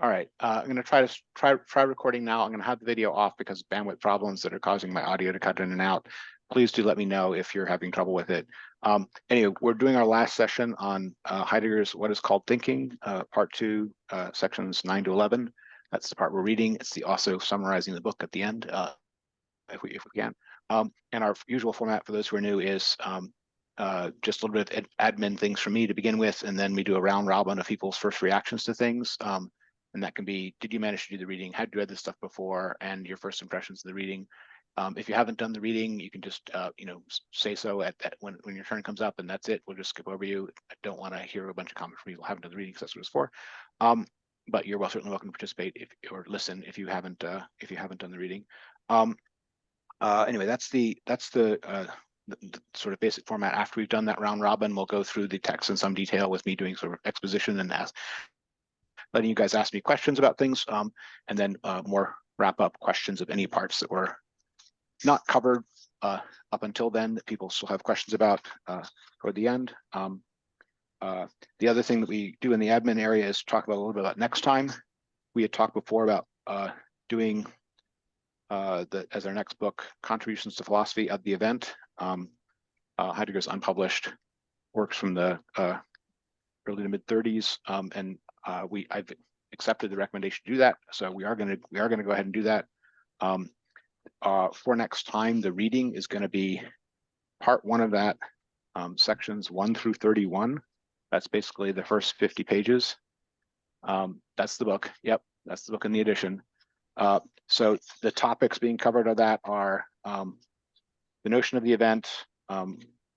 All right, I'm going to try recording now. I'm going to have the video off because of bandwidth problems that are causing my audio to cut in and out. Please do let me know if you're having trouble with it. Anyway, we're doing our last session on Heidegger's What is Called Thinking, part 2, sections 9 to 11. That's the part we're reading. It's also summarizing the book at the end, if we can. And our usual format for those who are new is just a little bit of admin things from me to begin with, and then we do a round robin of people's first reactions to things. And that can be, did you manage to do the reading? Had you read this stuff before? And your first impressions of the reading. If you haven't done the reading, you can just say so at when your turn comes up, and that's it. We'll just skip over you. I don't want to hear a bunch of comments from people who haven't done the reading, because that's what it's for. But you're certainly welcome to participate or listen if you haven't done the reading. Anyway, that's the sort of basic format. After we've done that round robin, we'll go through the text in some detail with me doing sort of exposition and letting you guys ask me questions about things, and then more wrap-up questions of any parts that were not covered up until then that people still have questions about toward the end. The other thing that we do in the admin area is talk about a little bit about next time. We had talked before about doing as our next book, Contributions to Philosophy of the Event. Heidegger's unpublished works from the early to mid 30s, and I've accepted the recommendation to do that, so we are going to go ahead and do that. For next time, the reading is going to be part 1 of that, sections 1 through 31. That's basically the first 50 pages. That's the book. Yep, that's the book in the edition. So the topics being covered of that are the notion of the event,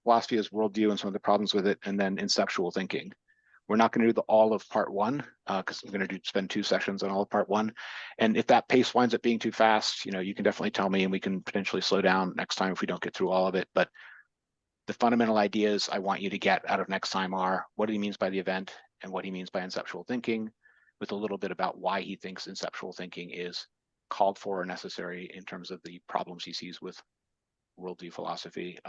philosophy as worldview and some of the problems with it, and then inceptual thinking. We're not going to do all of part 1 because I'm going to spend 2 sessions on all of part 1. And if that pace winds up being too fast, you can definitely tell me, and we can potentially slow down next time if we don't get through all of it. But the fundamental ideas I want you to get out of next time are what he means by the event and what he means by inceptual thinking, with a little bit about why he thinks inceptual thinking is called for or necessary in terms of the problems he sees with worldview philosophy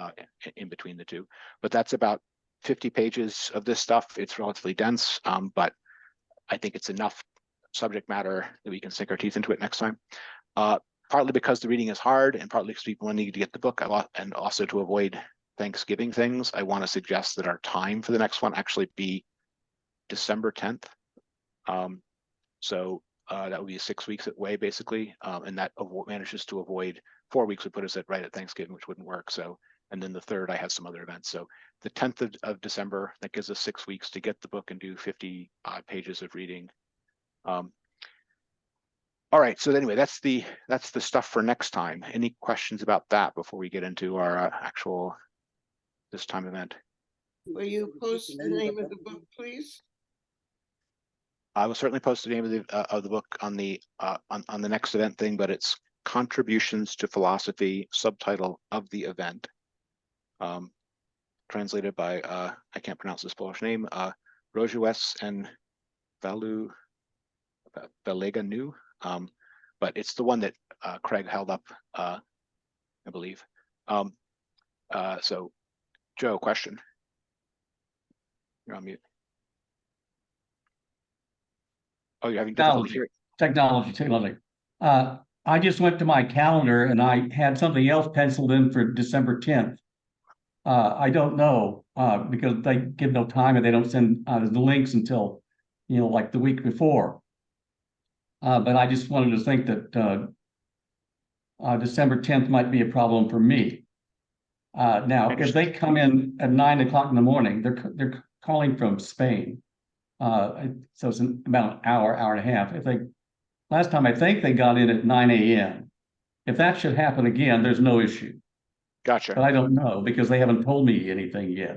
in between the two. But that's about 50 pages of this stuff. It's relatively dense, but I think it's enough subject matter that we can sink our teeth into it next time. Partly because the reading is hard, and partly because people need to get the book, and also to avoid Thanksgiving things, I want to suggest that our time for the next one actually be December 10th. So that would be 6 weeks away, basically, and that manages to avoid 4 weeks would put us right at Thanksgiving, which wouldn't work. So, and then the 3rd, I have some other events. So the 10th of December, that gives us 6 weeks to get the book and do 50 odd pages of reading. All right. So anyway, that's the stuff for next time. Any questions about that before we get into our actual this time event? Will you post the name of the book, please? I will certainly post the name of the book on the next event thing, but it's Contributions to Philosophy, subtitle of the event, translated by I can't pronounce this Polish name, Rojues and Valeganu, but it's the one that Craig held up, I believe. So, Joe, question. You're on mute. Oh, you're having difficulty hearing. Technology. I just went to my calendar and I had something else penciled in for December 10th. I don't know because they give no time and they don't send the links until, like the week before. But I just wanted to think that December 10th might be a problem for me. Now, if they come in at 9 o'clock in the morning, they're calling from Spain. So it's about an hour and a half. Last time I think they got in at 9 a.m. If that should happen again, there's no issue. Gotcha. But I don't know because they haven't told me anything yet.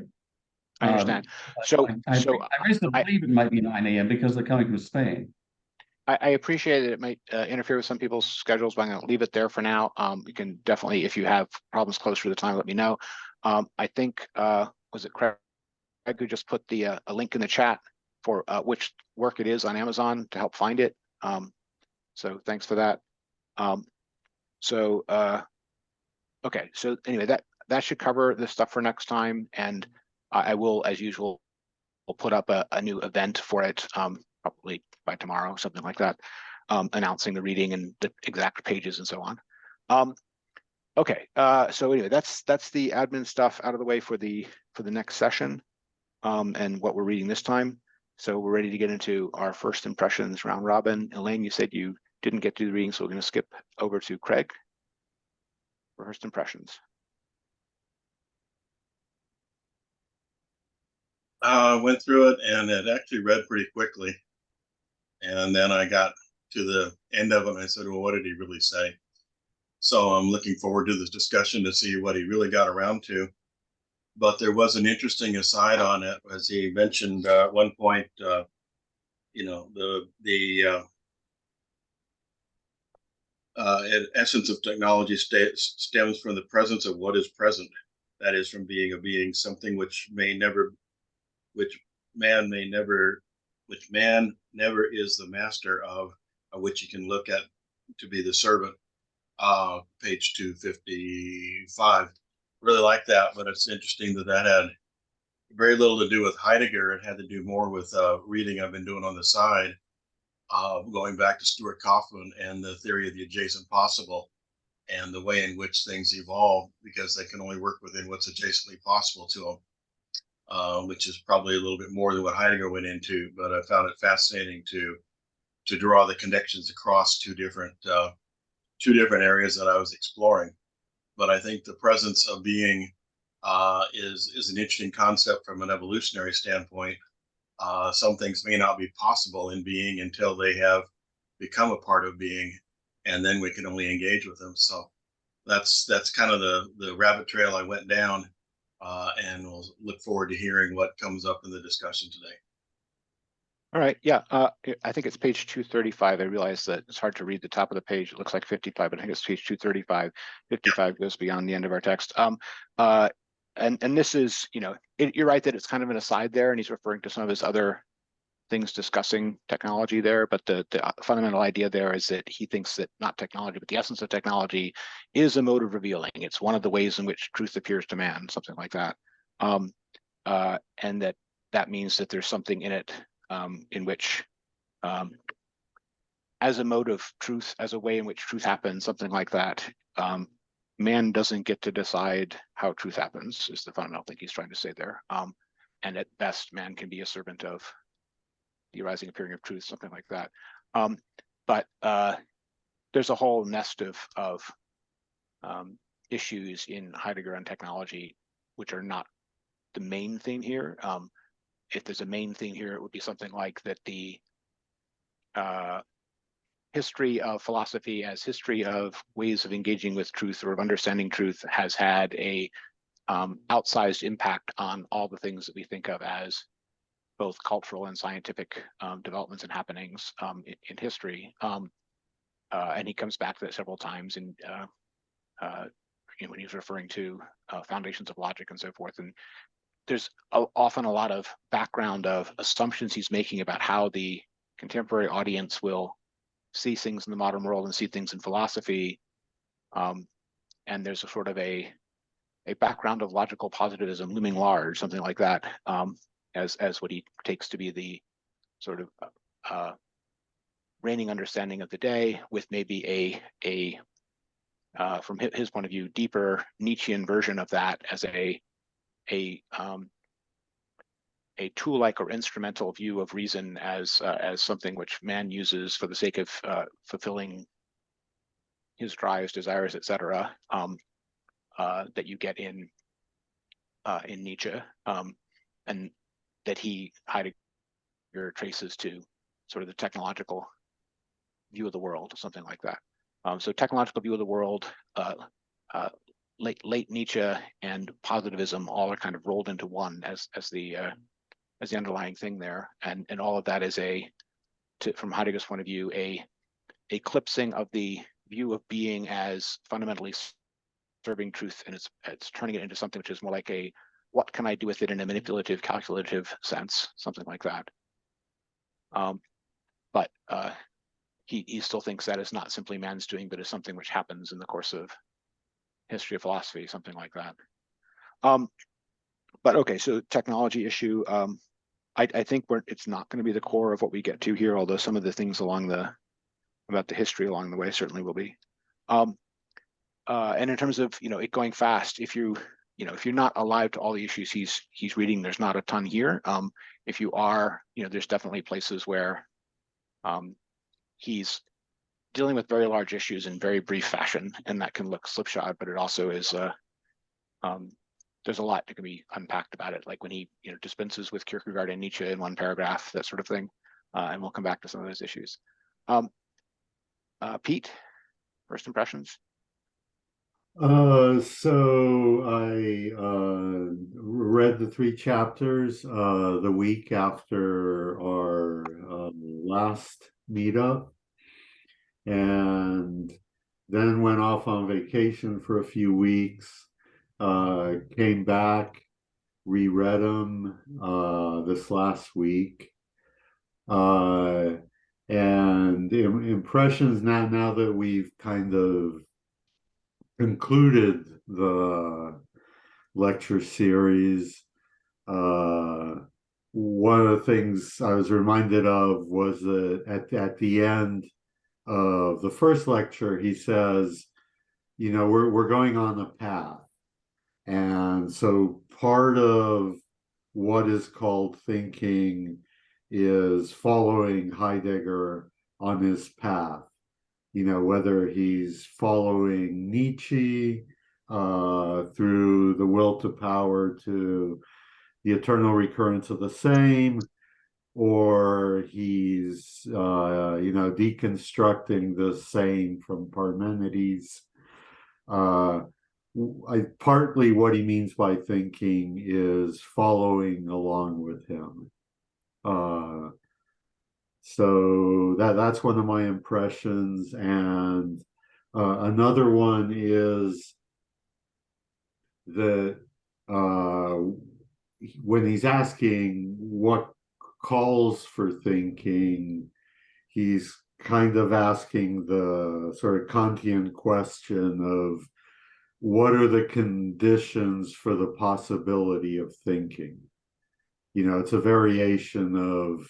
I understand. I reasonably believe it might be 9 a.m. because they're coming from Spain. I appreciate that it might interfere with some people's schedules, but I'm going to leave it there for now. You can definitely, if you have problems closer to the time, let me know. I think, was it Craig who just put a link in the chat for which work it is on Amazon to help find it. So thanks for that. Okay, so anyway, that should cover the stuff for next time, and I will, as usual, put up a new event for it probably by tomorrow, something like that, announcing the reading and the exact pages and so on. Okay, so anyway, that's the admin stuff out of the way for the next session, and what we're reading this time. So we're ready to get into our first impressions round robin. Elaine, you said you didn't get to the reading, so we're going to skip over to Craig for first impressions. Went through it and it actually read pretty quickly. And then I got to the end of it and I said, well, what did he really say? So I'm looking forward to this discussion to see what he really got around to. But there was an interesting aside on it, as he mentioned at one point, the essence of technology stems from the presence of what is present. That is, from being a being, something which man never is the master of which you can look at to be the servant. Page 255. Really like that, but it's interesting that had very little to do with Heidegger. It had to do more with reading I've been doing on the side, going back to Stuart Kaufman and the theory of the adjacent possible and the way in which things evolve because they can only work within what's adjacently possible to them, which is probably a little bit more than what Heidegger went into, but I found it fascinating to draw the connections across two different areas that I was exploring. But I think the presence of being is an interesting concept from an evolutionary standpoint. Some things may not be possible in being until they have become a part of being, and then we can only engage with them. So that's kind of the rabbit trail I went down, and we'll look forward to hearing what comes up in the discussion today. All right, yeah, I think it's page 235. I realize that it's hard to read the top of the page. It looks like 55, but I think it's page 235. 55 goes beyond the end of our text. And this is, you're right that it's kind of an aside there, and he's referring to some of his other things discussing technology there. But the fundamental idea there is that he thinks that not technology, but the essence of technology is a mode of revealing. It's one of the ways in which truth appears to man, something like that. And that means that there's something in it in which, as a mode of truth, as a way in which truth happens, something like that, man doesn't get to decide how truth happens, is the fundamental thing he's trying to say there. And at best, man can be a servant of the arising appearing of truth, something like that. But there's a whole nest of issues in Heidegger and technology, which are not the main thing here. If there's a main thing here, it would be something like that the history of philosophy as history of ways of engaging with truth or of understanding truth has had a outsized impact on all the things that we think of as both cultural and scientific developments and happenings in history. And he comes back to that several times in when he's referring to foundations of logic and so forth. And there's often a lot of background of assumptions he's making about how the contemporary audience will see things in the modern world and see things in philosophy. And there's a sort of a background of logical positivism looming large, something like that, as what he takes to be the sort of reigning understanding of the day, with maybe a from his point of view, deeper Nietzschean version of that as a tool-like or instrumental view of reason as something which man uses for the sake of fulfilling his drives, desires, etc. That you get in Nietzsche, and that Heidegger traces to sort of the technological view of the world, something like that. So technological view of the world, late Nietzsche and positivism all are kind of rolled into one as the underlying thing there, and all of that is from Heidegger's point of view, a eclipsing of the view of being as fundamentally serving truth, and it's turning it into something which is more like a what can I do with it in a manipulative, calculative sense, something like that. But he still thinks that is not simply man's doing, but is something which happens in the course of history of philosophy, something like that. But okay, so technology issue. I think it's not going to be the core of what we get to here, although some of the things about the history along the way certainly will be. And in terms of, it going fast, if you're not alive to all the issues he's reading, there's not a ton here. If you are, there's definitely places where he's dealing with very large issues in very brief fashion, and that can look slipshod, but it also is there's a lot that can be unpacked about it, like when he dispenses with Kierkegaard and Nietzsche in one paragraph, that sort of thing. And we'll come back to some of those issues. Pete, first impressions? So I read the 3 chapters the week after our last meetup, and then went off on vacation for a few weeks. Came back, reread them this last week, and impressions now that we've kind of concluded the lecture series. One of the things I was reminded of was that at the end of the first lecture, he says, we're going on a path. And so part of what is called thinking is following Heidegger on his path. Whether he's following Nietzsche through the will to power to the eternal recurrence of the same, or he's deconstructing the same from Parmenides. Partly what he means by thinking is following along with him. So that's one of my impressions. And another one is that when he's asking what calls for thinking, he's kind of asking the sort of Kantian question of what are the conditions for the possibility of thinking? It's a variation of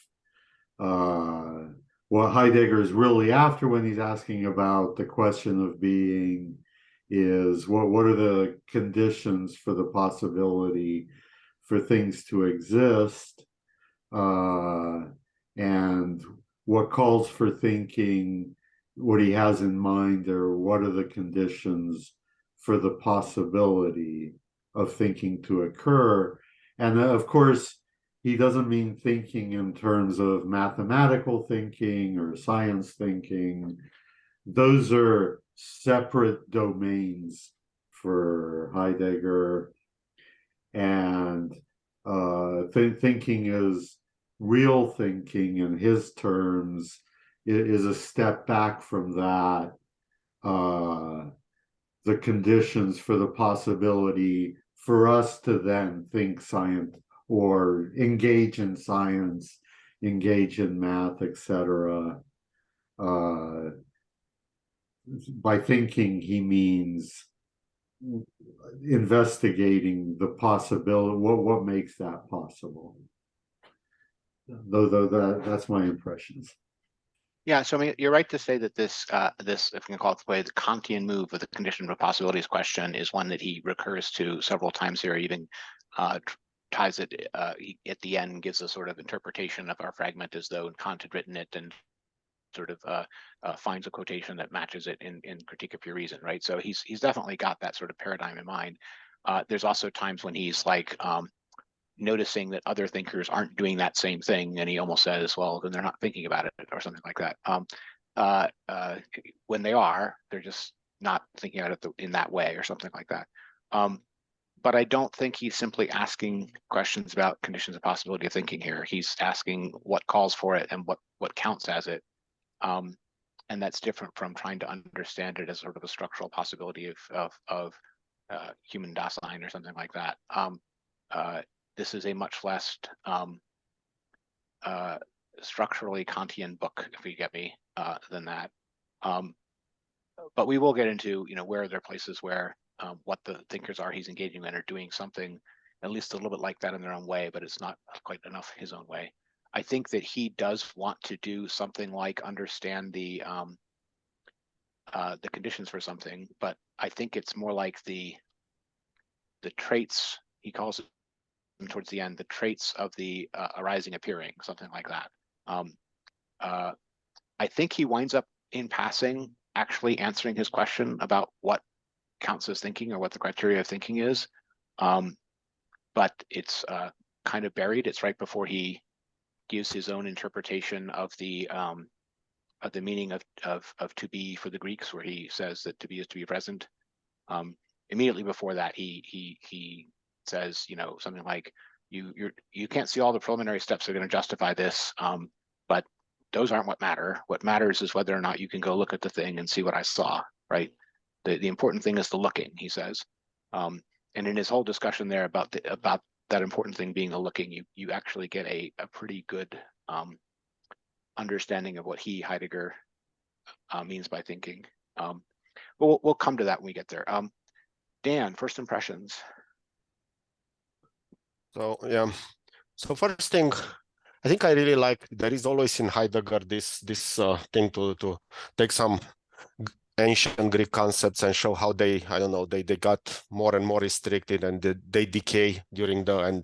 what Heidegger is really after when he's asking about the question of being is what are the conditions for the possibility for things to exist, and what calls for thinking, what he has in mind, or what are the conditions for the possibility of thinking to occur. And of course, he doesn't mean thinking in terms of mathematical thinking or science thinking. Those are separate domains for Heidegger. And thinking is real thinking in his terms is a step back from that. The conditions for the possibility for us to then think science or engage in science, engage in math, etc. By thinking, he means investigating the possibility, what makes that possible. That's my impressions. Yeah, so I mean, you're right to say that this, if we can call it the way, the Kantian move with the condition of possibilities question is one that he recurs to several times here, even ties it at the end, gives a sort of interpretation of our fragment as though Kant had written it, and sort of finds a quotation that matches it in Critique of Pure Reason, right? So he's definitely got that sort of paradigm in mind. There's also times when he's like noticing that other thinkers aren't doing that same thing, and he almost says, well, then they're not thinking about it, or something like that. When they are, they're just not thinking about it in that way, or something like that. But I don't think he's simply asking questions about conditions of possibility of thinking here. He's asking what calls for it and what counts as it. And that's different from trying to understand it as sort of a structural possibility of human Dasein or something like that. This is a much less structurally Kantian book, if you get me, than that. But we will get into, where are there places where what the thinkers are he's engaging in are doing something at least a little bit like that in their own way, but it's not quite enough his own way. I think that he does want to do something like understand the conditions for something, but I think it's more like the traits, he calls it towards the end, the traits of the arising appearing, something like that. I think he winds up in passing actually answering his question about what counts as thinking or what the criteria of thinking is. But it's kind of buried. It's right before he gives his own interpretation of the meaning of to be for the Greeks, where he says that to be is to be present. Immediately before that, he says, you know, something like, you can't see all the preliminary steps that are going to justify this, but those aren't what matter. What matters is whether or not you can go look at the thing and see what I saw, right? The important thing is the looking, he says. And in his whole discussion there about that important thing being the looking, you actually get a pretty good understanding of what Heidegger means by thinking. But we'll come to that when we get there. Dan, first impressions. So yeah, so first thing, I think I really like, there is always in Heidegger this thing to take some ancient Greek concepts and show how they, I don't know, they got more and more restricted, and they decay during the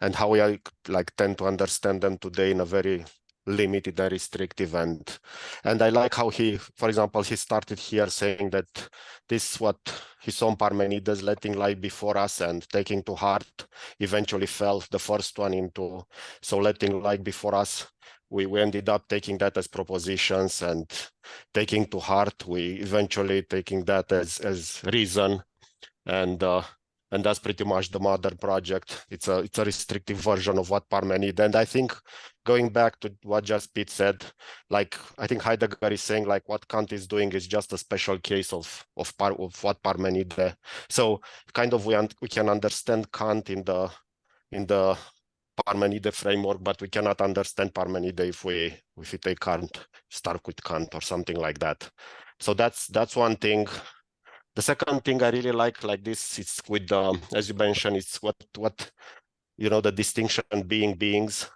and how we like tend to understand them today in a very limited and restrictive. And I like how he, for example, he started here saying that this what he saw Parmenides letting lie before us and taking to heart eventually fell the first one into, so letting lie before us, we ended up taking that as propositions, and taking to heart, we eventually taking that as reason, and that's pretty much the mother project. It's a restrictive version of what Parmenides. And I think going back to what just Pete said, like I think Heidegger is saying like what Kant is doing is just a special case of what Parmenides. So kind of we can understand Kant in the Parmenides framework, but we cannot understand Parmenides if we take Kant, start with Kant or something like that. So that's one thing. The second thing I really like this, it's with as you mentioned, it's what you know, the distinction being beings,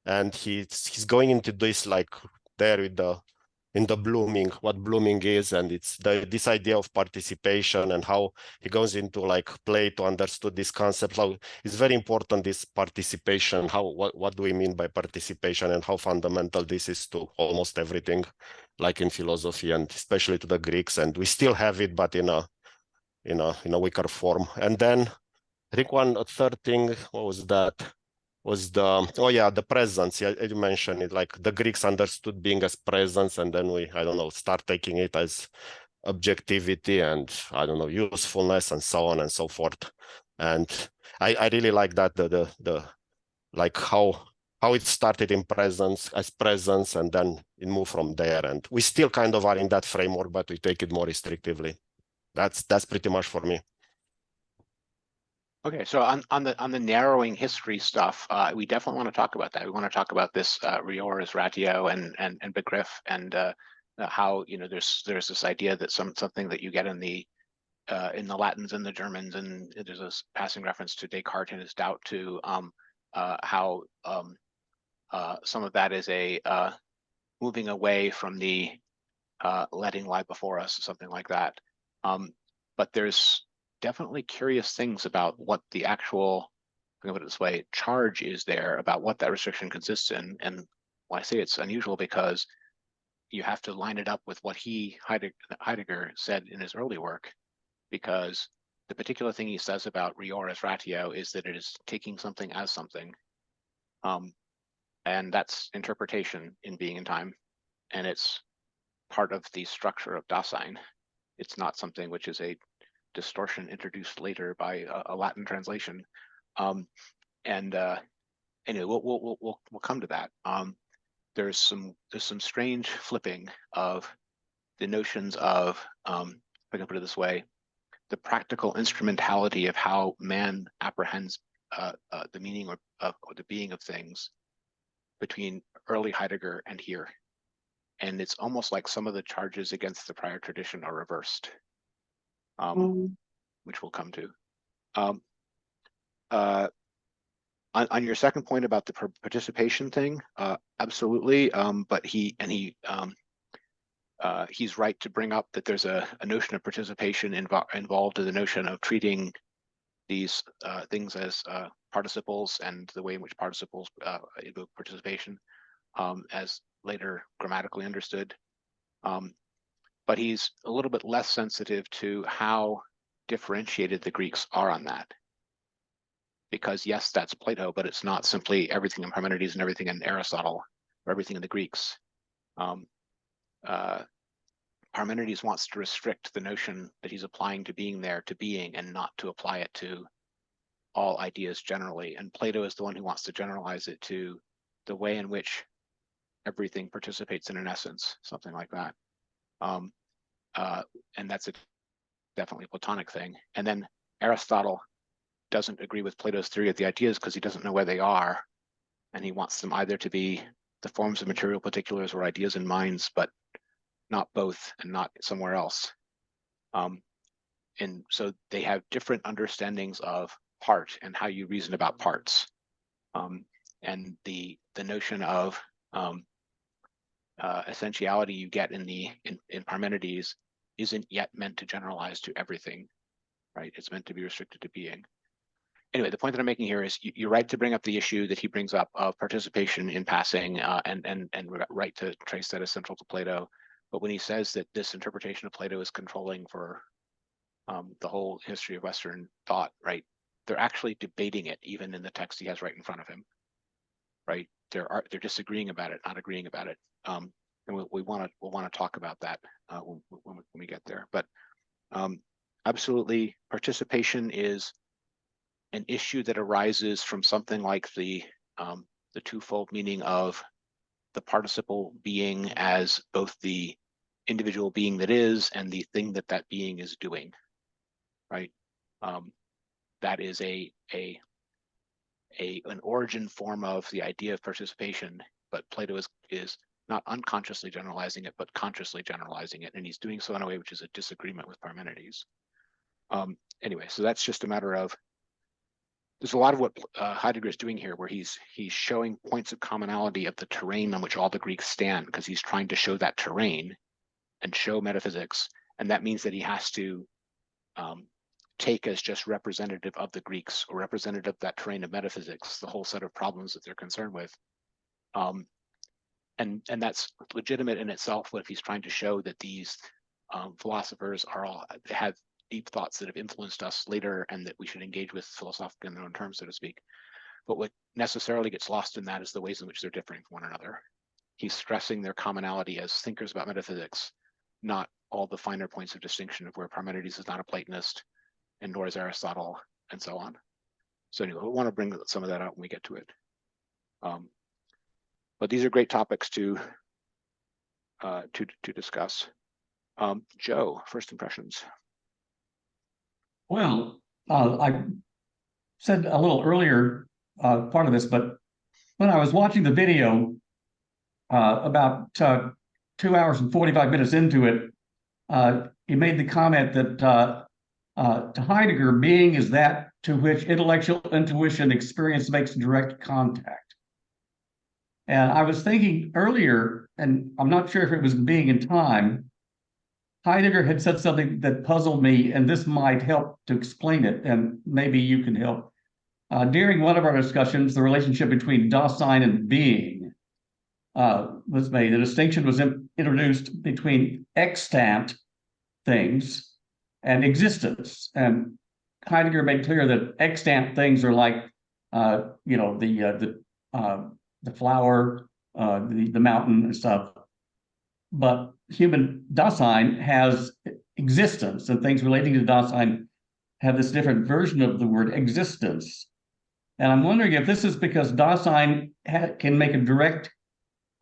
and he's going into this like there with in the blooming, what blooming is, and it's this idea of participation, and how he goes into like play to understood this concept. How it's very important, this participation, what do we mean by participation, and how fundamental this is to almost everything, like in philosophy, and especially to the Greeks. And we still have it, but in a weaker form. And then I think a third thing, what was that? Was the presence. Yeah, you mentioned it, like the Greeks understood being as presence, and then we, I don't know, start taking it as objectivity and, I don't know, usefulness and so on and so forth. And I really like that, the like how it started in presence, as presence, and then it moved from there. And we still kind of are in that framework, but we take it more restrictively. That's pretty much for me. Okay, so on the narrowing history stuff, we definitely want to talk about that. We want to talk about this Rioris ratio and Begriff, and how, you know, there's this idea that something that you get in the Latins and the Germans, and there's a passing reference to Descartes and his doubt to how some of that is a moving away from the letting lie before us, something like that. But there's definitely curious things about what the actual, I'm going to put it this way, charge is there about what that restriction consists in. And when I say it's unusual, because you have to line it up with what Heidegger said in his early work, because the particular thing he says about Rioris ratio is that it is taking something as something. And that's interpretation in being and time. And it's part of the structure of Dasein. It's not something which is a distortion introduced later by a Latin translation. Anyway, we'll come to that. There's some strange flipping of the notions of, if I can put it this way, the practical instrumentality of how man apprehends the meaning or the being of things between early Heidegger and here. And it's almost like some of the charges against the prior tradition are reversed, which we'll come to. On your second point about the participation thing, absolutely. But he's right to bring up that there's a notion of participation involved in the notion of treating these things as participles and the way in which participles evoke participation as later grammatically understood. But he's a little bit less sensitive to how differentiated the Greeks are on that. Because yes, that's Plato, but it's not simply everything in Parmenides and everything in Aristotle or everything in the Greeks. Parmenides wants to restrict the notion that he's applying to being there to being and not to apply it to all ideas generally. And Plato is the one who wants to generalize it to the way in which everything participates in an essence, something like that. And that's definitely a Platonic thing. And then Aristotle doesn't agree with Plato's theory of the ideas because he doesn't know where they are. And he wants them either to be the forms of material particulars or ideas in minds, but not both and not somewhere else. And so they have different understandings of part and how you reason about parts. And the notion of essentiality you get in Parmenides isn't yet meant to generalize to everything, right? It's meant to be restricted to being. Anyway, the point that I'm making here is you're right to bring up the issue that he brings up of participation in passing, and right to trace that as central to Plato. But when he says that this interpretation of Plato is controlling for the whole history of Western thought, right? They're actually debating it even in the text he has right in front of him, right? They're disagreeing about it, not agreeing about it. And we'll want to talk about that when we get there. But absolutely, participation is an issue that arises from something like the twofold meaning of the participle being as both the individual being that is and the thing that that being is doing, right? That is an origin form of the idea of participation, but Plato is not unconsciously generalizing it, but consciously generalizing it, and he's doing so in a way which is a disagreement with Parmenides. Anyway, so that's just a matter of, there's a lot of what Heidegger is doing here, where he's showing points of commonality of the terrain on which all the Greeks stand, because he's trying to show that terrain and show metaphysics, and that means that he has to take as just representative of the Greeks or representative of that terrain of metaphysics the whole set of problems that they're concerned with, and that's legitimate in itself. If he's trying to show that these philosophers have deep thoughts that have influenced us later and that we should engage with philosophically in their own terms, so to speak. But what necessarily gets lost in that is the ways in which they're differing from one another. He's stressing their commonality as thinkers about metaphysics, not all the finer points of distinction of where Parmenides is not a Platonist and nor is Aristotle, and so on. So anyway, we want to bring some of that out when we get to it. But these are great topics to discuss. Joe, first impressions. Well, I said a little earlier part of this, but when I was watching the video about 2 hours and 45 minutes into it, he made the comment that to Heidegger, being is that to which intellectual intuition experience makes direct contact. And I was thinking earlier, and I'm not sure if it was being in time, Heidegger had said something that puzzled me, and this might help to explain it, and maybe you can help. During one of our discussions, the relationship between Dasein and being was made. The distinction was introduced between extant things and existence. And Heidegger made clear that extant things are like, the flower, the mountain and stuff. But human Dasein has existence, and things relating to Dasein have this different version of the word existence. And I'm wondering if this is because Dasein can make a direct,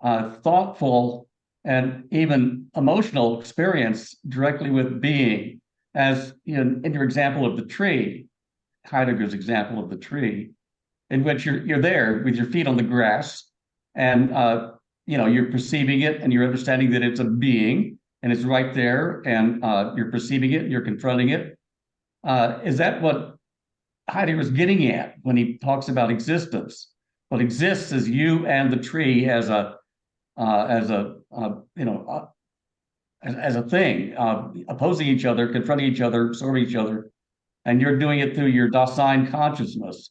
thoughtful, and even emotional experience directly with being, as in your example of the tree, Heidegger's example of the tree, in which you're there with your feet on the grass, and you're perceiving it, and you're understanding that it's a being, and it's right there, and you're perceiving it, and you're confronting it. Is that what Heidegger's getting at when he talks about existence. What exists is you and the tree as a as a thing, opposing each other, confronting each other, absorbing each other, and you're doing it through your Dasein consciousness.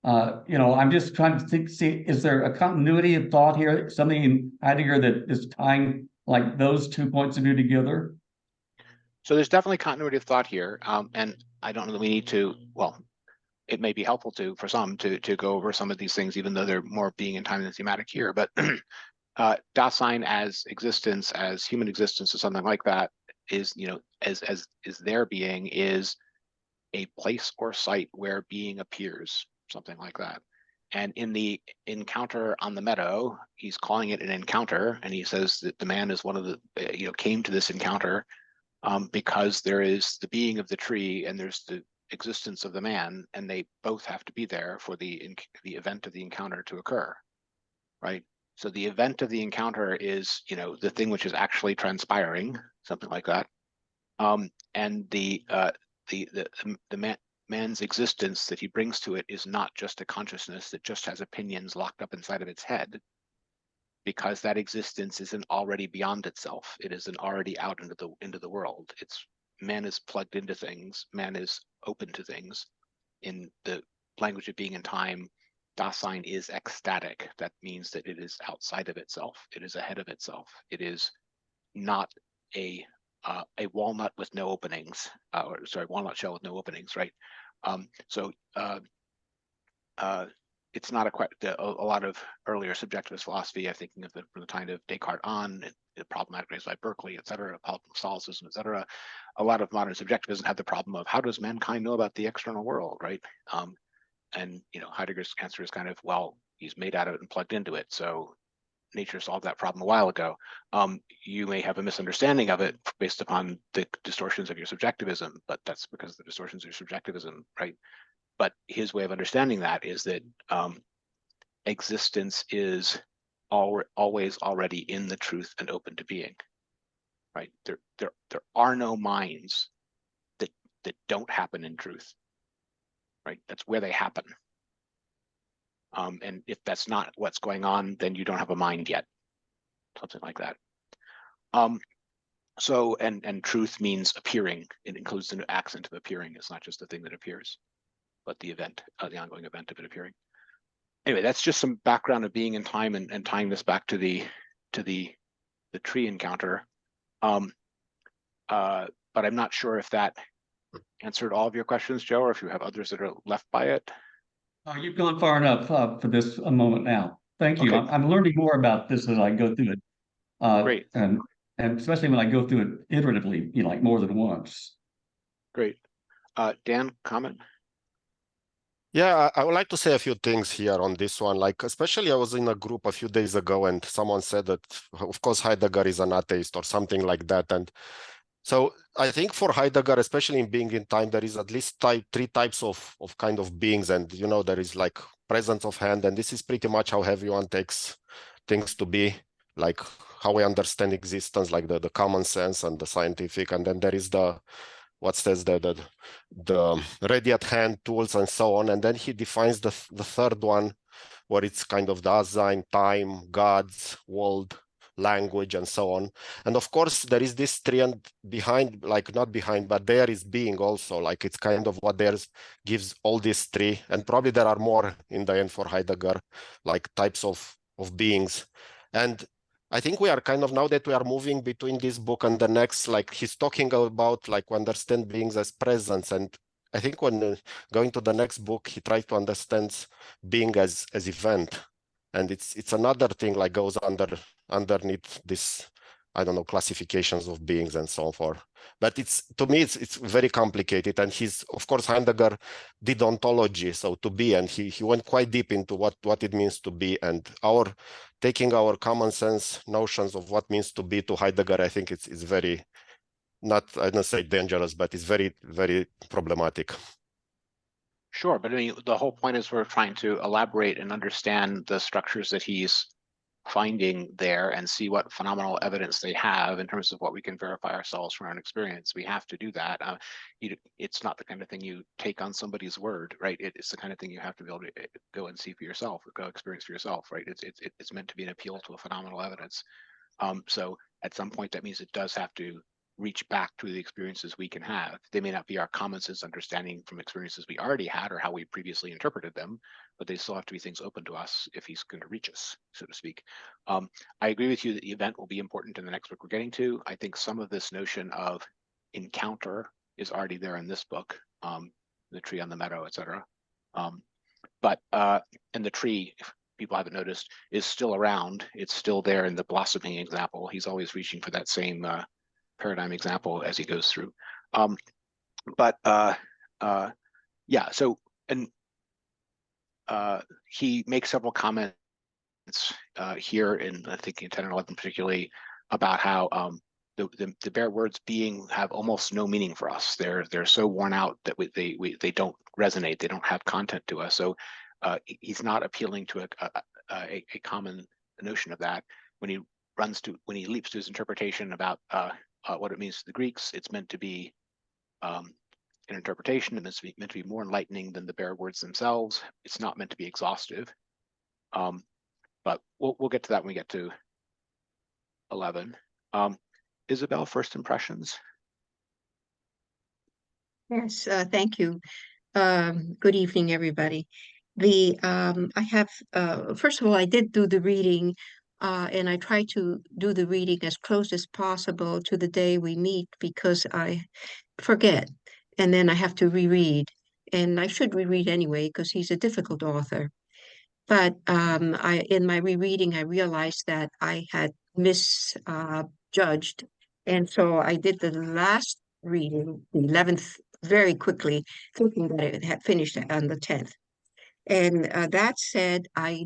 I'm just trying to see, is there a continuity of thought here, something in Heidegger that is tying like those 2 points of view together? So there's definitely continuity of thought here. And I don't know that we need to, well, it may be helpful for some to go over some of these things, even though they're more being in time than thematic here. But Dasein as existence, as human existence, or something like that, is, as is their being, is a place or site where being appears, something like that. And in the encounter on the meadow, he's calling it an encounter, and he says that the man is one of the, came to this encounter because there is the being of the tree and there's the existence of the man, and they both have to be there for the event of the encounter to occur, right? So the event of the encounter is, the thing which is actually transpiring, something like that, and the man's existence that he brings to it is not just a consciousness that just has opinions locked up inside of its head, because that existence isn't already beyond itself. It isn't already out into the world. Man is plugged into things. Man is open to things. In the language of being in time, Dasein is ecstatic. That means that it is outside of itself. It is ahead of itself. It is not a walnut with no openings, walnut shell with no openings, right? It's not a lot of earlier subjectivist philosophy. I'm thinking of from the time of Descartes on, the problematic raised by Berkeley, et cetera, Catholicism, et cetera. A lot of modern subjectivism had the problem of how does mankind know about the external world, right? And Heidegger's answer is kind of, well, he's made out of it and plugged into it. So nature solved that problem a while ago. You may have a misunderstanding of it based upon the distortions of your subjectivism, but that's because of the distortions of your subjectivism, right? But his way of understanding that is that existence is always already in the truth and open to being, right? There are no minds that don't happen in truth, right? That's where they happen. And if that's not what's going on, then you don't have a mind yet, something like that. So, and truth means appearing. It includes the accent of appearing. It's not just the thing that appears, but the event, the ongoing event of it appearing. Anyway, that's just some background of being in time and tying this back to the tree encounter. But I'm not sure if that answered all of your questions, Joe, or if you have others that are left by it. You've gone far enough for this a moment now. Thank you. Okay. I'm learning more about this as I go through it. Great. And especially when I go through it iteratively, like more than once. Great. Dan, comment? Yeah, I would like to say a few things here on this one. Like, especially I was in a group a few days ago and someone said that, of course, Heidegger is an atheist or something like that. And so I think for Heidegger, especially in being in time, there is at least three types of kind of beings. And, there is like presence of hand. And this is pretty much how everyone takes things to be, like how we understand existence, like the common sense and the scientific. And then there is the ready at hand tools and so on. And then he defines the third one, where it's kind of the Dasein, time, gods, world, language, and so on. And of course, there is this three and behind, like not behind, but there is being also, like it's kind of what there gives all these three. And probably there are more in the end for Heidegger, like types of beings. And I think we are kind of, now that we are moving between this book and the next, like he's talking about like understand beings as presence. And I think when going to the next book, he tries to understand being as event. And it's another thing like goes underneath this, I don't know, classifications of beings and so on forth. But to me, it's very complicated. And of course, Heidegger did ontology, so to be, and he went quite deep into what it means to be. And taking our common sense notions of what means to be to Heidegger, I think it's very, I don't say dangerous, but it's very, very problematic. Sure, but I mean, the whole point is we're trying to elaborate and understand the structures that he's finding there and see what phenomenal evidence they have in terms of what we can verify ourselves from our own experience. We have to do that. It's not the kind of thing you take on somebody's word, right? It's the kind of thing you have to be able to go and see for yourself, or go experience for yourself, right? It's meant to be an appeal to a phenomenal evidence. So at some point, that means it does have to reach back to the experiences we can have. They may not be our common sense understanding from experiences we already had or how we previously interpreted them, but they still have to be things open to us if he's going to reach us, so to speak. I agree with you that the event will be important in the next book we're getting to. I think some of this notion of encounter is already there in this book, the tree on the meadow, etc. And the tree, if people haven't noticed, is still around. It's still there in the blossoming example. He's always reaching for that same paradigm example as he goes through. Yeah, so, and he makes several comments here in, I think in 10 and 11 particularly, about how the bare words being have almost no meaning for us. They're so worn out that they don't resonate. They don't have content to us. So he's not appealing to a common notion of that. When he leaps to his interpretation about what it means to the Greeks, it's meant to be an interpretation. It's meant to be more enlightening than the bare words themselves. It's not meant to be exhaustive. But we'll get to that when we get to 11. Isabel, first impressions? Yes, thank you. Good evening, everybody. I have, first of all, I did do the reading, and I try to do the reading as close as possible to the day we meet because I forget, and then I have to reread. And I should reread anyway because he's a difficult author. But in my rereading, I realized that I had misjudged. And so I did the last reading, the 11th, very quickly, thinking that it had finished on the 10th. And that said, I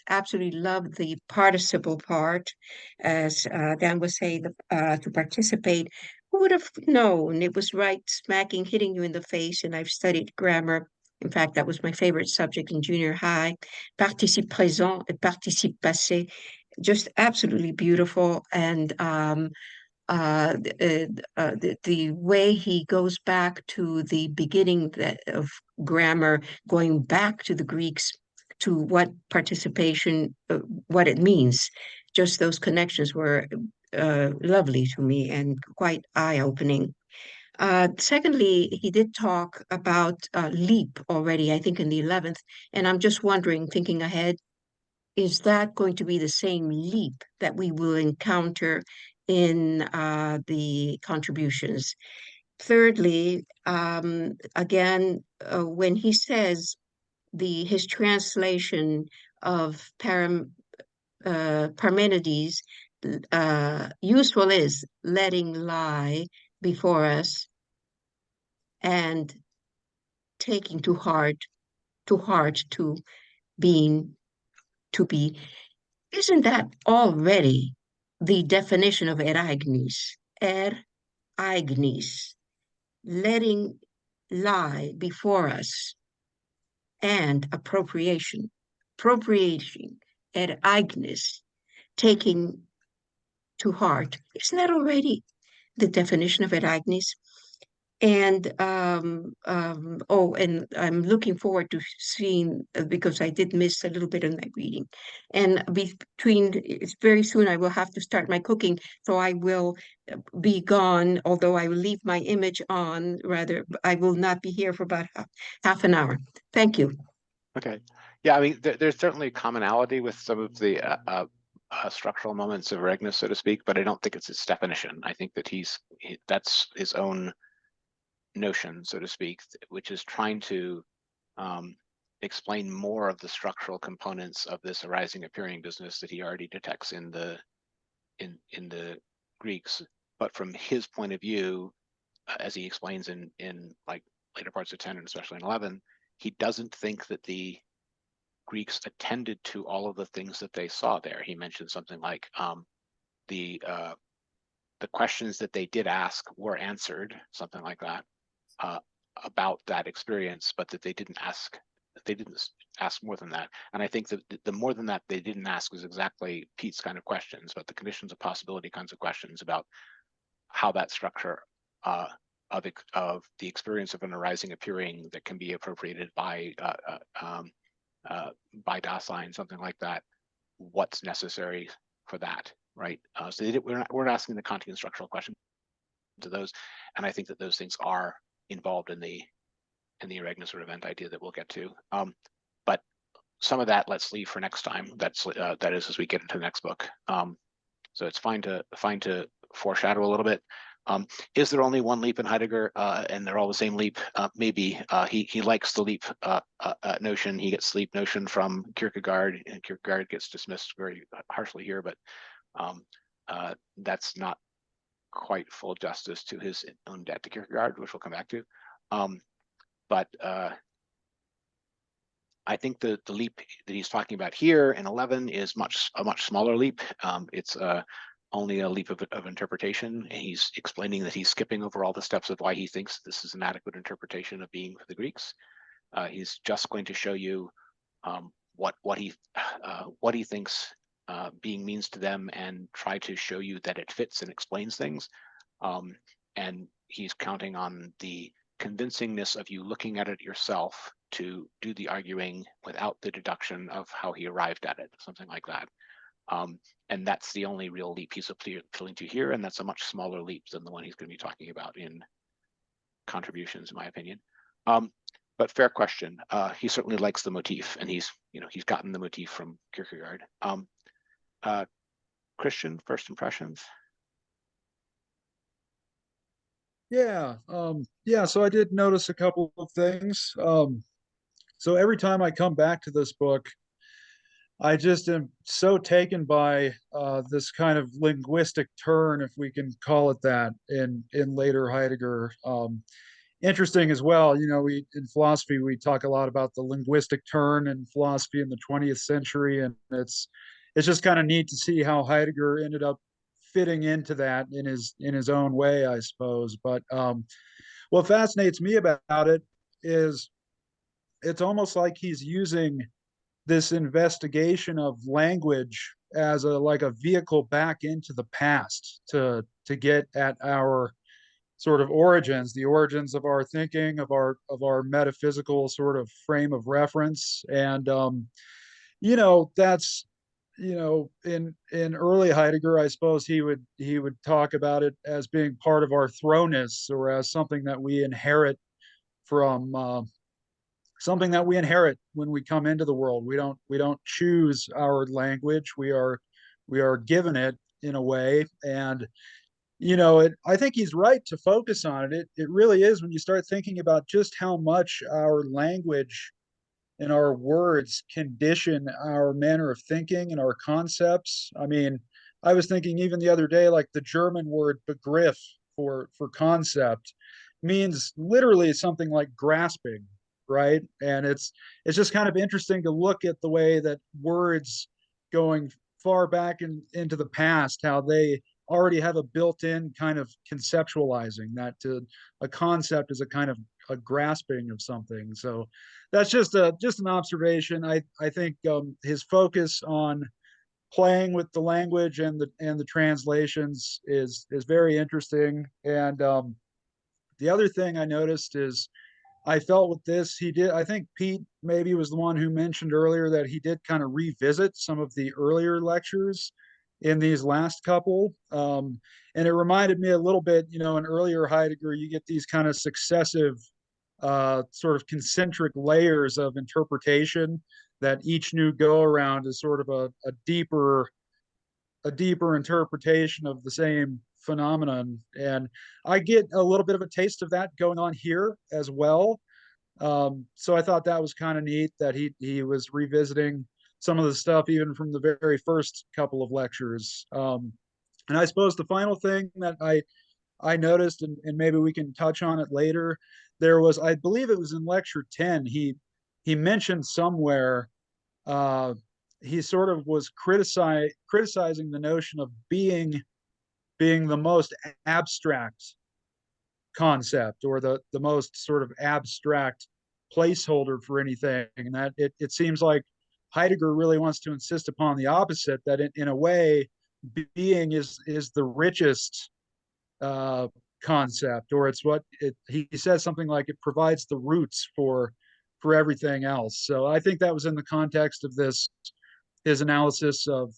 absolutely loved the participle part, as Dan was saying, to participate. Who would have known? It was right smacking, hitting you in the face. And I've studied grammar. In fact, that was my favorite subject in junior high. Participe présent et participe passé, just absolutely beautiful. And the way he goes back to the beginning of grammar, going back to the Greeks, to what participation, what it means. Just those connections were lovely to me and quite eye-opening. Secondly, he did talk about leap already, I think in the 11th, and I'm just wondering, thinking ahead, is that going to be the same leap that we will encounter in the contributions? Thirdly, again, when he says his translation of Parmenides, useful is letting lie before us and taking to heart to be. Isn't that already the definition of eraignis? Eraignis, letting lie before us, and appropriation, eraignis, taking to heart. Isn't that already the definition of eraignis? And and I'm looking forward to seeing, because I did miss a little bit of my reading. And very soon I will have to start my cooking, so I will be gone, although I will leave my image on, rather, I will not be here for about half an hour. Thank you. Okay. Yeah, I mean, there's certainly commonality with some of the structural moments of Regnus, so to speak, but I don't think it's its definition. I think that that's his own notion, so to speak, which is trying to explain more of the structural components of this arising appearing business that he already detects in the Greeks, but from his point of view, as he explains in like later parts of 10 and especially in 11, he doesn't think that the Greeks attended to all of the things that they saw there. He mentioned something like the questions that they did ask were answered, something like that, about that experience, but that they didn't ask more than that. And I think that the more than that they didn't ask was exactly Pete's kind of questions, but the conditions of possibility kinds of questions about how that structure of the experience of an arising appearing that can be appropriated by Dasein, something like that. What's necessary for that, right? So we're not asking the Kantian structural question to those, and I think that those things are involved in the Ereignis sort of event idea that we'll get to. But some of that let's leave for next time. That is as we get into the next book. So it's fine to foreshadow a little bit. Is there only one leap in Heidegger, and they're all the same leap? Maybe. He likes the leap notion. He gets leap notion from Kierkegaard, and Kierkegaard gets dismissed very harshly here, but that's not quite full justice to his own debt to Kierkegaard, which we'll come back to. But I think the leap that he's talking about here in 11 is a much smaller leap. It's only a leap of interpretation, and he's explaining that he's skipping over all the steps of why he thinks this is an adequate interpretation of being for the Greeks. He's just going to show you what he thinks being means to them, and try to show you that it fits and explains things. And he's counting on the convincingness of you looking at it yourself to do the arguing without the deduction of how he arrived at it, something like that. And that's the only real leap he's appealing to here, and that's a much smaller leap than the one he's going to be talking about in contributions, in my opinion. But fair question. He certainly likes the motif, and he's gotten the motif from Kierkegaard. Christian, first impressions? Yeah, so I did notice a couple of things. So every time I come back to this book, I just am so taken by this kind of linguistic turn, if we can call it that, in later Heidegger. Interesting as well, we in philosophy we talk a lot about the linguistic turn in philosophy in the 20th century, and it's just kind of neat to see how Heidegger ended up fitting into that in his own way, I suppose. But what fascinates me about it is it's almost like he's using this investigation of language as a vehicle back into the past to get at our sort of origins, the origins of our thinking, of our metaphysical sort of frame of reference. And that's in early Heidegger, I suppose he would talk about it as being part of our thrownness, or as something that we inherit from something that we inherit when we come into the world. We don't choose our language. We are given it in a way. And I think he's right to focus on it. It really is, when you start thinking about just how much our language and our words condition our manner of thinking and our concepts. I mean, I was thinking even the other day, like the German word Begriff for concept means literally something like grasping, right? And it's just kind of interesting to look at the way that words going far back into the past, how they already have a built-in kind of conceptualizing that a concept is a kind of a grasping of something. So that's just an observation. I think his focus on playing with the language and the translations is very interesting. And the other thing I noticed is, I felt with this, I think Pete maybe was the one who mentioned earlier that he did kind of revisit some of the earlier lectures in these last couple. And it reminded me a little bit, in earlier Heidegger, you get these kind of successive sort of concentric layers of interpretation, that each new go around is sort of a deeper interpretation of the same phenomenon. And I get a little bit of a taste of that going on here as well. So I thought that was kind of neat that he was revisiting some of the stuff even from the very first couple of lectures. And I suppose the final thing that I noticed, and maybe we can touch on it later, there was, I believe it was in lecture 10, he mentioned somewhere, he sort of was criticizing the notion of being the most abstract concept, or the most sort of abstract placeholder for anything. And that it seems like Heidegger really wants to insist upon the opposite, that in a way, being is the richest concept, or it's what he says something like it provides the roots for everything else. So I think that was in the context of his analysis of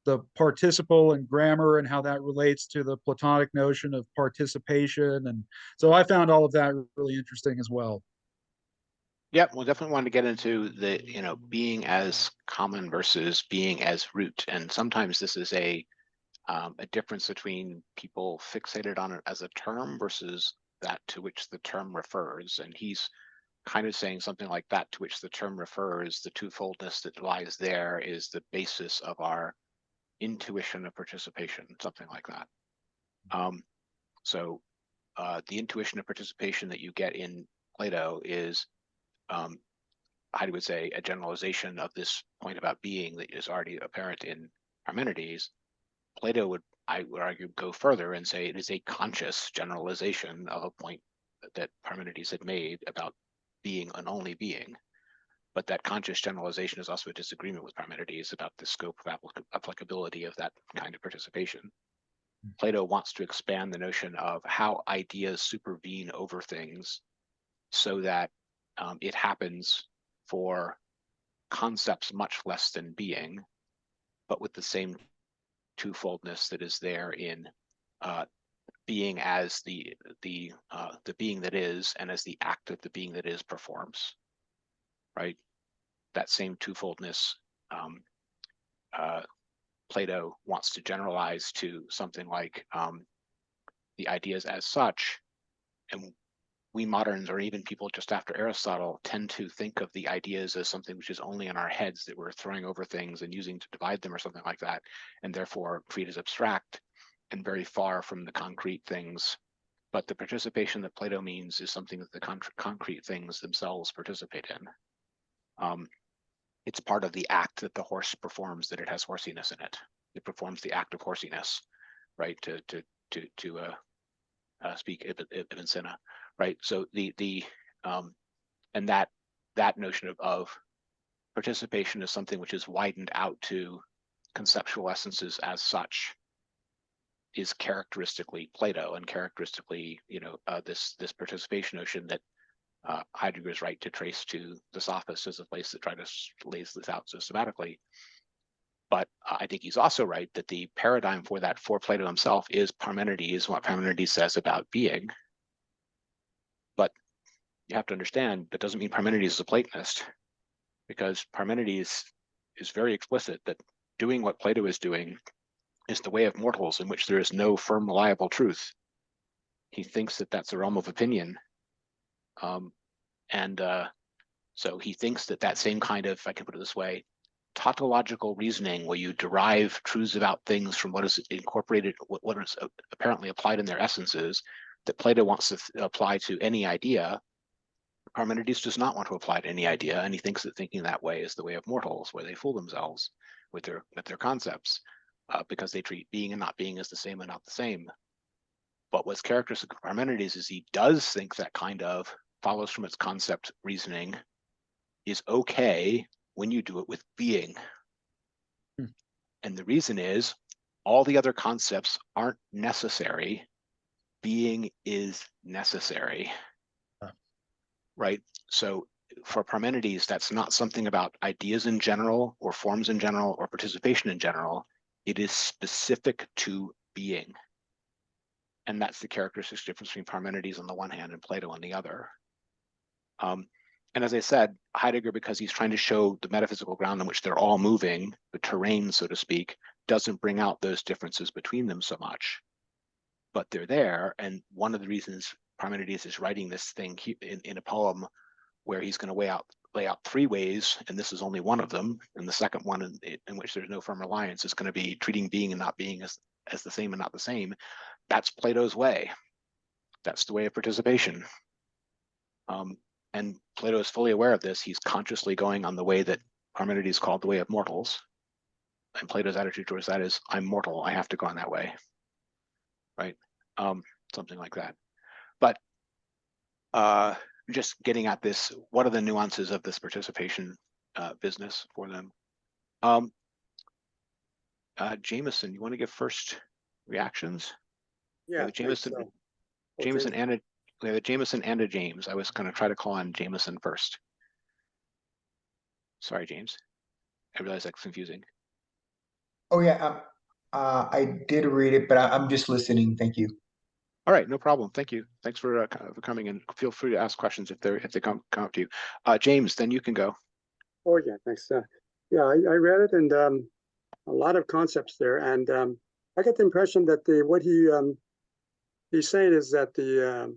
the participle in grammar and how that relates to the Platonic notion of participation. And so I found all of that really interesting as well. Yep, we'll definitely want to get into the, being as common versus being as root. And sometimes this is a difference between people fixated on it as a term versus that to which the term refers. And he's kind of saying something like that to which the term refers, the twofoldness that lies there is the basis of our intuition of participation, something like that. So the intuition of participation that you get in Plato is, I would say, a generalization of this point about being that is already apparent in Parmenides. Plato would, I would argue, go further and say it is a conscious generalization of a point that Parmenides had made about being and only being. But that conscious generalization is also a disagreement with Parmenides about the scope of applicability of that kind of participation. Plato wants to expand the notion of how ideas supervene over things so that it happens for concepts much less than being, but with the same twofoldness that is there in being as the being that is, and as the act that the being that is performs, right? That same twofoldness Plato wants to generalize to something like the ideas as such. And we moderns, or even people just after Aristotle, tend to think of the ideas as something which is only in our heads, that we're throwing over things and using to divide them or something like that, and therefore treat as abstract and very far from the concrete things. But the participation that Plato means is something that the concrete things themselves participate in. It's part of the act that the horse performs, that it has horsiness in it. It performs the act of horsiness, right? To speak Ibn Sina, right? So and that notion of participation is something which is widened out to conceptual essences as such, is characteristically Plato, and characteristically, this participation notion that Heidegger is right to trace to the Sophists as a place that try to lay this out systematically. But I think he's also right that the paradigm for that for Plato himself is Parmenides, what Parmenides says about being. But you have to understand, that doesn't mean Parmenides is a Platonist, because Parmenides is very explicit that doing what Plato is doing is the way of mortals, in which there is no firm, reliable truth. He thinks that that's a realm of opinion. So he thinks that same kind of, if I can put it this way, tautological reasoning, where you derive truths about things from what is incorporated, what is apparently applied in their essences, that Plato wants to apply to any idea, Parmenides does not want to apply to any idea, and he thinks that thinking that way is the way of mortals, where they fool themselves with their concepts, because they treat being and not being as the same and not the same. But what's characteristic of Parmenides is he does think that kind of follows from its concept reasoning is okay when you do it with being. And the reason is, all the other concepts aren't necessary. Being is necessary. Right? So for Parmenides, that's not something about ideas in general, or forms in general, or participation in general. It is specific to being. And that's the characteristic difference between Parmenides on the one hand and Plato on the other. And as I said, Heidegger, because he's trying to show the metaphysical ground on which they're all moving, the terrain, so to speak, doesn't bring out those differences between them so much. But they're there. And one of the reasons Parmenides is writing this thing in a poem where he's going to lay out three ways, and this is only one of them, and the second one in which there's no firm reliance is going to be treating being and not being as the same and not the same. That's Plato's way. That's the way of participation. And Plato is fully aware of this. He's consciously going on the way that Parmenides called the way of mortals. And Plato's attitude towards that is, I'm mortal, I have to go on that way. Right? Something like that. But just getting at this, what are the nuances of this participation business for them? Jameson, you want to give first reactions? Yeah, Yeah, Jameson, thanks. Jameson and a, we have a Jameson and a James. I was going to try to call on Jameson first. Sorry, James. I realize that's confusing. Oh yeah, I did read it, but I'm just listening. Thank you. All right, no problem. Thank you. Thanks for coming, and feel free to ask questions if they come up to you. James, then you can go. Oh yeah, thanks. Yeah, I read it, and a lot of concepts there, and I get the impression that what he's saying is that the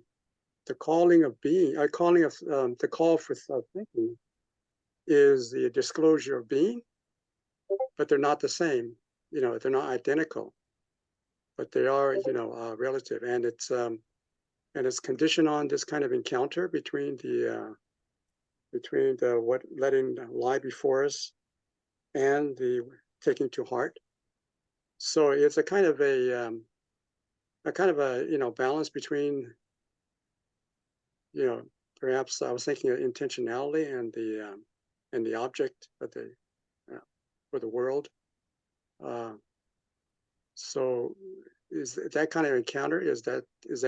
calling of being, calling of the call for thinking, is the disclosure of being, but they're not the same. You know, they're not identical, but they are, you know, relative, and it's conditioned on this kind of encounter between the what letting lie before us and the taking to heart. So it's a kind of a you know, balance between, you know, perhaps I was thinking of intentionality and the object of the for the world. So is that kind of encounter, is that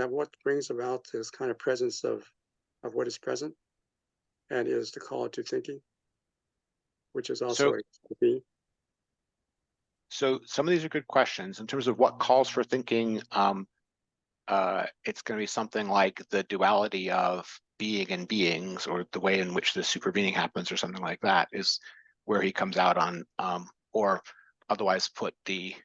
what brings about this kind of presence of what is present and is the call to thinking, which is also a being? So some of these are good questions in terms of what calls for thinking. It's going to be something like the duality of being and beings, or the way in which the supervening happens, or something like that, is where he comes out on, or otherwise put, the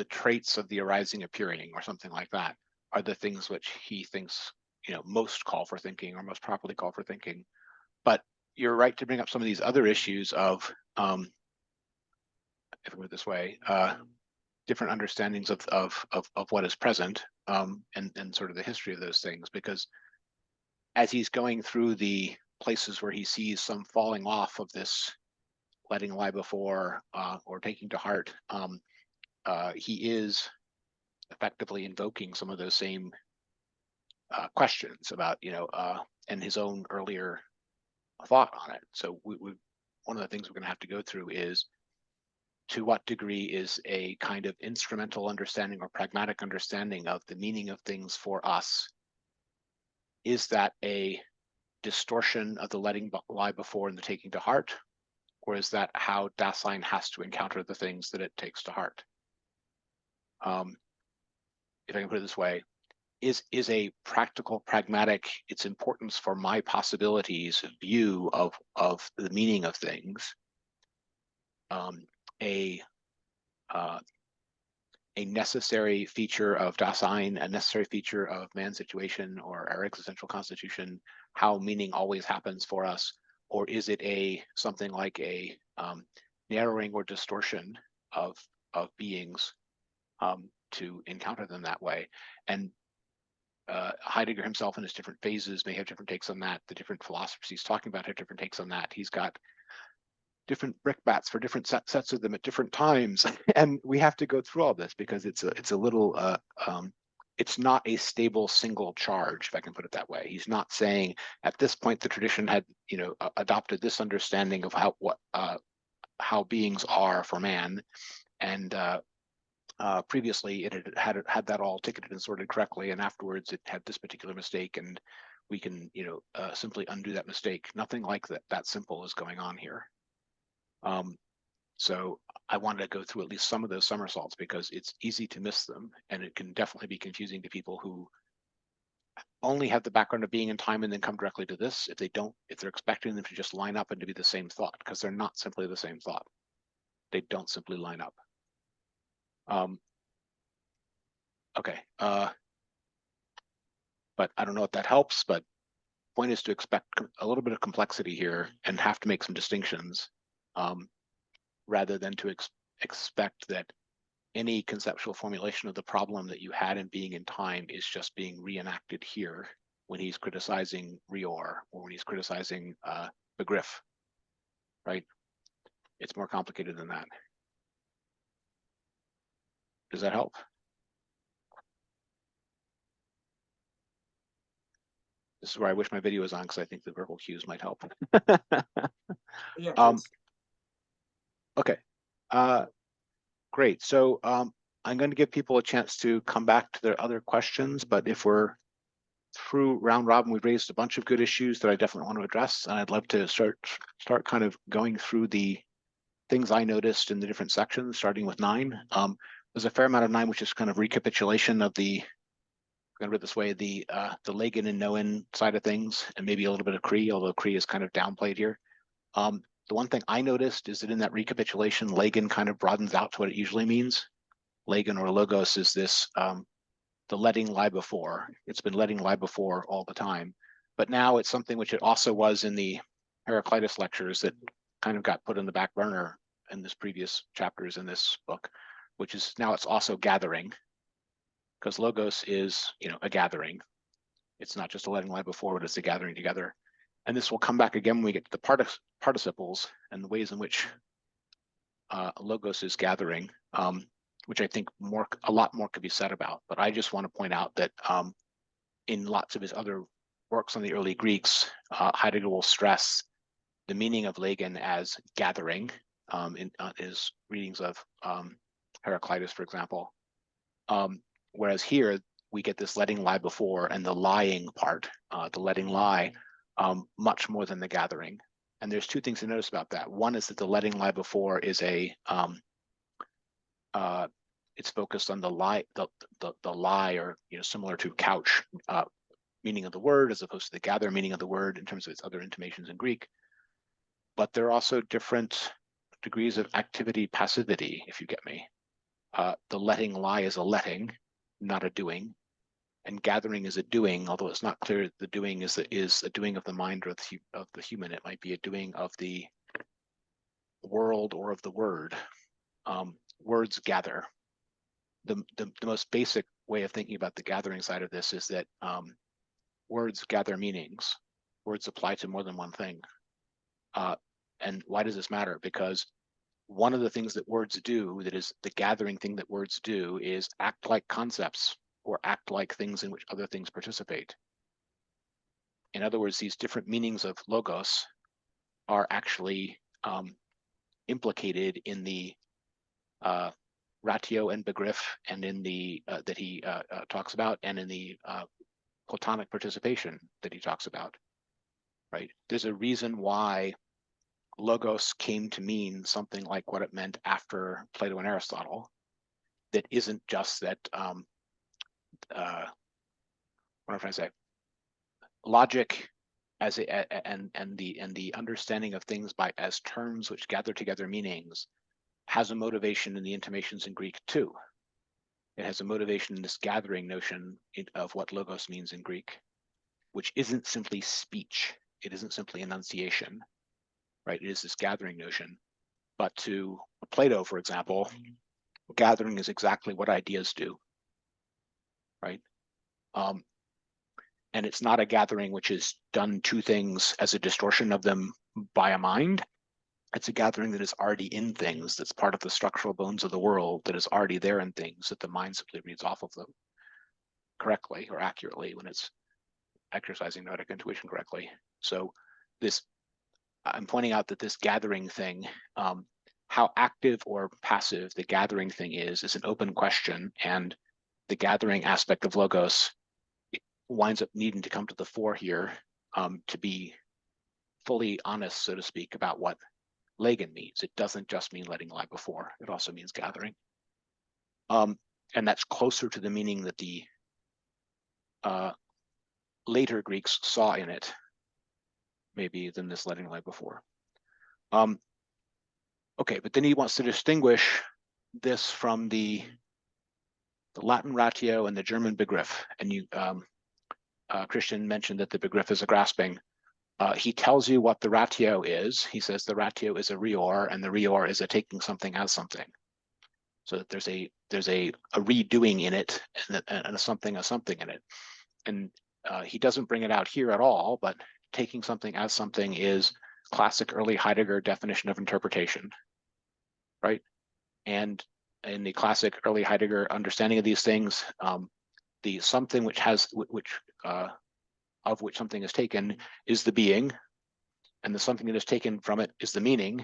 traits of the arising appearing, or something like that, are the things which he thinks, you know, most call for thinking, or most properly call for thinking. But you're right to bring up some of these other issues of, if we put it this way, different understandings of what is present, and sort of the history of those things, because as he's going through the places where he sees some falling off of this letting lie before, or taking to heart, he is effectively invoking some of those same questions about, you know, and his own earlier thought on it. So one of the things we're going to have to go through is, to what degree is a kind of instrumental understanding or pragmatic understanding of the meaning of things for us, is that a distortion of the letting lie before and the taking to heart, or is that how Dasein has to encounter the things that it takes to heart? If I can put it this way, is a practical, pragmatic, its importance for my possibilities view of the meaning of things, a necessary feature of Dasein, a necessary feature of man's situation or our existential constitution, how meaning always happens for us? Or is it something like a narrowing or distortion of beings, to encounter them that way? And Heidegger himself in his different phases may have different takes on that. The different philosophers he's talking about have different takes on that. He's got different brickbats for different sets of them at different times, and we have to go through all this because it's a little it's not a stable single charge, if I can put it that way. He's not saying at this point the tradition had, you know, adopted this understanding of how beings are for man, and previously it had that all ticketed and sorted correctly, and afterwards it had this particular mistake, and we can, you know, simply undo that mistake. Nothing like that simple is going on here. So I wanted to go through at least some of those somersaults because it's easy to miss them, and it can definitely be confusing to people who only have the background of being in time and then come directly to this, if they're expecting them to just line up and to be the same thought, because they're not simply the same thought. They don't simply line up. Okay, but I don't know if that helps, but point is to expect a little bit of complexity here and have to make some distinctions, rather than to expect that any conceptual formulation of the problem that you had in being in time is just being reenacted here when he's criticizing Rior or when he's criticizing Begriff, right? It's more complicated than that. Does that help? This is where I wish my video was on because I think the verbal cues might help. Yeah, Um, please. okay. Great. So I'm going to give people a chance to come back to their other questions, but if we're through round robin, we've raised a bunch of good issues that I definitely want to address, and I'd love to start kind of going through the things I noticed in the different sections, starting with 9. There's a fair amount of 9, which is kind of recapitulation of the, I'm going to read this way, the Lagan and Noen side of things, and maybe a little bit of Cree, although Cree is kind of downplayed here. The one thing I noticed is that in that recapitulation, Lagan kind of broadens out to what it usually means. Lagan or logos is this, the letting lie before. It's been letting lie before all the time. But now it's something which it also was in the Heraclitus lectures that kind of got put in the back burner in this previous chapters in this book, which is now it's also gathering, because logos is, a gathering. It's not just a letting lie before, but it's a gathering together. And this will come back again when we get to the participles and the ways in which logos is gathering, which I think a lot more could be said about. But I just want to point out that in lots of his other works on the early Greeks, Heidegger will stress the meaning of Lagan as gathering in his readings of Heraclitus, for example. Whereas here we get this letting lie before and the lying part, the letting lie, much more than the gathering. And there's two things to notice about that. One is that the letting lie before is it's focused on the lie, the lie, or similar to couch meaning of the word, as opposed to the gather meaning of the word in terms of its other intimations in Greek. But there are also different degrees of activity passivity, if you get me. The letting lie is a letting, not a doing, and gathering is a doing, although it's not clear the doing is a doing of the mind or of the human. It might be a doing of the world or of the word. Words gather. The most basic way of thinking about the gathering side of this is that words gather meanings. Words apply to more than one thing. And why does this matter? Because one of the things that words do, that is the gathering thing that words do, is act like concepts or act like things in which other things participate. In other words, these different meanings of logos are actually implicated in the ratio and begriff, and in the that he talks about, and in the Platonic participation that he talks about. Right? There's a reason why logos came to mean something like what it meant after Plato and Aristotle. That isn't just that. What am I trying to say? Logic as and the understanding of things as terms which gather together meanings has a motivation in the intimations in Greek too. It has a motivation in this gathering notion of what logos means in Greek, which isn't simply speech. It isn't simply enunciation, right? It is this gathering notion. But to Plato, for example, gathering is exactly what ideas do, right? And it's not a gathering which is done to things as a distortion of them by a mind. It's a gathering that is already in things, that's part of the structural bones of the world, that is already there in things, that the mind simply reads off of them correctly or accurately when it's exercising noetic intuition correctly. So I'm pointing out that this gathering thing, how active or passive the gathering thing is an open question, and the gathering aspect of logos winds up needing to come to the fore here to be fully honest, so to speak, about what Lagan means. It doesn't just mean letting lie before, it also means gathering. And that's closer to the meaning that the later Greeks saw in it, maybe, than this letting lie before. Okay, but then he wants to distinguish this from the Latin ratio and the German begriff. And you, Christian mentioned that the begriff is a grasping. He tells you what the ratio is. He says the ratio is a rior, and the rior is a taking something as something. So that there's a redoing in it, and a something as something in it. And he doesn't bring it out here at all, but taking something as something is classic early Heidegger definition of interpretation, right? And in the classic early Heidegger understanding of these things, the something which of which something is taken is the being, and the something that is taken from it is the meaning.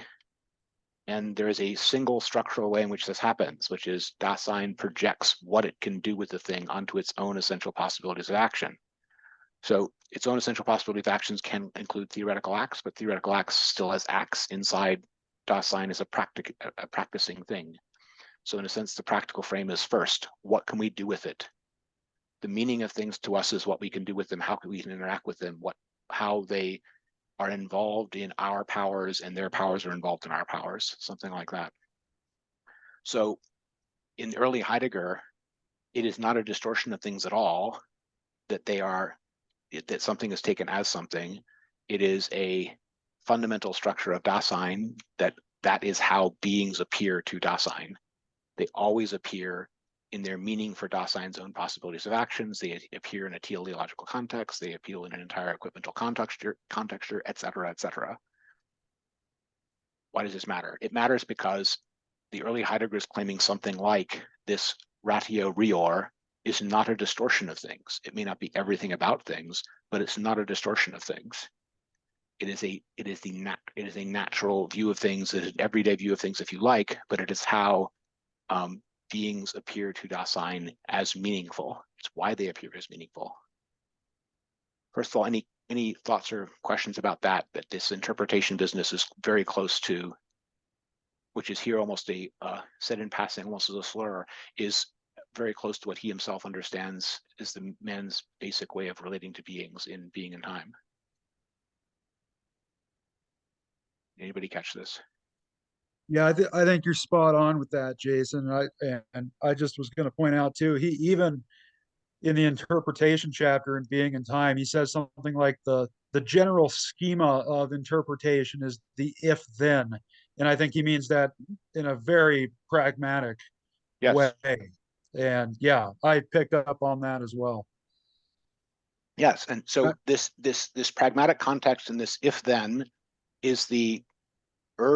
And there is a single structural way in which this happens, which is Dasein projects what it can do with the thing onto its own essential possibilities of action. So its own essential possibility of actions can include theoretical acts, but theoretical acts still has acts inside Dasein as a practicing thing. So in a sense, the practical frame is first, what can we do with it? The meaning of things to us is what we can do with them, how we can interact with them, how they are involved in our powers and their powers are involved in our powers, something like that. So in early Heidegger, it is not a distortion of things at all, that that something is taken as something. It is a fundamental structure of Dasein that is how beings appear to Dasein. They always appear in their meaning for Dasein's own possibilities of actions. They appear in a teleological context. They appeal in an entire equivalential contexture, et cetera, et cetera. Why does this matter? It matters because the early Heidegger is claiming something like this ratio rior is not a distortion of things. It may not be everything about things, but it's not a distortion of things. It is a natural view of things, it is an everyday view of things, if you like, but it is how beings appear to Dasein as meaningful. It's why they appear as meaningful. First of all, any thoughts or questions about that this interpretation business is very close to, which is here almost a said in passing, almost as a slur, is very close to what he himself understands is the man's basic way of relating to beings in Being and Time. Anybody catch this? Yeah, I think you're spot on with that, Jason. And I just was going to point out too, he even in the interpretation chapter in Being and Time, he says something like the general schema of interpretation is the if then. And I think he means that in a very pragmatic way. And yeah, I picked up on that as well. Yes, and so this pragmatic context and this if then is the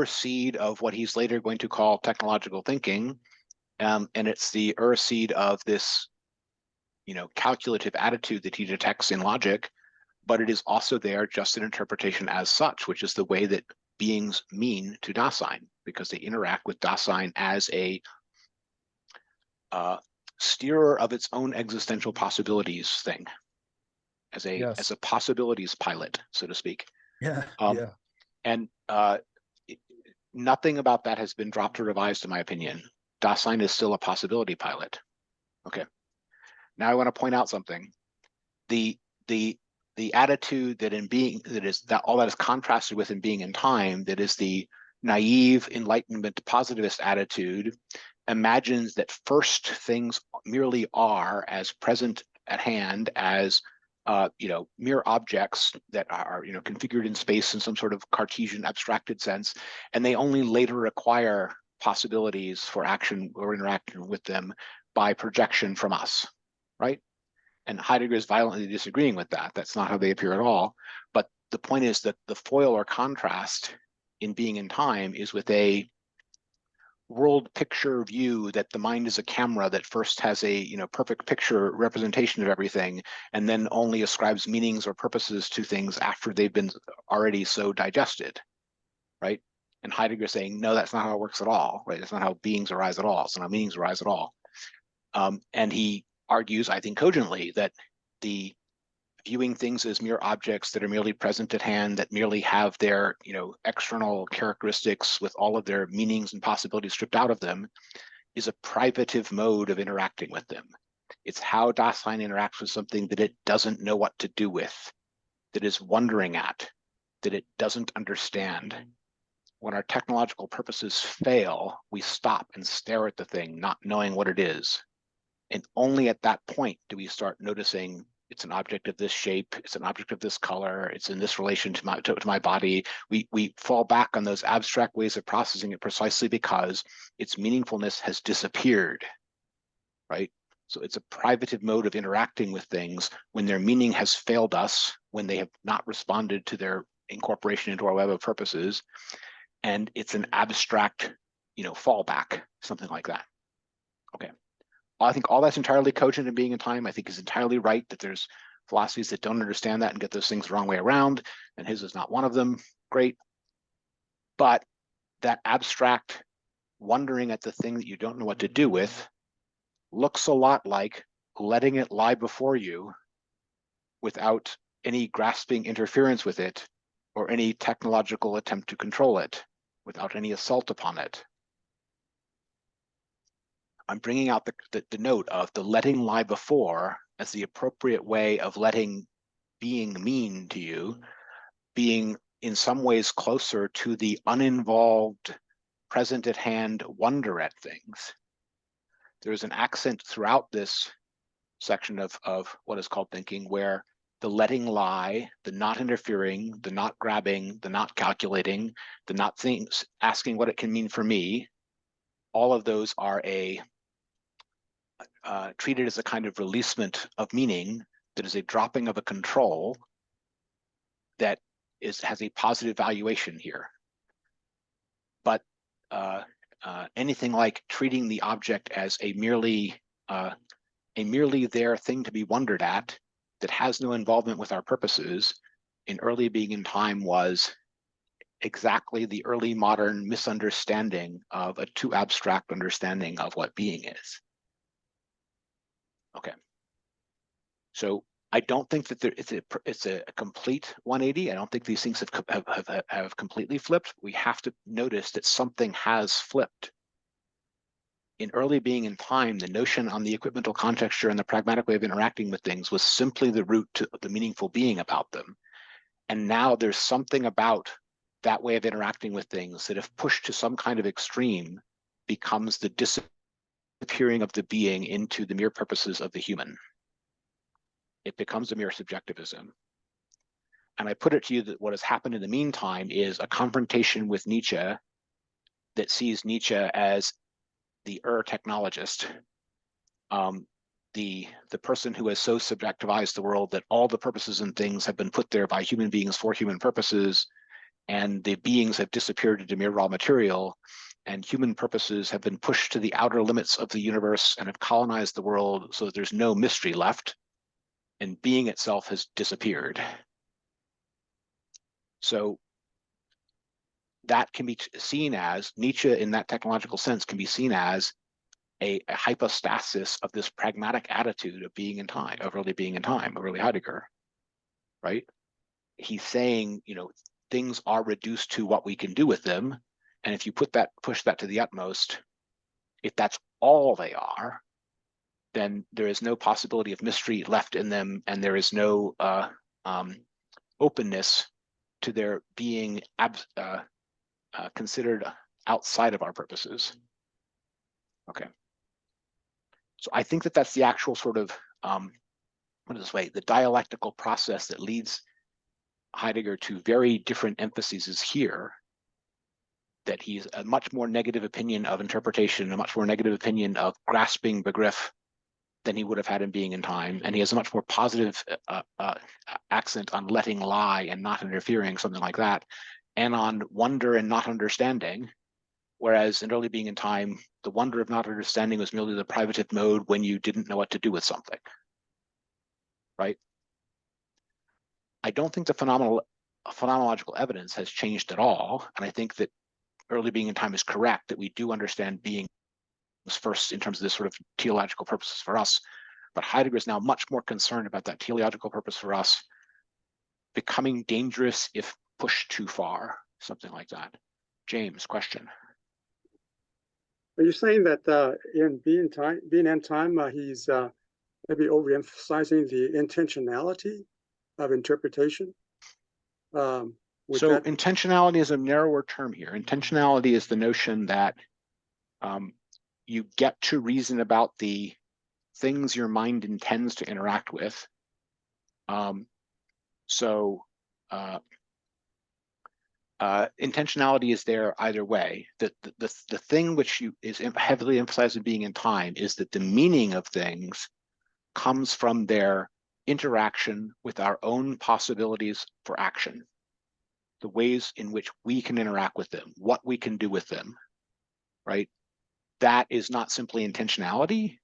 seed of what he's later going to call technological thinking, and it's the seed of this, calculative attitude that he detects in logic, but it is also there just an interpretation as such, which is the way that beings mean to Dasein, because they interact with Dasein as a steerer of its own existential possibilities thing, as a possibilities pilot, so to speak. Yeah. And nothing about that has been dropped or revised, in my opinion. Dasein is still a possibility pilot. Okay. Now I want to point out something. The attitude that in being all that is contrasted with in Being and Time, that is the naive Enlightenment positivist attitude, imagines that first things merely are as present at hand as mere objects that are configured in space in some sort of Cartesian abstracted sense, and they only later acquire possibilities for action or interaction with them by projection from us, right? And Heidegger is violently disagreeing with that. That's not how they appear at all. But the point is that the foil or contrast in Being and Time is with a world picture view that the mind is a camera that first has a perfect picture representation of everything, and then only ascribes meanings or purposes to things after they've been already so digested, right? And Heidegger is saying, no, that's not how it works at all, right? That's not how beings arise at all. It's not how meanings arise at all. And he argues, I think cogently, that the viewing things as mere objects that are merely present at hand, that merely have their external characteristics with all of their meanings and possibilities stripped out of them, is a privative mode of interacting with them. It's how Dasein interacts with something that it doesn't know what to do with, that is wondering at, that it doesn't understand. When our technological purposes fail, we stop and stare at the thing, not knowing what it is. And only at that point do we start noticing it's an object of this shape, it's an object of this color, it's in this relation to my body. We fall back on those abstract ways of processing it precisely because its meaningfulness has disappeared, right? So it's a privative mode of interacting with things when their meaning has failed us, when they have not responded to their incorporation into our web of purposes, and it's an abstract, fallback, something like that. Okay. I think all that's entirely cogent in Being and Time. I think is entirely right that there's philosophies that don't understand that and get those things the wrong way around, and his is not one of them. Great. But that abstract wondering at the thing that you don't know what to do with looks a lot like letting it lie before you without any grasping interference with it or any technological attempt to control it, without any assault upon it. I'm bringing out the note of the letting lie before as the appropriate way of letting being mean to you, being in some ways closer to the uninvolved, present at hand wonder at things. There's an accent throughout this section of what is called thinking where the letting lie, the not interfering, the not grabbing, the not calculating, the not things, asking what it can mean for me, all of those are treated as a kind of releasement of meaning that is a dropping of a control that has a positive valuation here. But anything like treating the object as a merely there thing to be wondered at that has no involvement with our purposes in early being in time was exactly the early modern misunderstanding of a too abstract understanding of what being is. Okay. So I don't think that it's a complete 180. I don't think these things have completely flipped. We have to notice that something has flipped. In early being in time, the notion on the equipmental contexture and the pragmatic way of interacting with things was simply the root to the meaningful being about them. And now there's something about that way of interacting with things that if pushed to some kind of extreme becomes the disappearing of the being into the mere purposes of the human. It becomes a mere subjectivism. And I put it to you that what has happened in the meantime is a confrontation with Nietzsche that sees Nietzsche as the technologist, the person who has so subjectivized the world that all the purposes and things have been put there by human beings for human purposes, and the beings have disappeared into mere raw material, and human purposes have been pushed to the outer limits of the universe and have colonized the world so that there's no mystery left, and being itself has disappeared. So that can be seen as, Nietzsche in that technological sense can be seen as a hypostasis of this pragmatic attitude of being in time, of early being in time, of early Heidegger, right? He's saying, things are reduced to what we can do with them. And if you push that to the utmost, if that's all they are, then there is no possibility of mystery left in them, and there is no openness to their being considered outside of our purposes. Okay. So I think that that's the actual sort of, the dialectical process that leads Heidegger to very different emphases is here, that he's a much more negative opinion of interpretation, a much more negative opinion of grasping Begriff than he would have had in Being in Time. And he has a much more positive accent on letting lie and not interfering, something like that, and on wonder and not understanding. Whereas in early Being in Time, the wonder of not understanding was merely the privative mode when you didn't know what to do with something, right? I don't think the phenomenological evidence has changed at all. And I think that early Being in Time is correct, that we do understand being first in terms of this sort of teleological purposes for us. But Heidegger is now much more concerned about that teleological purpose for us becoming dangerous if pushed too far, something like that. James, question. Are you saying that in Being in Time, he's maybe overemphasizing the intentionality of interpretation? So intentionality is a narrower term here. Intentionality is the notion that you get to reason about the things your mind intends to interact with. Intentionality is there either way. The thing which is heavily emphasized in Being in Time is that the meaning of things comes from their interaction with our own possibilities for action, the ways in which we can interact with them, what we can do with them, right? That is not simply intentionality.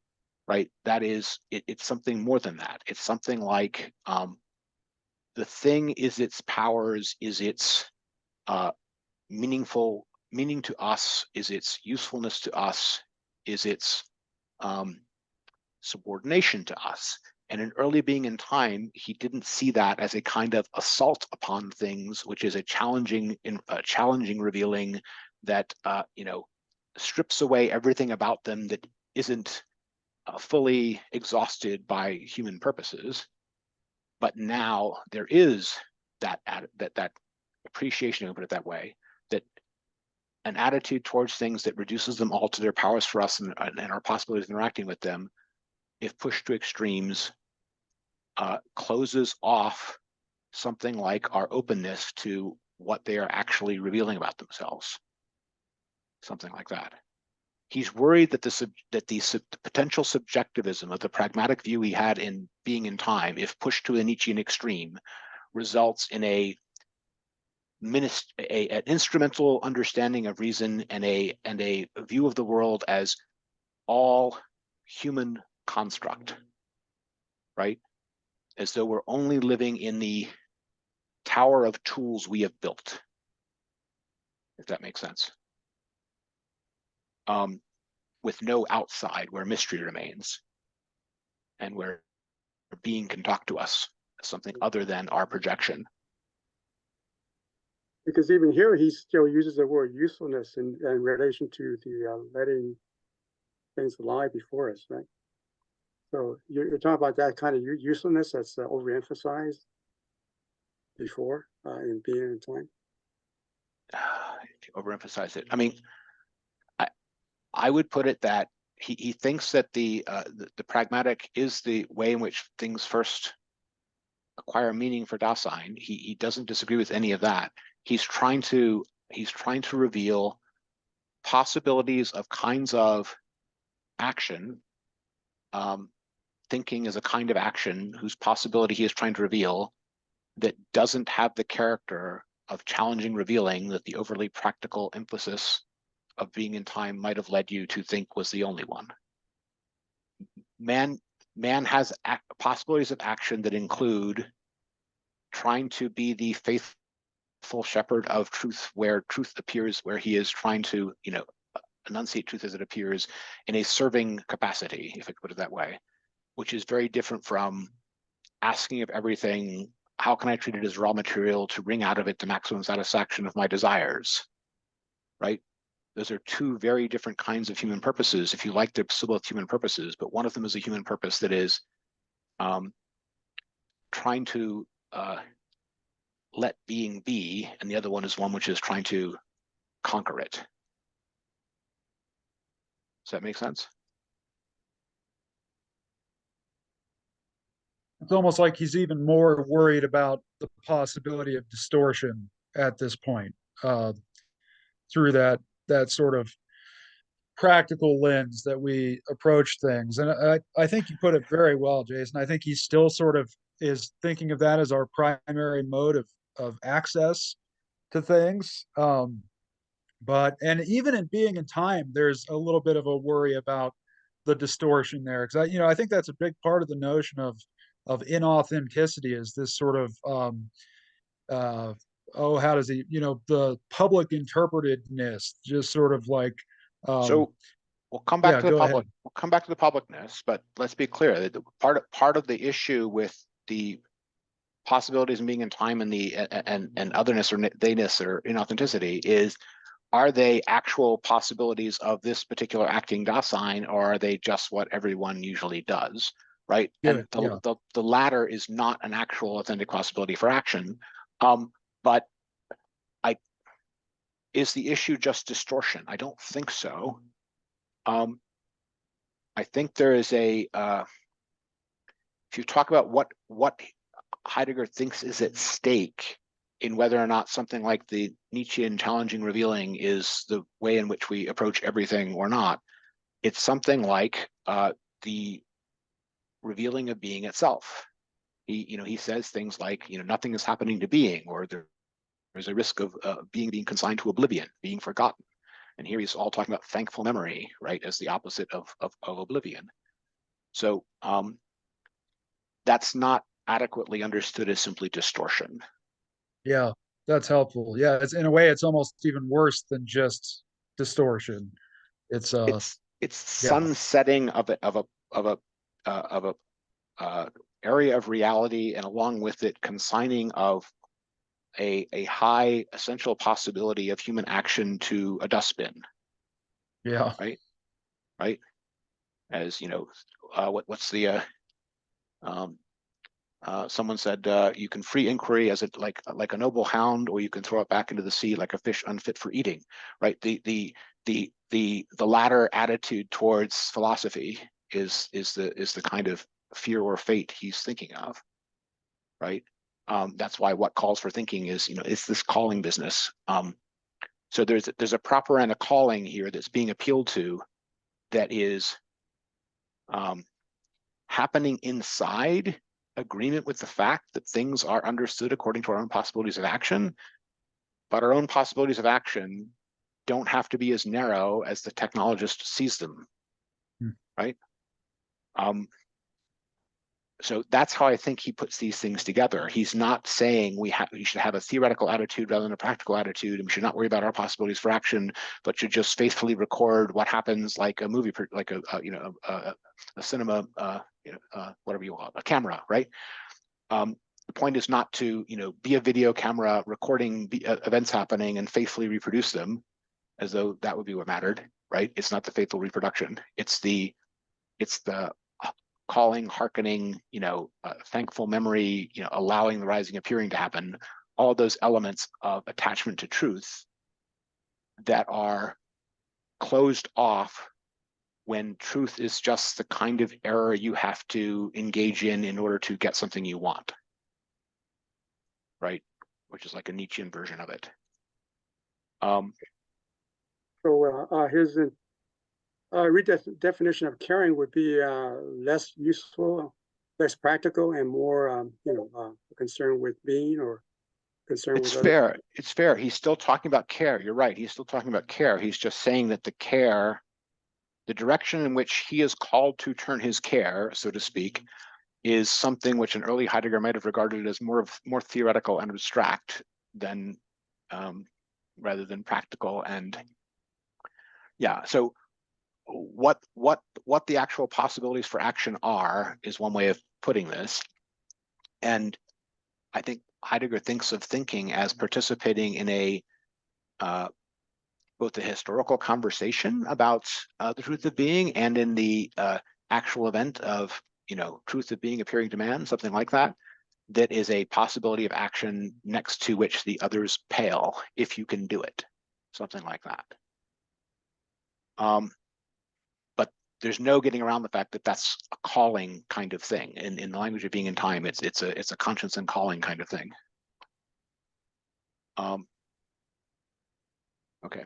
right? That is, it's something more than that. It's something like the thing is its powers, is its meaning to us, is its usefulness to us, is its subordination to us. And in early being in time, he didn't see that as a kind of assault upon things, which is a challenging revealing that strips away everything about them that isn't fully exhausted by human purposes. But now there is that appreciation, to put it that way, that an attitude towards things that reduces them all to their powers for us and our possibilities of interacting with them, if pushed to extremes, closes off something like our openness to what they are actually revealing about themselves. Something like that. He's worried that the potential subjectivism of the pragmatic view he had in being in time, if pushed to a Nietzschean extreme, results in an instrumental understanding of reason and a view of the world as all human construct, right? As though we're only living in the tower of tools we have built, if that makes sense. With no outside where mystery remains and where being can talk to us as something other than our projection. Because even here, he still uses the word usefulness in relation to the letting things lie before us, right? So you're talking about that kind of usefulness that's overemphasized before in being in time. If you overemphasize it, I mean, I would put it that he thinks that the pragmatic is the way in which things first acquire meaning for Dasein. He doesn't disagree with any of that. He's trying to reveal possibilities of kinds of action. Thinking is a kind of action whose possibility he is trying to reveal that doesn't have the character of challenging revealing that the overly practical emphasis of being in time might have led you to think was the only one. Man has possibilities of action that include trying to be the faithful shepherd of truth where truth appears, where he is trying to, enunciate truth as it appears in a serving capacity, if I could put it that way, which is very different from asking of everything, how can I treat it as raw material to wring out of it the maximum satisfaction of my desires, right? Those are two very different kinds of human purposes, if you like, they're still both human purposes, but one of them is a human purpose that is trying to let being be, and the other one is one which is trying to conquer it. Does that make sense? It's almost like he's even more worried about the possibility of distortion at this point, through that sort of practical lens that we approach things. And I think you put it very well, Jason. I think he still sort of is thinking of that as our primary mode of access to things. And even in being in time, there's a little bit of a worry about the distortion there. Because I think that's a big part of the notion of inauthenticity, is this sort of how does he, the public interpretedness, just sort of like so we'll come back to the public. Ahead. We'll come back to the publicness, but let's be clear that part of the issue with the possibilities of being in time and the and otherness or theyness or inauthenticity is, are they actual possibilities of this particular acting Dasein, or are they just what everyone usually does, right? Yeah, and the latter is not an actual authentic possibility for action. But is the issue just distortion? I don't think so. I think there is if you talk about what Heidegger thinks is at stake in whether or not something like the Nietzschean challenging revealing is the way in which we approach everything or not, it's something like the revealing of being itself. He says things like, nothing is happening to being, or there's a risk of being consigned to oblivion, being forgotten. And here he's all talking about thankful memory, right, as the opposite of oblivion. So that's not adequately understood as simply distortion. Yeah, that's helpful. Yeah, it's in a way, it's almost even worse than just distortion. It's It's yeah. sunsetting of a area of reality, and along with it, consigning of a high essential possibility of human action to a dustbin. Yeah. Right. As you know, what's the someone said you can free inquiry as it like a noble hound, or you can throw it back into the sea like a fish unfit for eating. Right. The latter attitude towards philosophy is the kind of fear or fate he's thinking of. Right. That's why what calls for thinking is, it's this calling business. So there's a proper and a calling here that's being appealed to, that is happening inside agreement with the fact that things are understood according to our own possibilities of action, but our own possibilities of action don't have to be as narrow as the technologist sees them. Right. So that's how I think he puts these things together. He's not saying we should have a theoretical attitude rather than a practical attitude, and we should not worry about our possibilities for action, but should just faithfully record what happens, like a movie, like a cinema, whatever you want, a camera, right? The point is not to be a video camera recording events happening and faithfully reproduce them, as though that would be what mattered, right? It's not the faithful reproduction. It's the calling, hearkening, thankful memory, allowing the rising appearing to happen, all those elements of attachment to truth that are closed off when truth is just the kind of error you have to engage in order to get something you want, right? Which is like a Nietzschean version of it. So his redefinition of caring would be less useful, less practical, and more, concerned with being, or concerned with other. It's fair. He's still talking about care. You're right. He's still talking about care. He's just saying that the direction in which he is called to turn his care, so to speak, is something which an early Heidegger might have regarded as more theoretical and abstract than rather than practical. And yeah, so what the actual possibilities for action are is one way of putting this. And I think Heidegger thinks of thinking as participating in a both the historical conversation about the truth of being, and in the actual event of truth of being appearing to man, something like that. That is a possibility of action next to which the others pale, if you can do it, something like that. But there's no getting around the fact that that's a calling kind of thing. In the language of being in time, it's a conscience and calling kind of thing. Okay,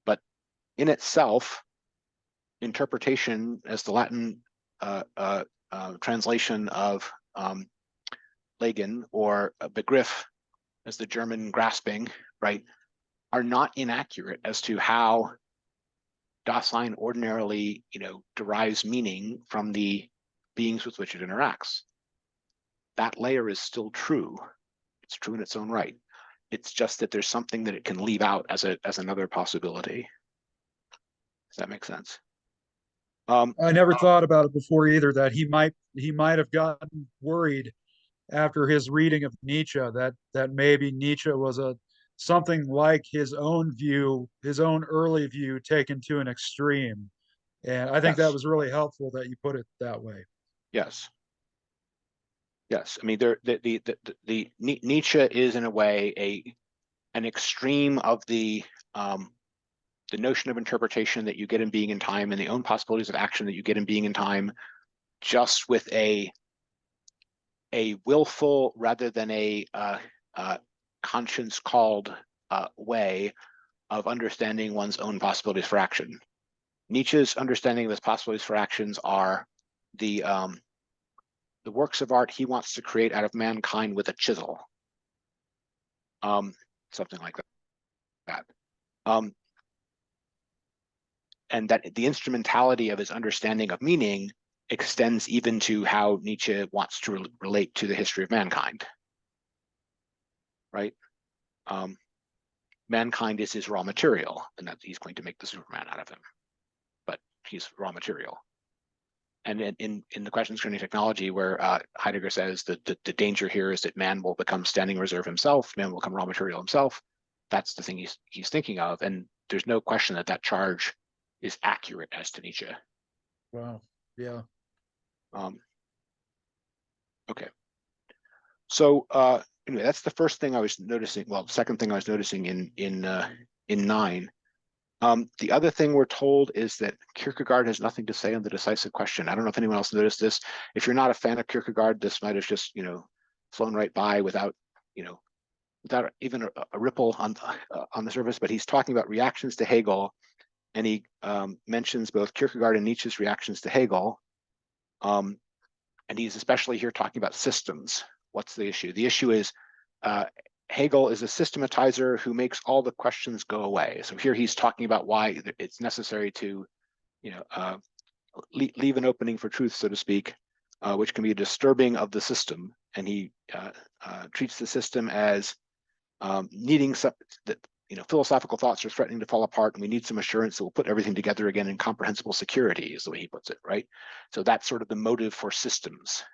but in itself, interpretation, as the Latin translation of Legen, or Begriff as the German grasping, right, are not inaccurate as to how Dasein ordinarily, derives meaning from the beings with which it interacts. That layer is still true. It's true in its own right. It's just that there's something that it can leave out as another possibility. Does that make sense? I never thought about it before either, that he might have gotten worried after his reading of Nietzsche that maybe Nietzsche was something like his own view, his own early view, taken to an extreme. And I think that was really helpful that you put it that way. Yes. Yes, I mean, the Nietzsche is in a way an extreme of the notion of interpretation that you get in being in time, and the own possibilities of action that you get in being in time, just with a willful rather than a conscience called way of understanding one's own possibilities for action. Nietzsche's understanding of his possibilities for actions are the works of art he wants to create out of mankind with a chisel, something like that. And that the instrumentality of his understanding of meaning extends even to how Nietzsche wants to relate to the history of mankind, right? Mankind is his raw material, and that he's going to make the Superman out of him, but he's raw material. And in the questions concerning technology, where Heidegger says that the danger here is that man will become standing reserve himself, man will become raw material himself, that's the thing he's thinking of. And there's no question that that charge is accurate as to Nietzsche. Wow. Yeah. Okay. So anyway, that's the first thing I was noticing. Well, the second thing I was noticing in 9. The other thing we're told is that Kierkegaard has nothing to say on the decisive question. I don't know if anyone else noticed this. If you're not a fan of Kierkegaard, this might have just, flown right by without even a ripple on the surface. But he's talking about reactions to Hegel, and he mentions both Kierkegaard and Nietzsche's reactions to Hegel. And he's especially here talking about systems. What's the issue? The issue is Hegel is a systematizer who makes all the questions go away. So here he's talking about why it's necessary to, leave an opening for truth, so to speak, which can be a disturbing of the system. And he treats the system as needing some, that philosophical thoughts are threatening to fall apart, and we need some assurance that we'll put everything together again in comprehensible security, is the way he puts it, right? So that's sort of the motive for systems.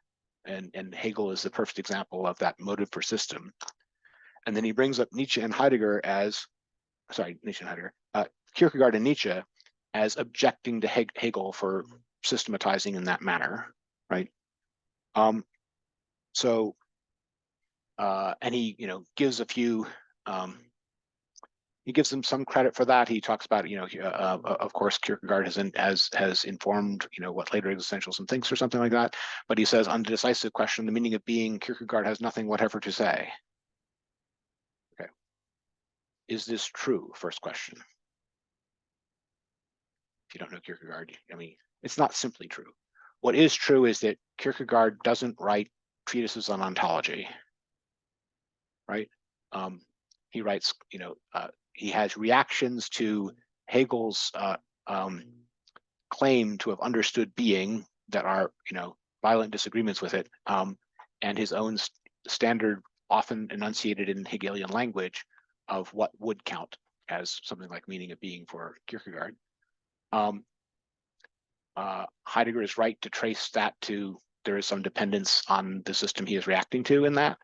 And Hegel is the perfect example of that motive for system. And then he brings up Nietzsche and Heidegger Kierkegaard and Nietzsche as objecting to Hegel for systematizing in that manner, right? And he, gives a few, he gives them some credit for that. He talks about, of course, Kierkegaard has informed, what later existentialism thinks or something like that. But he says, on the decisive question, the meaning of being, Kierkegaard has nothing whatever to say. Okay. Is this true? First question. If you don't know Kierkegaard, it's not simply true. What is true is that Kierkegaard doesn't write treatises on ontology, right? He writes, he has reactions to Hegel's claim to have understood being that are, violent disagreements with it, and his own standard, often enunciated in Hegelian language, of what would count as something like meaning of being for Kierkegaard. Heidegger is right to trace that to there is some dependence on the system he is reacting to in that.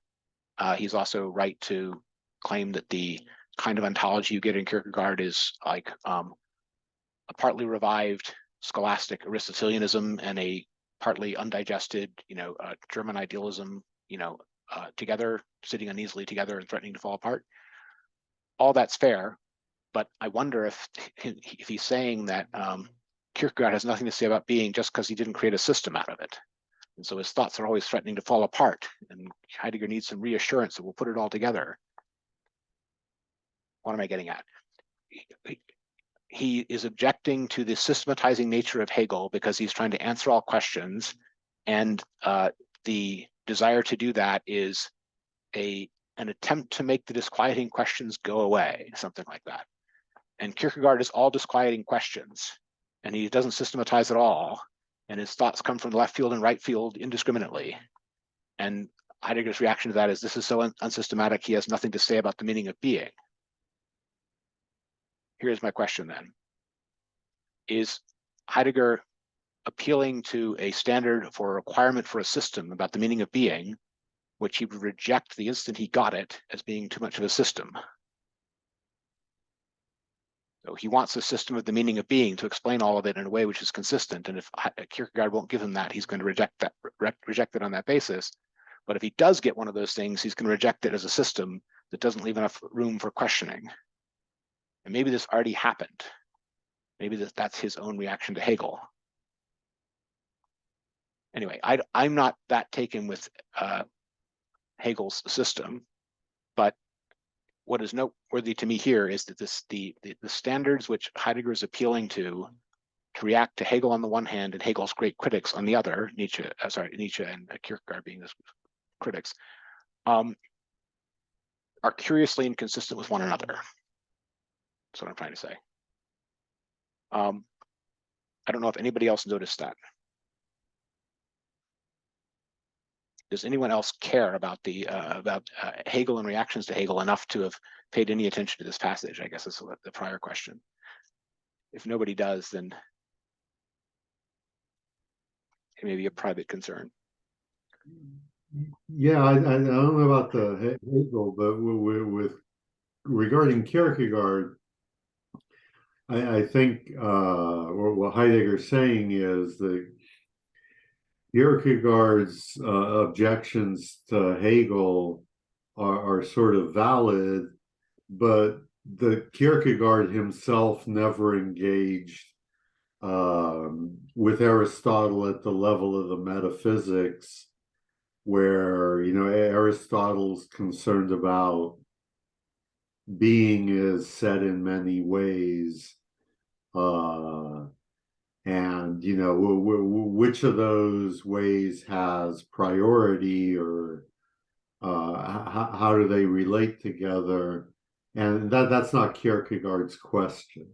He's also right to claim that the kind of ontology you get in Kierkegaard is like a partly revived scholastic Aristotelianism and a partly undigested, German idealism, together, sitting uneasily together and threatening to fall apart. All that's fair, but I wonder if he's saying that Kierkegaard has nothing to say about being just because he didn't create a system out of it. And so his thoughts are always threatening to fall apart, and Heidegger needs some reassurance that we'll put it all together. What am I getting at? He is objecting to the systematizing nature of Hegel because he's trying to answer all questions, and the desire to do that is an attempt to make the disquieting questions go away, something like that. And Kierkegaard is all disquieting questions, and he doesn't systematize at all, and his thoughts come from the left field and right field indiscriminately. And Heidegger's reaction to that is, this is so unsystematic, he has nothing to say about the meaning of being. Here's my question then. Is Heidegger appealing to a standard for a requirement for a system about the meaning of being, which he would reject the instant he got it as being too much of a system? So he wants a system of the meaning of being to explain all of it in a way which is consistent. And if Kierkegaard won't give him that, he's going to reject it on that basis. But if he does get one of those things, he's going to reject it as a system that doesn't leave enough room for questioning. And maybe this already happened. Maybe that's his own reaction to Hegel. Anyway, I'm not that taken with Hegel's system, but what is noteworthy to me here is that the standards which Heidegger is appealing to react to Hegel on the one hand and Hegel's great critics on the other, Nietzsche and Kierkegaard being the critics, are curiously inconsistent with one another. That's what I'm trying to say. I don't know if anybody else noticed that. does anyone else care about Hegel and reactions to Hegel enough to have paid any attention to this passage? I guess is the prior question. If nobody does, then it may be a private concern. Yeah, I don't know about the Hegel, but with regarding Kierkegaard, I think what Heidegger's saying is that Kierkegaard's objections to Hegel are sort of valid, but the Kierkegaard himself never engaged with Aristotle at the level of the metaphysics, where Aristotle's concerned about being is said in many ways, and which of those ways has priority, or how do they relate together, and that's not Kierkegaard's question.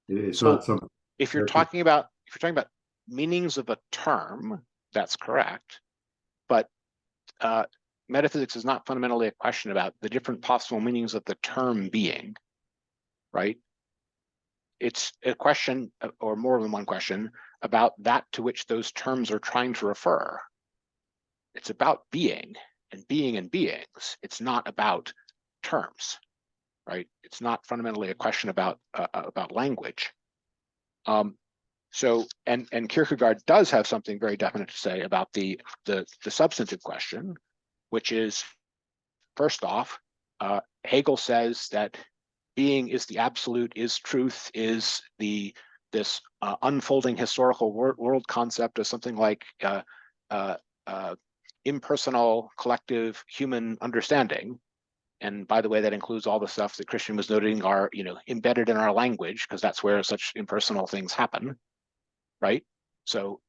It's So not something. if you're talking about meanings of a term, that's correct, but metaphysics is not fundamentally a question about the different possible meanings of the term being, right? It's a question, or more than one question, about that to which those terms are trying to refer. It's about being and beings. It's not about terms, right? It's not fundamentally a question about language. So, and Kierkegaard does have something very definite to say about the substantive question, which is, first off, Hegel says that being is the absolute, is truth, is this unfolding historical world concept of something like impersonal, collective, human understanding. And by the way, that includes all the stuff that Christian was noting are embedded in our language, because that's where such impersonal things happen, right? So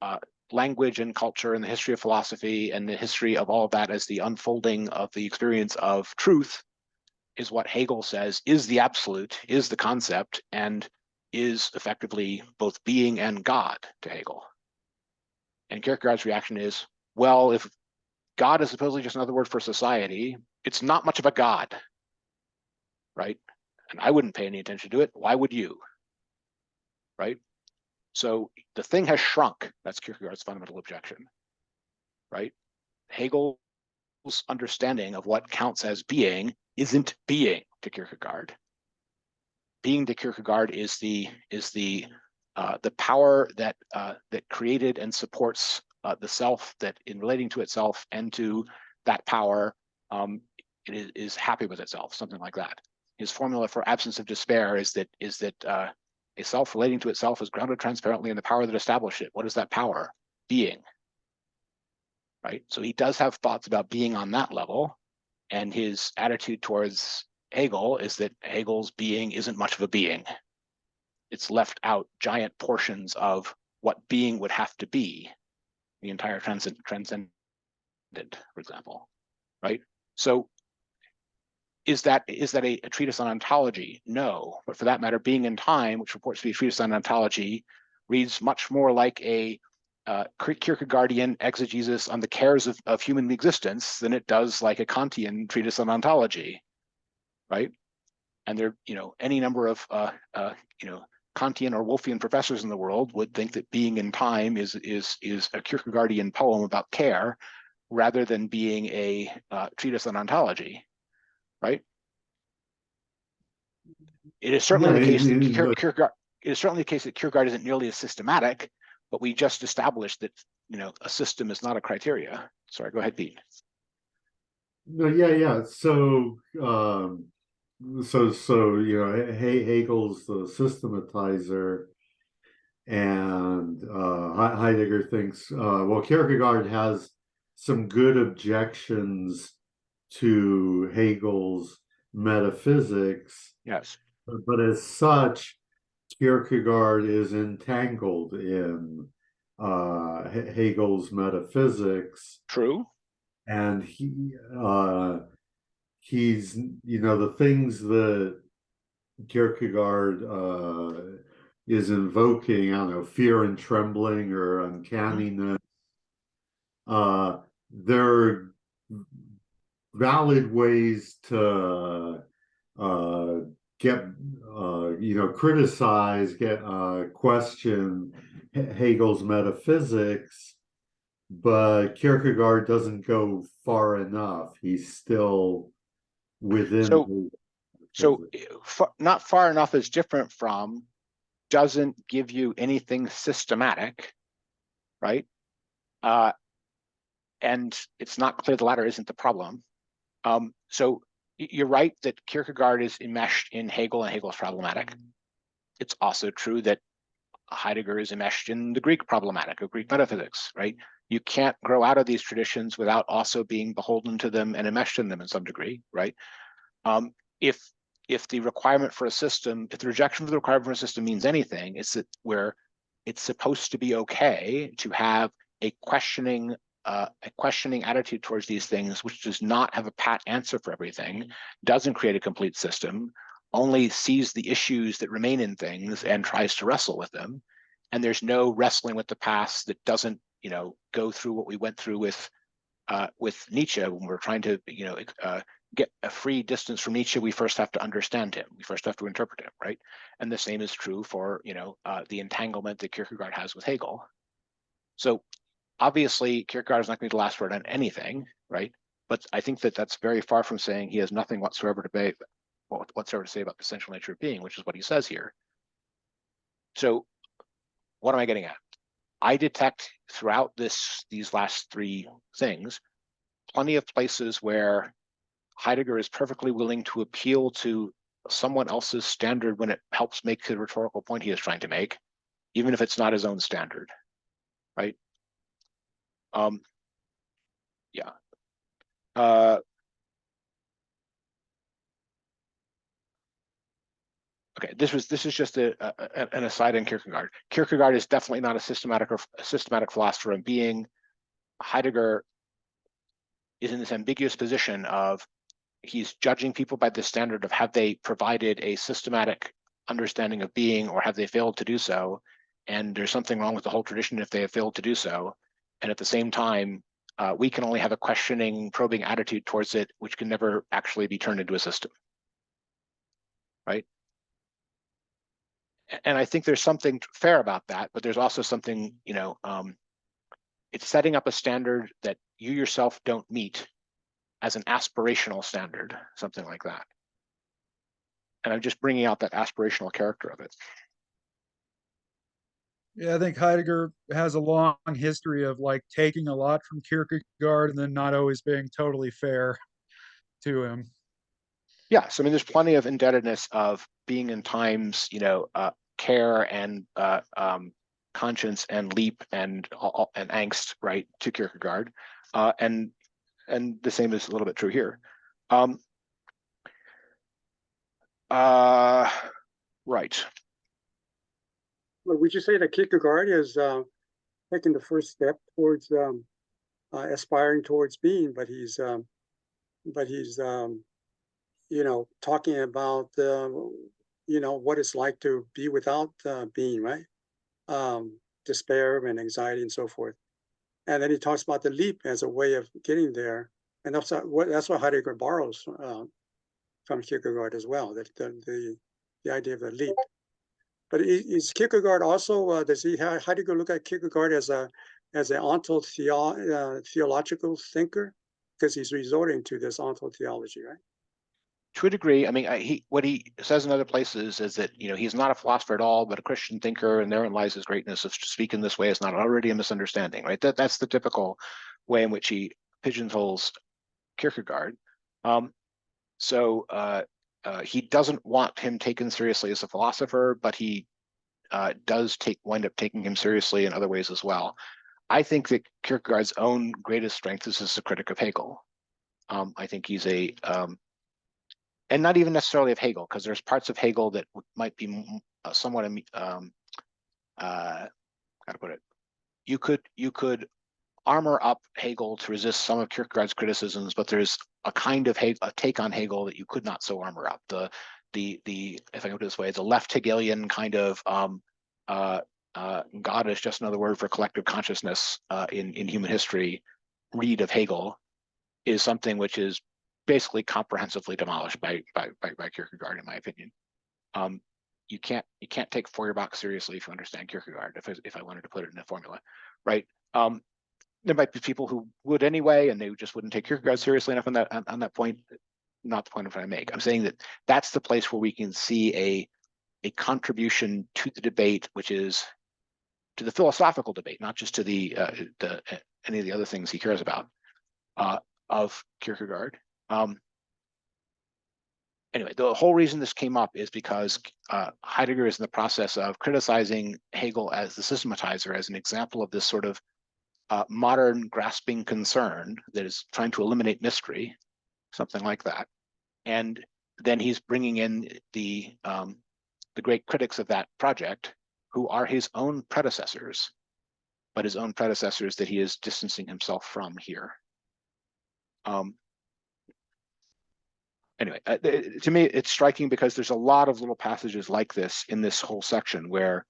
language and culture and the history of philosophy and the history of all of that as the unfolding of the experience of truth is what Hegel says is the absolute, is the concept, and is effectively both being and God to Hegel. And Kierkegaard's reaction is, well, if God is supposedly just another word for society, it's not much of a God, right? And I wouldn't pay any attention to it. Why would you, right? So the thing has shrunk. That's Kierkegaard's fundamental objection, right? Hegel's understanding of what counts as being isn't being to Kierkegaard. Being to Kierkegaard is the power that created and supports the self, that in relating to itself and to that power, it is happy with itself, something like that. His formula for absence of despair is that a self relating to itself is grounded transparently in the power that established it. What is that power? Being, right? So he does have thoughts about being on that level, and his attitude towards Hegel is that Hegel's being isn't much of a being. It's left out giant portions of what being would have to be, the entire transcendent, for example, right? So is that a treatise on ontology? No, but for that matter, Being in Time, which purports to be a treatise on ontology, reads much more like a Kierkegaardian exegesis on the cares of human existence than it does like a Kantian treatise on ontology, right? And there, any number of Kantian or Wolffian professors in the world would think that Being in Time is a Kierkegaardian poem about care, rather than being a treatise on ontology, right? It is certainly the case that Kierkegaard. It is certainly the case that Kierkegaard isn't nearly as systematic, but we just established that a system is not a criteria. Sorry, go ahead, Pete. No, yeah. So Hegel's the systematizer, and Heidegger thinks well, Kierkegaard has some good objections to Hegel's metaphysics. Yes. But as such, Kierkegaard is entangled in Hegel's metaphysics. True. And he's the things that Kierkegaard is invoking, I don't know, fear and trembling or uncanniness, they're valid ways to get criticize, question Hegel's metaphysics, but Kierkegaard doesn't go far enough. He's still within. So not far enough is different from doesn't give you anything systematic, right? And it's not clear the latter isn't the problem. So you're right that Kierkegaard is enmeshed in Hegel and Hegel's problematic. It's also true that Heidegger is enmeshed in the Greek problematic of Greek metaphysics, right? You can't grow out of these traditions without also being beholden to them and enmeshed in them in some degree, right? If the requirement for a system, if the rejection of the requirement for a system means anything, it's that where it's supposed to be okay to have a questioning attitude towards these things, which does not have a pat answer for everything, doesn't create a complete system, only sees the issues that remain in things and tries to wrestle with them. And there's no wrestling with the past that doesn't, go through what we went through with Nietzsche when we're trying to, get a free distance from Nietzsche. We first have to understand him. We first have to interpret him, right? And the same is true for, the entanglement that Kierkegaard has with Hegel. So obviously, Kierkegaard is not going to be the last word on anything, right? But I think that that's very far from saying he has nothing whatsoever to say about the essential nature of being, which is what he says here. So what am I getting at? I detect throughout these last three things, plenty of places where Heidegger is perfectly willing to appeal to someone else's standard when it helps make the rhetorical point he is trying to make, even if it's not his own standard, right? Yeah. Okay, this is just an aside on Kierkegaard. Kierkegaard is definitely not a systematic philosopher of being. Heidegger is in this ambiguous position of he's judging people by the standard of have they provided a systematic understanding of being or have they failed to do so? And there's something wrong with the whole tradition if they have failed to do so. And at the same time, we can only have a questioning, probing attitude towards it, which can never actually be turned into a system, right? And I think there's something fair about that, but there's also something, it's setting up a standard that you yourself don't meet as an aspirational standard, something like that. And I'm just bringing out that aspirational character of it. Yeah, I think Heidegger has a long history of taking a lot from Kierkegaard and then not always being totally fair to him. Yes, I mean, there's plenty of indebtedness of being in times, care and conscience and leap and angst, right, to Kierkegaard, and the same is a little bit true here. Right. Well, would you say that Kierkegaard is taking the first step towards aspiring towards being, but he's talking about what it's like to be without being, right? Despair and anxiety and so forth. And then he talks about the leap as a way of getting there, and that's what Heidegger borrows from Kierkegaard as well. That the idea of the leap. But is Kierkegaard also does Heidegger look at Kierkegaard as an theological thinker, because he's resorting to this ontotheology, right? To a degree, I mean, what he says in other places is that he's not a philosopher at all, but a Christian thinker, and therein lies his greatness. Of to speak in this way is not already a misunderstanding, right? That's the typical way in which he pigeonholes Kierkegaard. So he doesn't want him taken seriously as a philosopher, but he does wind up taking him seriously in other ways as well. I think that Kierkegaard's own greatest strength is as a critic of Hegel. I think he's and not even necessarily of Hegel, because there's parts of Hegel that might be somewhat, how to put it, you could armor up Hegel to resist some of Kierkegaard's criticisms, but there's a kind of a take on Hegel that you could not so armor up. The if I go this way, the left Hegelian kind of God is just another word for collective consciousness in human history read of Hegel is something which is basically comprehensively demolished by Kierkegaard, in my opinion. You can't take Feuerbach seriously if you understand Kierkegaard. If I wanted to put it in a formula, right? There might be people who would anyway, and they just wouldn't take Kierkegaard seriously enough on that point. Not the point I'm trying to make. I'm saying that that's the place where we can see a contribution to the debate, which is to the philosophical debate, not just to the any of the other things he cares about, of Kierkegaard. Anyway, the whole reason this came up is because Heidegger is in the process of criticizing Hegel as the systematizer, as an example of this sort of modern grasping concern that is trying to eliminate mystery, something like that. And then he's bringing in the great critics of that project, who are his own predecessors, but his own predecessors that he is distancing himself from here. Anyway, to me, it's striking because there's a lot of little passages like this in this whole section where,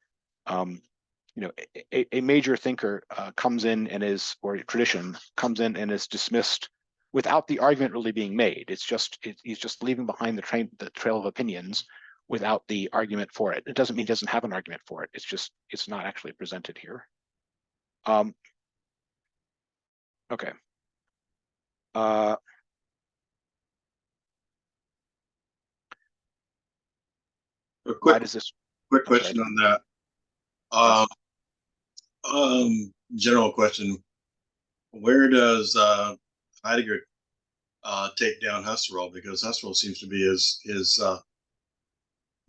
a major thinker comes in and is, or a tradition comes in and is dismissed without the argument really being made. It's just he's just leaving behind the trail of opinions without the argument for it. It doesn't mean he doesn't have an argument for it. It's just it's not actually presented here. Okay. A Why does this? quick question on that. General question. Where does Heidegger take down Husserl? Because Husserl seems to be his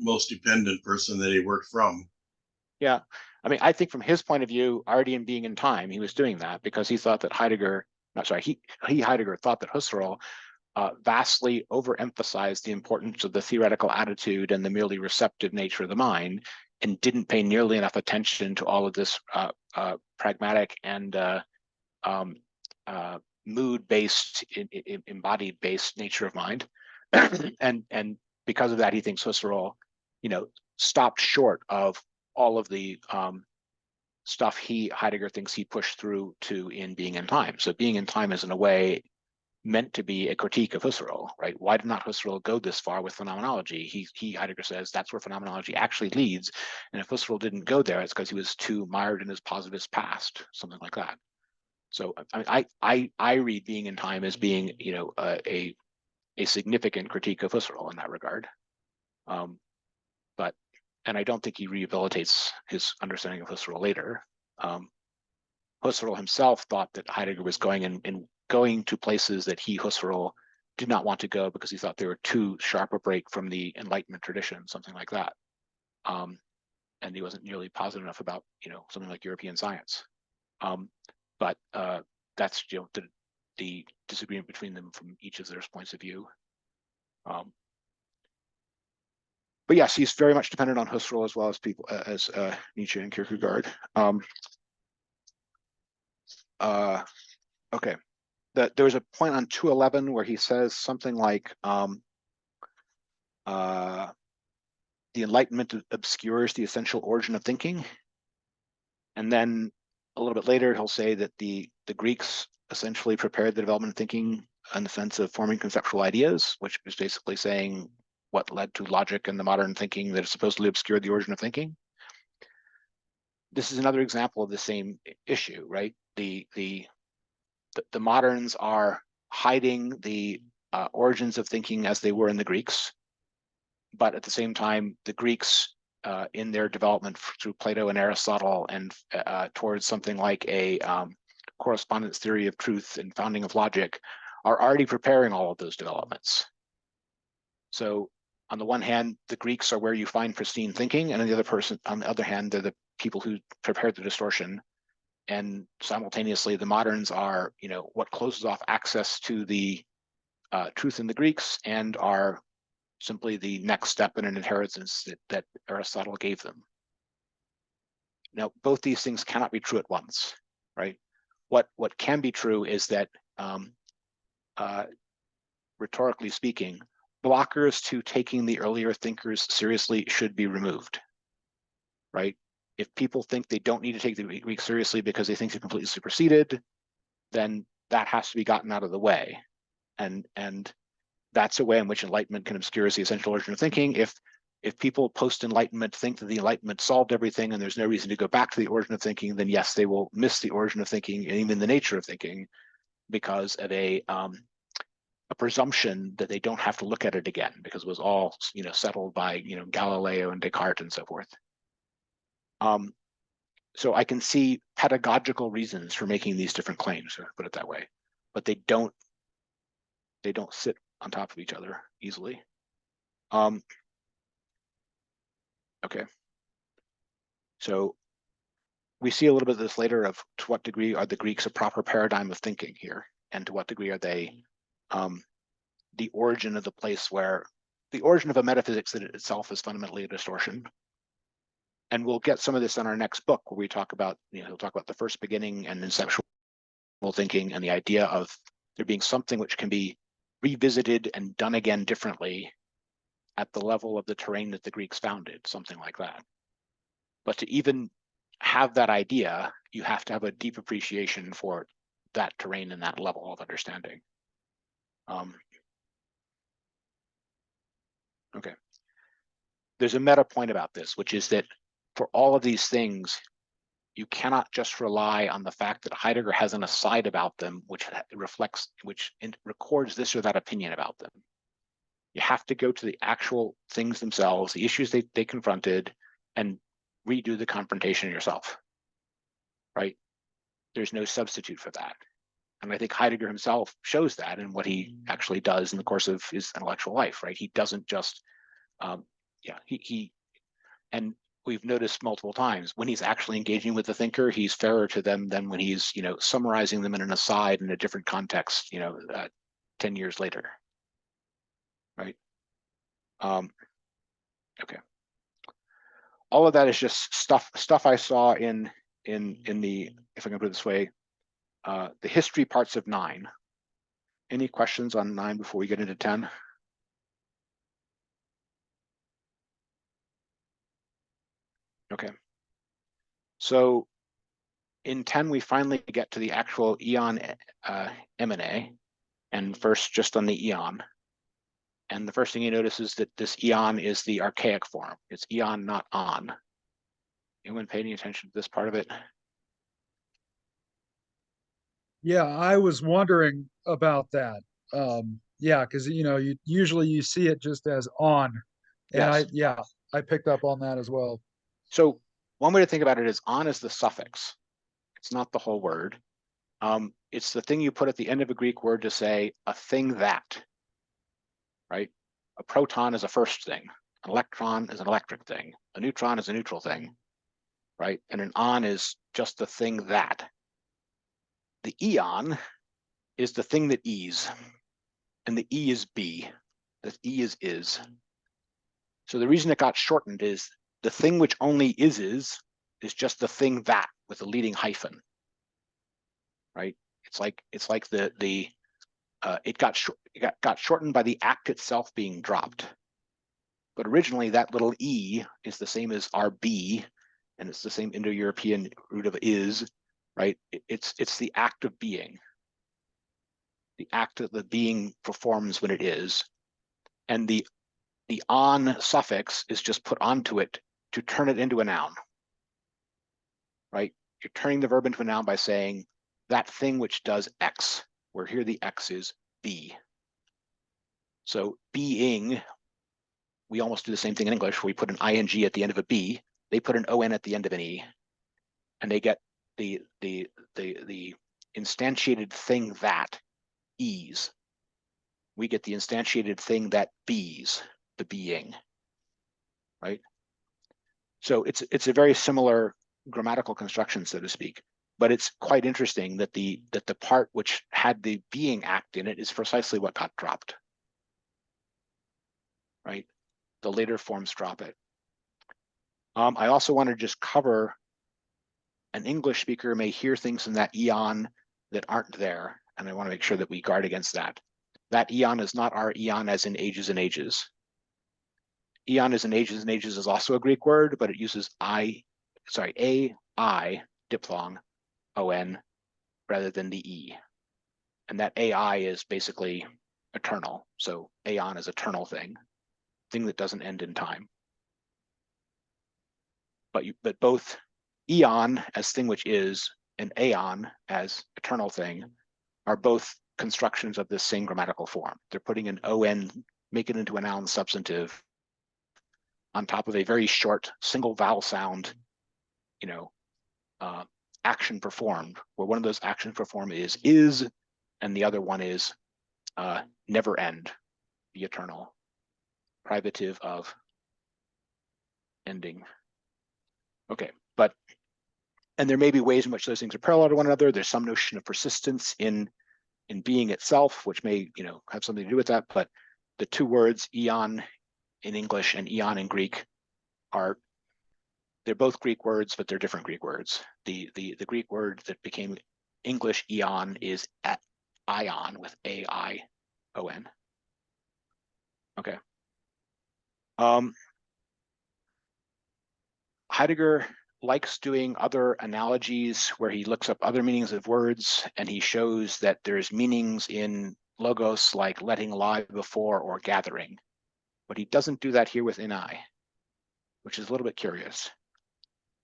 most dependent person that he worked from. Yeah, I mean, I think from his point of view, already in Being in Time, he was doing that because he thought that Heidegger thought that Husserl vastly overemphasized the importance of the theoretical attitude and the merely receptive nature of the mind, and didn't pay nearly enough attention to all of this pragmatic and mood-based, embodied-based nature of mind. and because of that, he thinks Husserl, stopped short of all of the stuff Heidegger thinks he pushed through to in Being in Time. So Being in Time is in a way meant to be a critique of Husserl, right? Why did not Husserl go this far with phenomenology? Heidegger says that's where phenomenology actually leads. And if Husserl didn't go there, it's because he was too mired in his positivist past, something like that. So I mean, I read Being in Time as being, a significant critique of Husserl in that regard. And I don't think he rehabilitates his understanding of Husserl later. Husserl himself thought that Heidegger was going to places that Husserl did not want to go because he thought they were too sharp a break from the Enlightenment tradition, something like that. And he wasn't nearly positive enough about, something like European science. But that's, the disagreement between them from each of their points of view. But yes, he's very much dependent on Husserl as well as people as Nietzsche and Kierkegaard. Okay, there was a point on 211 where he says something like, the Enlightenment obscures the essential origin of thinking. And then a little bit later, he'll say that the Greeks essentially prepared the development of thinking in the sense of forming conceptual ideas, which is basically saying what led to logic and the modern thinking that is supposedly obscured the origin of thinking. This is another example of the same issue, right? The moderns are hiding the origins of thinking as they were in the Greeks, but at the same time, the Greeks in their development through Plato and Aristotle and towards something like a correspondence theory of truth and founding of logic are already preparing all of those developments. So on the one hand, the Greeks are where you find pristine thinking, and on the other hand, they're the people who prepared the distortion. And simultaneously, the moderns are, what closes off access to the truth in the Greeks and are simply the next step in an inheritance that Aristotle gave them. Now, both these things cannot be true at once, right? What can be true is that, rhetorically speaking, blockers to taking the earlier thinkers seriously should be removed, right? If people think they don't need to take the Greeks seriously because they think they're completely superseded, then that has to be gotten out of the way. And that's a way in which enlightenment can obscure the essential origin of thinking. If people post-enlightenment think that the enlightenment solved everything and there's no reason to go back to the origin of thinking, then yes, they will miss the origin of thinking and even the nature of thinking because of a presumption that they don't have to look at it again because it was all settled by Galileo and Descartes and so forth. So I can see pedagogical reasons for making these different claims, to put it that way, but they don't sit on top of each other easily. Okay. So we see a little bit of this later of to what degree are the Greeks a proper paradigm of thinking here, and to what degree are they the origin of the place where the origin of a metaphysics that itself is fundamentally a distortion. And we'll get some of this in our next book where we talk about, he'll talk about the first beginning and conceptual thinking and the idea of there being something which can be revisited and done again differently at the level of the terrain that the Greeks founded, something like that. But to even have that idea, you have to have a deep appreciation for that terrain and that level of understanding. Okay. There's a meta point about this, which is that for all of these things, you cannot just rely on the fact that Heidegger has an aside about them, which records this or that opinion about them. You have to go to the actual things themselves, the issues they confronted, and redo the confrontation yourself, right? There's no substitute for that. And I think Heidegger himself shows that in what he actually does in the course of his intellectual life, right? He doesn't just, and we've noticed multiple times when he's actually engaging with the thinker, he's fairer to them than when he's, summarizing them in an aside in a different context, 10 years later, right? Okay. All of that is just stuff I saw in the, if I can put it this way, the history parts of 9. Any questions on 9 before we get into 10? Okay. So in 10, we finally get to the actual eon M&A, and first just on the eon. And the first thing you notice is that this eon is the archaic form. It's eon, not on. Anyone pay any attention to this part of it? Yeah, I was wondering about that. Yeah, because you usually you see it just as on, and Yes. I picked up on that as well. So one way to think about it is on is the suffix. It's not the whole word. It's the thing you put at the end of a Greek word to say a thing that, right? A proton is a first thing. An electron is an electric thing. A neutron is a neutral thing, right? And an on is just the thing that. The eon is the thing that is, and the E is be. The E is. So the reason it got shortened is the thing which only is just the thing that with a leading hyphen, right? It's like it got shortened by the act itself being dropped. But originally that little E is the same as RB, and it's the same Indo-European root of is, right? It's the act of being, the act that the being performs when it is. And the on suffix is just put onto it to turn it into a noun, right? You're turning the verb into a noun by saying that thing which does X, where here the X is be. So being, we almost do the same thing in English, where we put an ing at the end of a B, they put an on at the end of an E, and they get the instantiated thing that is. We get the instantiated thing that bees, the being, right? So it's a very similar grammatical construction, so to speak. But it's quite interesting that the part which had the being act in it is precisely what got dropped, right? The later forms drop it. I also want to just cover an English speaker may hear things in that eon that aren't there, and I want to make sure that we guard against that. That eon is not our eon as in ages and ages. Eon as in ages and ages is also a Greek word, but it uses I diphthong, on, rather than the E. And that AI is basically eternal. So aeon is eternal thing that doesn't end in time. But both eon as thing which is and aeon as eternal thing are both constructions of this same grammatical form. They're putting an on, make it into a noun substantive on top of a very short single vowel sound, action performed, where one of those actions performed is, and the other one is never end, the eternal, privative of ending. Okay, and there may be ways in which those things are parallel to one another. There's some notion of persistence in being itself, which may, have something to do with that. But the two words eon in English and eon in Greek they're both Greek words, but they're different Greek words. The Greek word that became English eon is ion with A-I-O-N. Okay. Heidegger likes doing other analogies where he looks up other meanings of words, and he shows that there's meanings in logos like letting lie before or gathering. But he doesn't do that here with I, which is a little bit curious.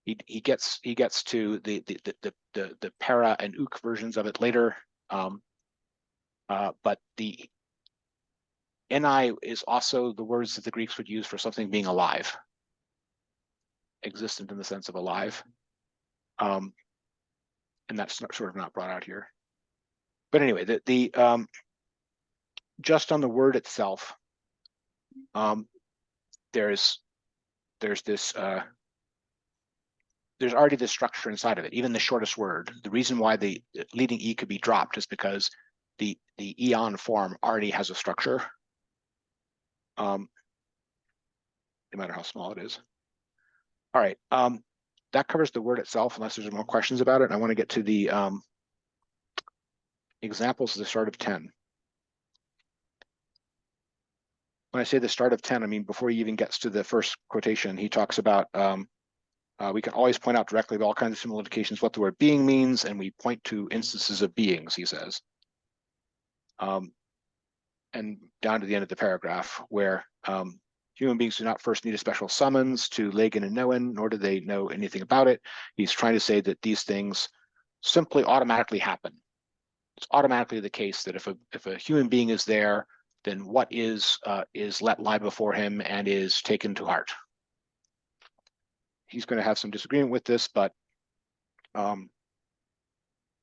He gets to the para and uk versions of it later, but the ni is also the words that the Greeks would use for something being alive, existent in the sense of alive, and that's sort of not brought out here. But anyway, the just on the word itself, there's this. There's already this structure inside of it, even the shortest word. The reason why the leading E could be dropped is because the eon form already has a structure, no matter how small it is. All right, that covers the word itself, unless there's more questions about it. I want to get to the examples of the start of 10. When I say the start of 10, I mean before he even gets to the first quotation, he talks about we can always point out directly with all kinds of similar indications what the word being means, and we point to instances of beings, he says. And down to the end of the paragraph, where human beings do not first need a special summons to legen and knowen, nor do they know anything about it. He's trying to say that these things simply automatically happen. It's automatically the case that if a human being is there, then what is let lie before him and is taken to heart. He's going to have some disagreement with this, but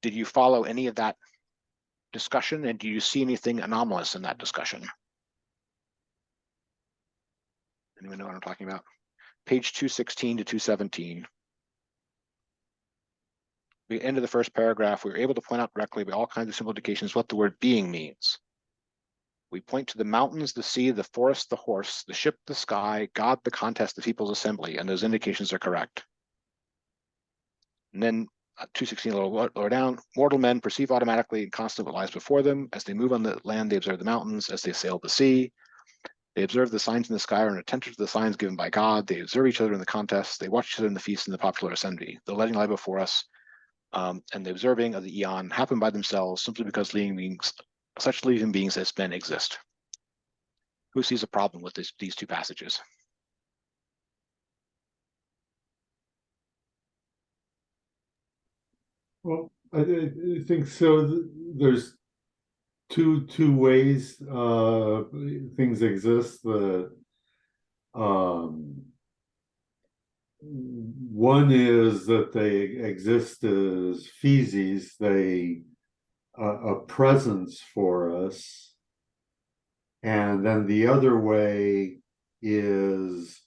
did you follow any of that discussion, and do you see anything anomalous in that discussion? Anyone know what I'm talking about? Page 216 to 217. The end of the first paragraph, we were able to point out directly by all kinds of simple indications what the word being means. We point to the mountains, the sea, the forest, the horse, the ship, the sky, God, the contest, the people's assembly, and those indications are correct. And then 216 a little lower down, mortal men perceive automatically and constantly what lies before them. As they move on the land, they observe the mountains. As they sail the sea, they observe the signs in the sky and are attentive to the signs given by God. They observe each other in the contests. They watch each other in the feasts and the popular assembly. The letting lie before us and the observing of the eon happen by themselves simply because such living beings as men exist. Who sees a problem with these two passages? Well, I think so. There's two ways things exist. One is that they exist as feces, a presence for us, and then the other way is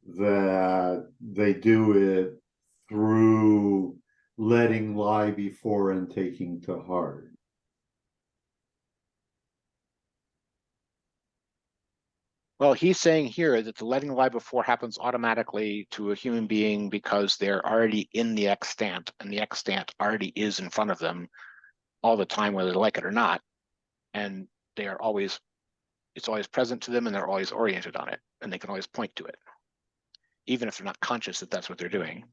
that they do it through letting lie before and taking to heart. Well, he's saying here that the letting lie before happens automatically to a human being because they're already in the extant, and the extant already is in front of them all the time, whether they like it or not. And they are always, it's always present to them, and they're always oriented on it, and they can always point to it, even if they're not conscious that that's what they're doing.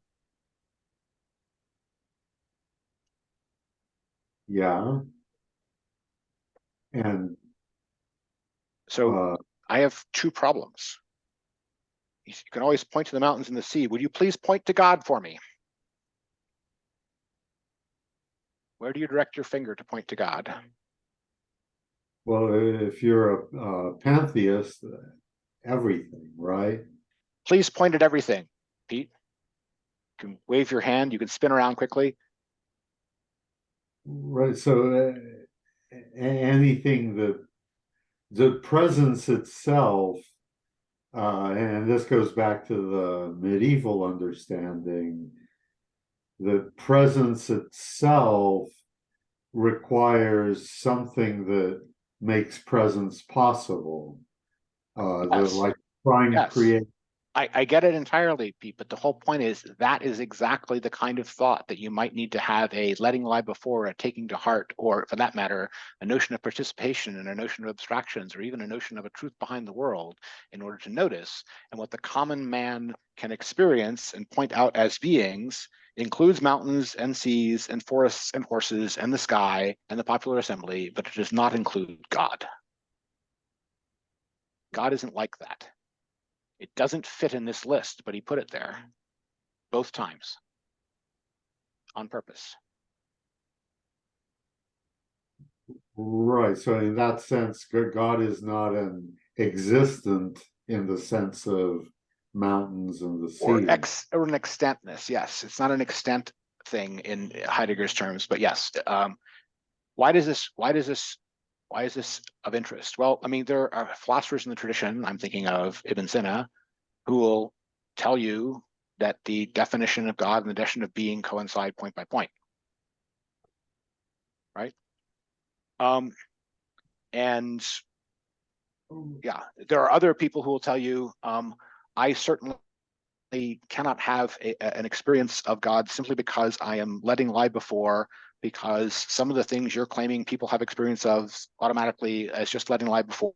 Yeah. And So I have two problems. You can always point to the mountains and the sea. Would you please point to God for me? Where do you direct your finger to point to God? Well, if you're a pantheist, everything, right? Please point at everything, Pete. You can wave your hand. You can spin around quickly. Right. So anything that the presence itself, and this goes back to the medieval understanding, the presence itself requires something that makes presence possible. Yes. Like trying to Yes. create. I get it entirely, Pete, but the whole point is that is exactly the kind of thought that you might need to have a letting lie before, a taking to heart, or for that matter, a notion of participation and a notion of abstractions, or even a notion of a truth behind the world in order to notice. And what the common man can experience and point out as beings includes mountains and seas and forests and horses and the sky and the popular assembly, but it does not include God. God isn't like that. It doesn't fit in this list, but he put it there both times on purpose. Right. So in that sense, God is not an existent in the sense of mountains and the sea. Or an extentness. Yes, it's not an extent thing in Heidegger's terms, but yes. Why is this of interest? Well, I mean, there are philosophers in the tradition. I'm thinking of Ibn Sina, who will tell you that the definition of God and the definition of being coincide point by point, right? And yeah, there are other people who will tell you, I certainly cannot have an experience of God simply because I am letting lie before, because some of the things you're claiming people have experience of automatically as just letting lie before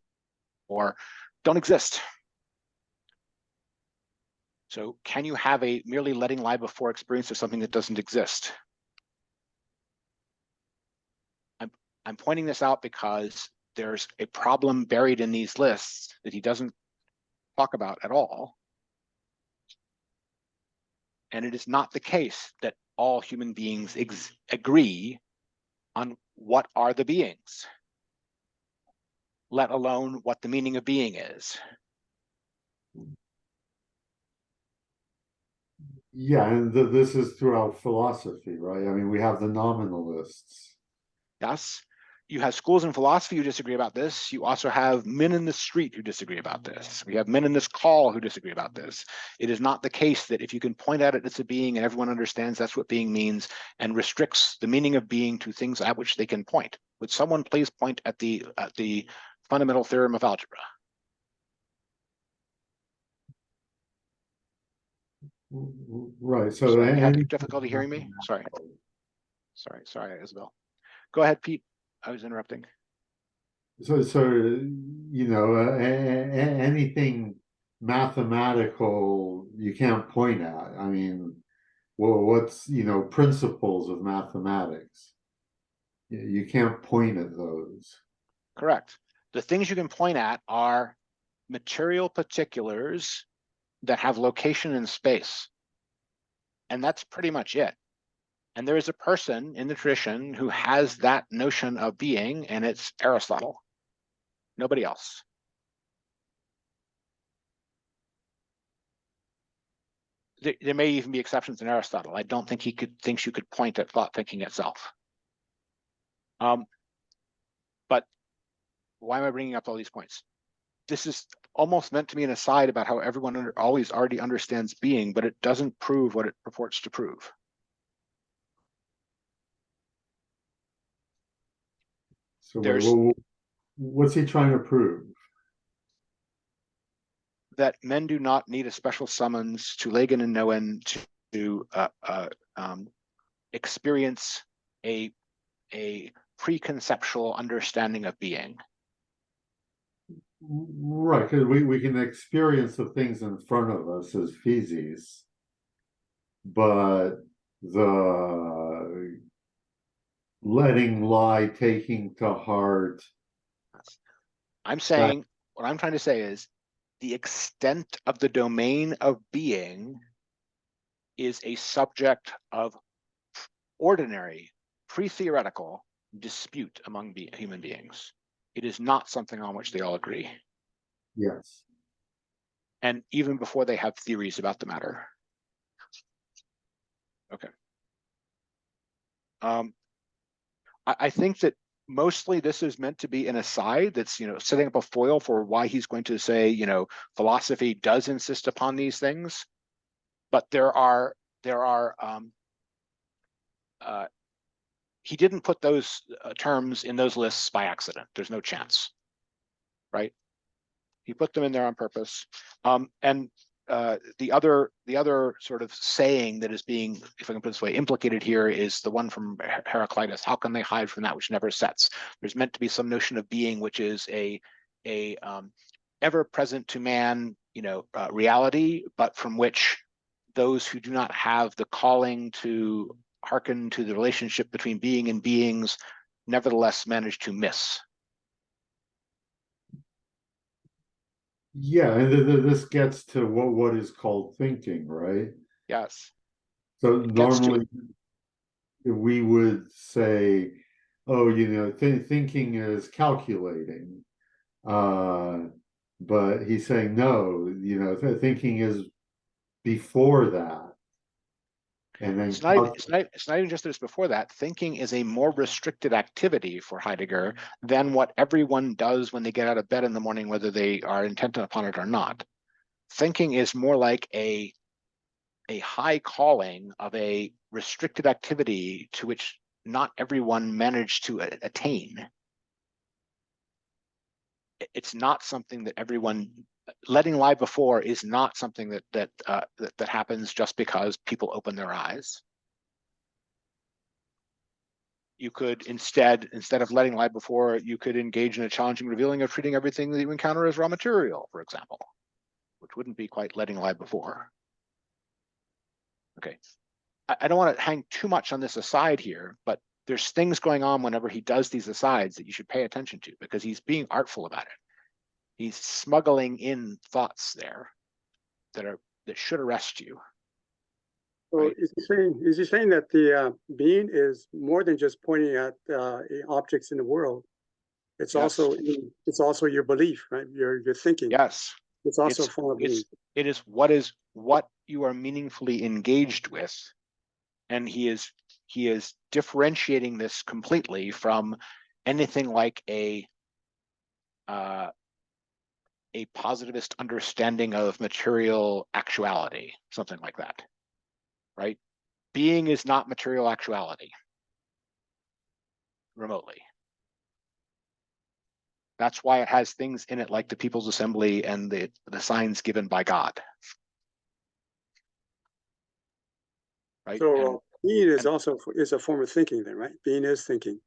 or don't exist. So can you have a merely letting lie before experience of something that doesn't exist? I'm pointing this out because there's a problem buried in these lists that he doesn't talk about at all. And it is not the case that all human beings agree on what are the beings, let alone what the meaning of being is. Yeah, and this is throughout philosophy, right? I mean, we have the nominalists. Yes. You have schools in philosophy who disagree about this. You also have men in the street who disagree about this. We have men in this call who disagree about this. It is not the case that if you can point at it, it's a being and everyone understands that's what being means and restricts the meaning of being to things at which they can point. Would someone please point at the fundamental theorem of algebra? Right. So Sorry, you have difficulty hearing me? Sorry, Isabel. Go ahead, Pete. I was interrupting. So you know, anything mathematical you can't point at. I mean, well, what's, you know, principles of mathematics? You can't point at those. Correct. The things you can point at are material particulars that have location in space. And that's pretty much it. And there is a person in the tradition who has that notion of being, and it's Aristotle. Nobody else. There may even be exceptions in Aristotle. I don't think he thinks you could point at thought thinking itself. But why am I bringing up all these points? This is almost meant to be an aside about how everyone always already understands being, but it doesn't prove what it purports to prove. So what's he trying to prove? That men do not need a special summons to Legen and Noen to experience a preconceptual understanding of being. Right, because we can experience the things in front of us as physis, but the letting lie, taking to heart. I'm saying what I'm trying to say is the extent of the domain of being is a subject of ordinary, pre-theoretical dispute among human beings. It is not something on which they all agree. Yes. And even before they have theories about the matter. Okay. I think that mostly this is meant to be an aside that's, setting up a foil for why he's going to say, philosophy does insist upon these things. But he didn't put those terms in those lists by accident. There's no chance, right? He put them in there on purpose. And the other sort of saying that is being, if I can put it this way, implicated here is the one from Heraclitus. How can they hide from that which never sets? There's meant to be some notion of being, which is a ever present to man, reality, but from which those who do not have the calling to hearken to the relationship between being and beings nevertheless manage to miss. Yeah, and this gets to what is called thinking, right? Yes. So normally we would say, oh, thinking is calculating. But he's saying no, thinking is before that. And then it's not even just that it's before that. Thinking is a more restricted activity for Heidegger than what everyone does when they get out of bed in the morning, whether they are intent upon it or not. Thinking is more like a high calling of a restricted activity to which not everyone managed to attain. It's not something that everyone. Letting lie before is not something that happens just because people open their eyes. You could instead of letting lie before, you could engage in a challenging revealing of treating everything that you encounter as raw material, for example, which wouldn't be quite letting lie before. Okay, I don't want to hang too much on this aside here, but there's things going on whenever he does these asides that you should pay attention to, because he's being artful about it. He's smuggling in thoughts there that should arrest you. So right? is he saying that the being is more than just pointing at objects in the world? It's Yes. also your belief, right? Your thinking. Yes. It's also a form of being. It is what you are meaningfully engaged with, and he is differentiating this completely from anything like a positivist understanding of material actuality, something like that, right? Being is not material actuality remotely. That's why it has things in it like the People's Assembly and the signs given by God. Right? So being is also a form of thinking, then, right? Being is thinking.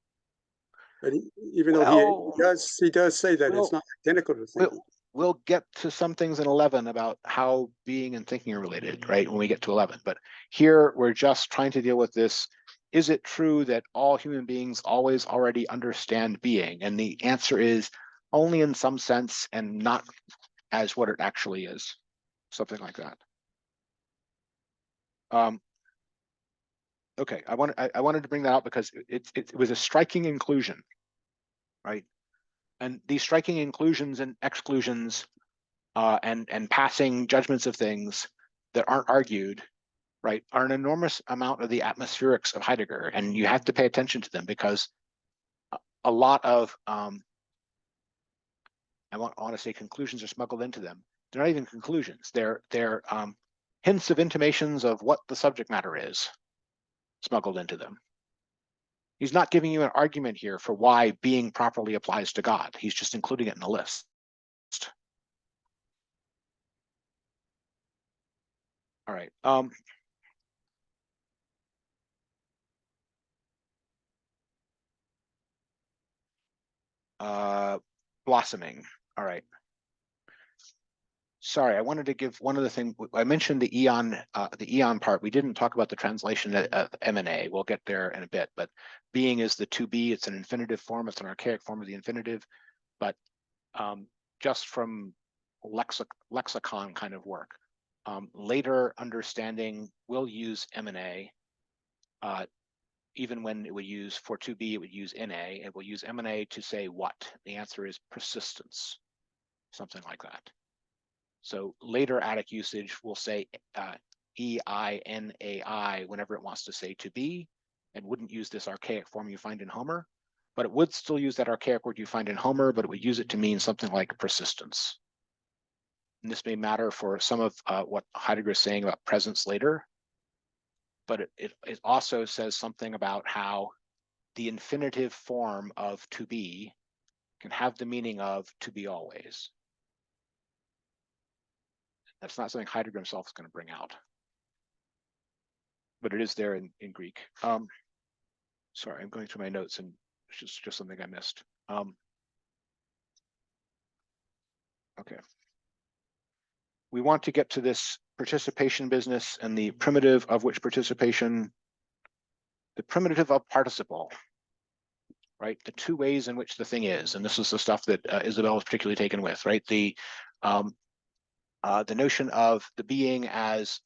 But even though he does say that it's not identical to thinking. We'll get to some things in 11 about how being and thinking are related, right? When we get to 11, but here we're just trying to deal with this. Is it true that all human beings always already understand being? And the answer is only in some sense and not as what it actually is, something like that. Okay, I wanted to bring that out because it was a striking inclusion, right? And these striking inclusions and exclusions and passing judgments of things that aren't argued, right, are an enormous amount of the atmospherics of Heidegger, and you have to pay attention to them because a lot of I want to say conclusions are smuggled into them. They're not even conclusions. They're hints of intimations of what the subject matter is smuggled into them. He's not giving you an argument here for why being properly applies to God. He's just including it in the list. All right. Blossoming. All right. Sorry, I wanted to give one other thing. I mentioned the eon part. We didn't talk about the translation of M&A. We'll get there in a bit, but being is the to be. It's an infinitive form. It's an archaic form of the infinitive. But just from lexicon kind of work. Later understanding will use M&A. Even when it would use for to be, it would use NA. It will use M&A to say what? The answer is persistence, something like that. So later Attic usage will say EINAI whenever it wants to say to be, and wouldn't use this archaic form you find in Homer, but it would still use that archaic word you find in Homer, but it would use it to mean something like persistence. And this may matter for some of what Heidegger is saying about presence later, but it also says something about how the infinitive form of to be can have the meaning of to be always. That's not something Heidegger himself is going to bring out, but it is there in Greek. Sorry, I'm going through my notes and it's just something I missed. Okay. We want to get to this participation business and the primitive of which participation, the primitive of participle, right? The two ways in which the thing is, and this is the stuff that Isabel was particularly taken with, right? The notion of the being as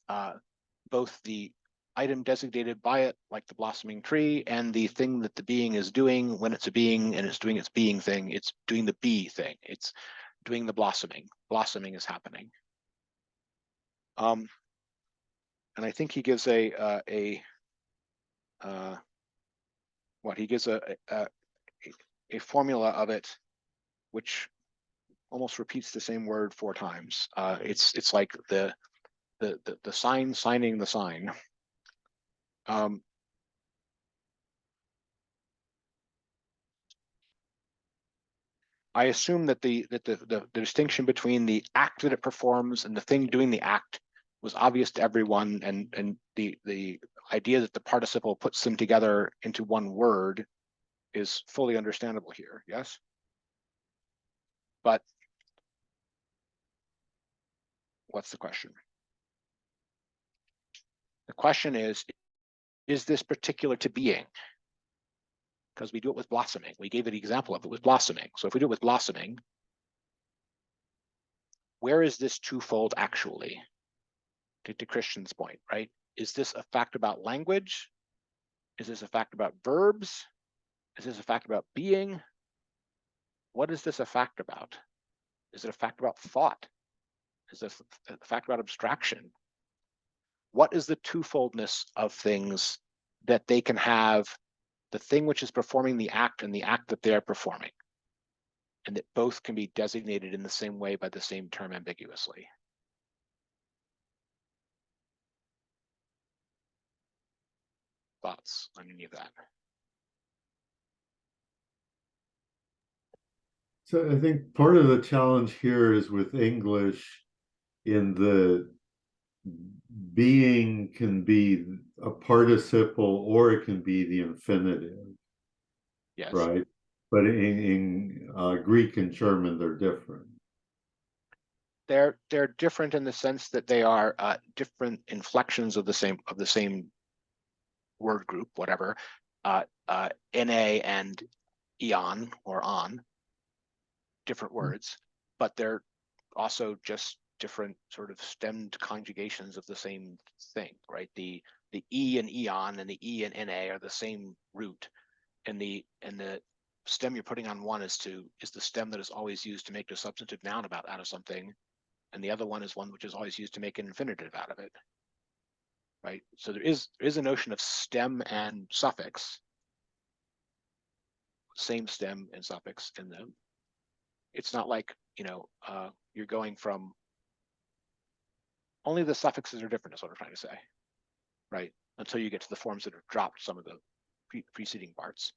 both the item designated by it, like the blossoming tree, and the thing that the being is doing when it's a being and it's doing its being thing. It's doing the be thing. It's doing the blossoming. Blossoming is happening. And I think he gives he gives a formula of it, which almost repeats the same word 4 times. It's like the sign signing the sign. I assume that the distinction between the act that it performs and the thing doing the act was obvious to everyone, and the idea that the participle puts them together into one word is fully understandable here. Yes, but what's the question? The question is this particular to being? Because we do it with blossoming. We gave an example of it with blossoming. So if we do it with blossoming, where is this twofold actually? To Christian's point, right? Is this a fact about language? Is this a fact about verbs? Is this a fact about being? What is this a fact about? Is it a fact about thought? Is this a fact about abstraction? What is the twofoldness of things that they can have the thing which is performing the act and the act that they're performing, and that both can be designated in the same way by the same term ambiguously? Thoughts on any of that? So I think part of the challenge here is with English, in the being can be a participle or it can be the infinitive. Yes. Right. But in Greek and German, they're different. They're different in the sense that they are different inflections of the same word group, whatever. Na and eon or on, different words, but they're also just different sort of stemmed conjugations of the same thing, right? The e and eon and the e and na are the same root, and the stem you're putting on one is the stem that is always used to make a substantive noun out of something, and the other one is one which is always used to make an infinitive out of it, right? So there is a notion of stem and suffix, same stem and suffix in them. It's not like, you're going from, only the suffixes are different is what I'm trying to say, right? Until you get to the forms that have dropped some of the preceding parts.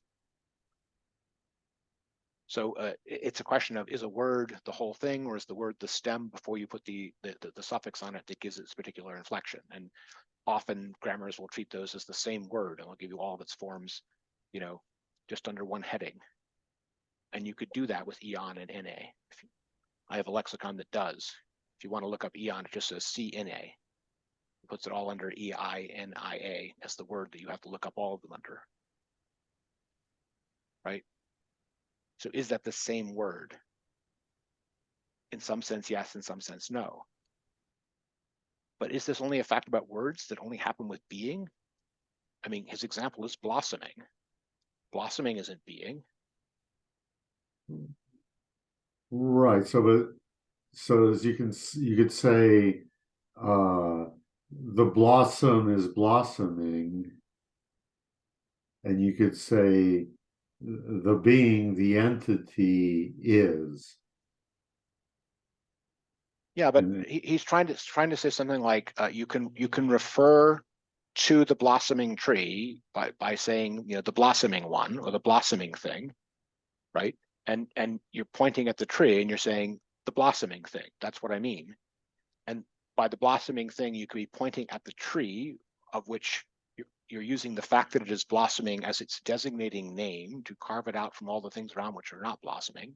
So it's a question of, is a word the whole thing, or is the word the stem before you put the suffix on it that gives it its particular inflection? And often grammars will treat those as the same word, and they'll give you all of its forms, just under one heading. And you could do that with eon and na. I have a lexicon that does. If you want to look up eon, it just says CNA. It puts it all under EINIA as the word that you have to look up all of them under. Right? So is that the same word? in some sense, yes, in some sense, no. But is this only a fact about words that only happen with being? I mean, his example is blossoming. Blossoming isn't being. Right. So as you could say, the blossom is blossoming, and you could say the being, the entity is. Yeah, but And he's trying to say something like you can refer to the blossoming tree by saying, you know, the blossoming one or the blossoming thing, right? And you're pointing at the tree and you're saying the blossoming thing. That's what I mean. And by the blossoming thing, you could be pointing at the tree, of which you're using the fact that it is blossoming as its designating name to carve it out from all the things around which are not blossoming.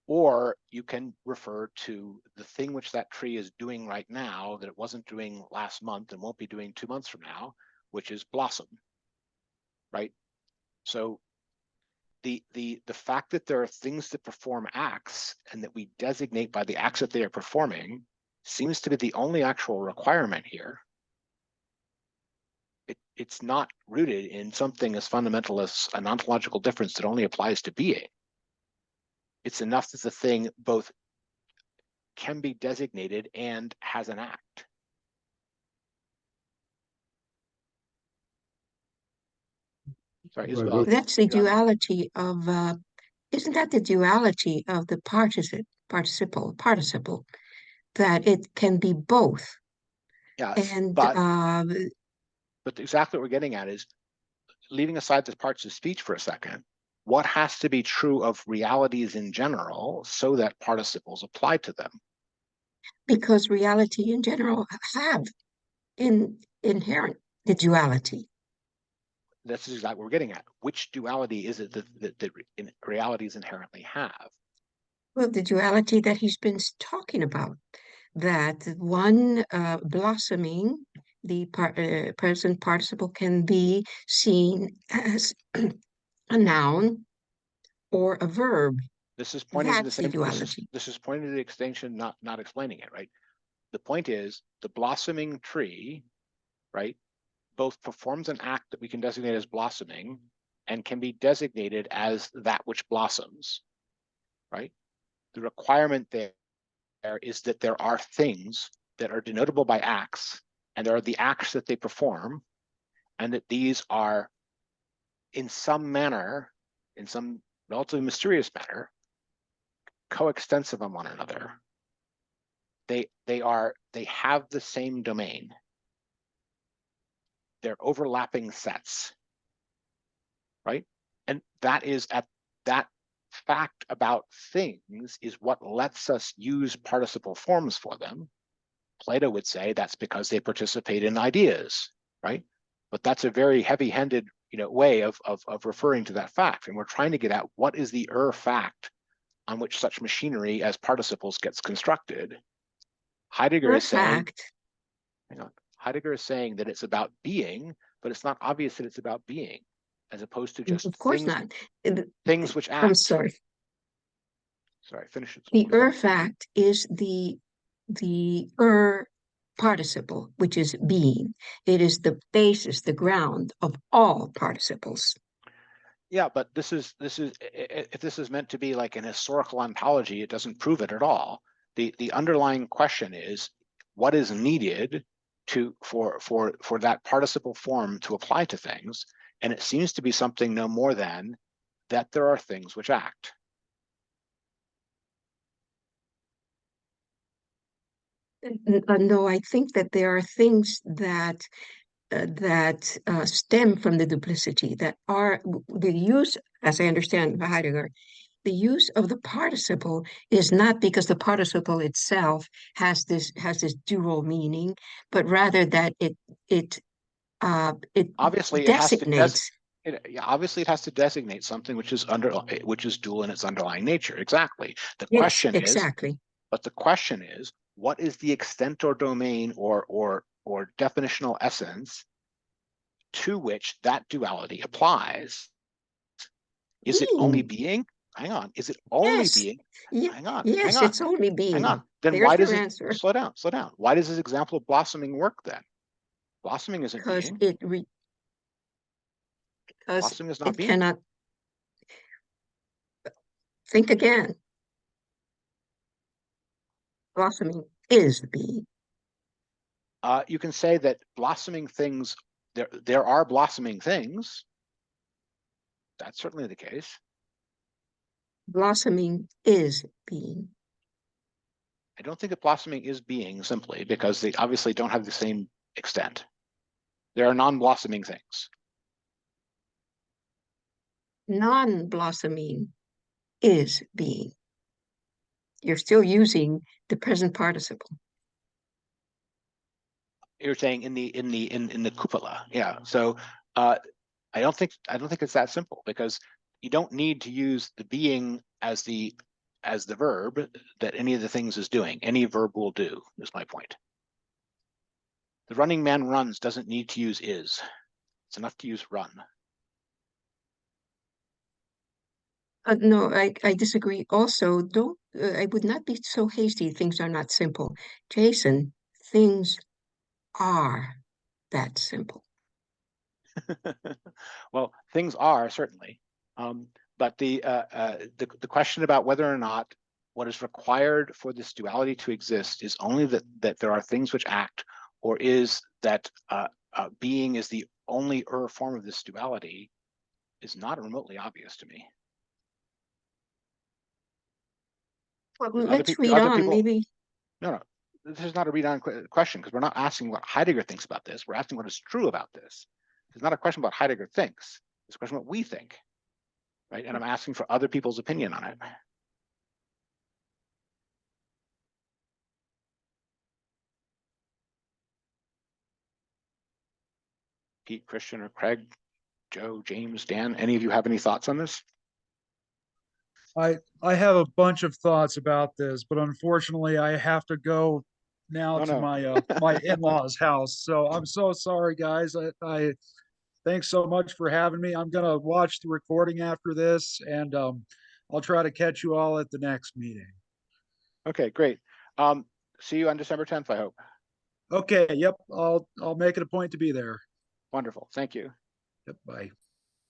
Or you can refer to the thing which that tree is doing right now that it wasn't doing last month and won't be doing 2 months from now, which is blossom, right? So the fact that there are things that perform acts and that we designate by the acts that they are performing seems to be the only actual requirement here. It's not rooted in something as fundamental as an ontological difference that only applies to being. It's enough that the thing both can be designated and has an act. Sorry, Isabel. That's the duality of, isn't that the duality of the participle, that it can be both? Yes, And but exactly what we're getting at is, leaving aside the parts of speech for a second, what has to be true of realities in general so that participles apply to them? because reality in general have inherent the duality. That's exactly what we're getting at. Which duality is it that realities inherently have? Well, the duality that he's been talking about, that one blossoming, the present participle can be seen as a noun or a verb. This is pointing to the That's the same. duality. This is pointing to the extinction, not explaining it, right? The point is the blossoming tree, right, both performs an act that we can designate as blossoming and can be designated as that which blossoms, right? The requirement there is that there are things that are denotable by acts, and there are the acts that they perform, and that these are in some manner, in some relatively mysterious manner, coextensive on one another. They have the same domain. They're overlapping sets, right? And that fact about things is what lets us use participle forms for them. Plato would say that's because they participate in ideas, right? But that's a very heavy-handed, way of referring to that fact. And we're trying to get at what is the fact on which such machinery as participles gets constructed. Heidegger is saying, Heidegger is saying that it's about being, but it's not obvious that it's about being, as opposed to just Of course not. Things which act. I'm sorry. Sorry, finish it. The fact is the participle, which is being. It is the basis, the ground of all participles. Yeah, but this is if this is meant to be like an historical ontology, it doesn't prove it at all. The underlying question is what is needed for that participle form to apply to things, and it seems to be something no more than that there are things which act. No, I think that there are things that stem from the duplicity, that are the use, as I understand Heidegger, the use of the participle is not because the participle itself has this dual meaning, but rather that it obviously designates. Obviously, it has to designate something which is dual in its underlying nature. Exactly. The Yes, question exactly. But the question is, what is the extent or domain or definitional essence to which that duality applies? Is it only being? Hang on. Is it only Yes. being? Yeah, Hang on. yes, Hang on. it's only Hang being. on. Then There's why does your it answer. slow down? Slow down. Why does this example of blossoming work then? Blossoming isn't Because being. because Blossoming is not it being. cannot think again. Blossoming is being. You can say that blossoming things, there are blossoming things. That's certainly the case. Blossoming is being. I don't think that blossoming is being simply because they obviously don't have the same extent. There are non-blossoming things. Non-blossoming is being. You're still using the present participle. You're saying in the cupola, yeah. So I don't think it's that simple because you don't need to use the being as the verb that any of the things is doing. Any verb will do, is my point. The running man runs doesn't need to use is. It's enough to use run. No, I disagree. Also, I would not be so hasty. Things are not simple. Jason, things are that simple. Well, things are certainly, but the question about whether or not what is required for this duality to exist is only that there are things which act, or is that being is the only form of this duality, is not remotely obvious to me. Well, let's read on. Maybe. No, this is not a read on question because we're not asking what Heidegger thinks about this. We're asking what is true about this. It's not a question about Heidegger thinks. It's a question what we think, right? And I'm asking for other people's opinion on it. Pete, Christian, or Craig, Joe, James, Dan, any of you have any thoughts on this? I have a bunch of thoughts about this, but unfortunately I have to go now to my my in-laws house. So I'm so sorry, guys. I thanks so much for having me. I'm gonna watch the recording after this, and I'll try to catch you all at the next meeting. Okay, great. See you on December 10th, I hope. Okay, yep. I'll make it a point to be there. Wonderful. Thank you. Yep, bye.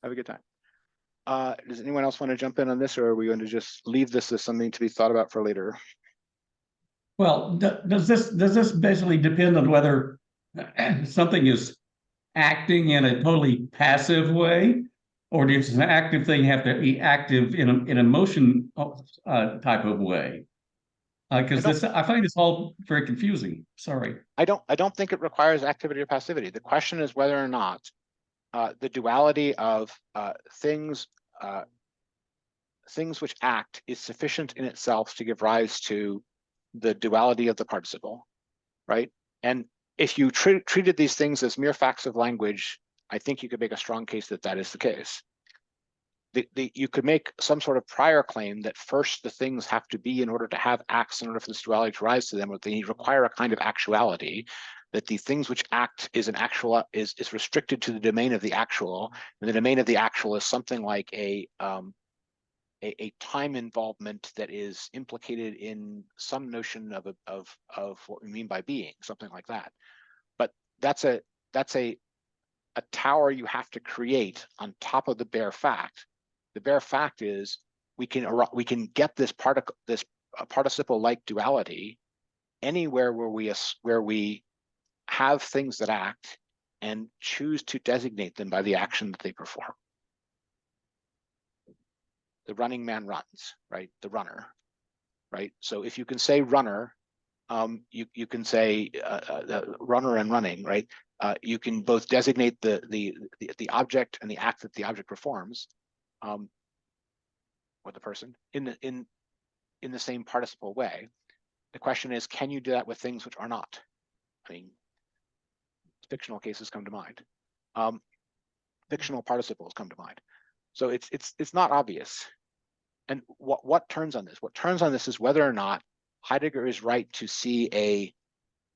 Have a good time. Does anyone else want to jump in on this, or are we going to just leave this as something to be thought about for later? Well, does this basically depend on whether something is acting in a totally passive way, or does an active thing have to be active in a motion type of way? Because I find this all very confusing. Sorry. I don't think it requires activity or passivity. The question is whether or not the duality of things which act is sufficient in itself to give rise to the duality of the participle, right? And if you treated these things as mere facts of language, I think you could make a strong case that that is the case. You could make some sort of prior claim that first the things have to be in order to have acts in order for this duality to rise to them, or they require a kind of actuality, that the things which act is restricted to the domain of the actual, and the domain of the actual is something like a time involvement that is implicated in some notion of what we mean by being, something like that. But that's a tower you have to create on top of the bare fact. The bare fact is we can get this participle-like duality anywhere where we have things that act and choose to designate them by the action that they perform. The running man runs, right? The runner, right? So if you can say runner, you can say runner and running, right? You can both designate the object and the act that the object performs, or the person in the same participle way. The question is, can you do that with things which are not? I mean, fictional cases come to mind. Fictional participles come to mind. So it's not obvious. And what turns on this? What turns on this is whether or not Heidegger is right to see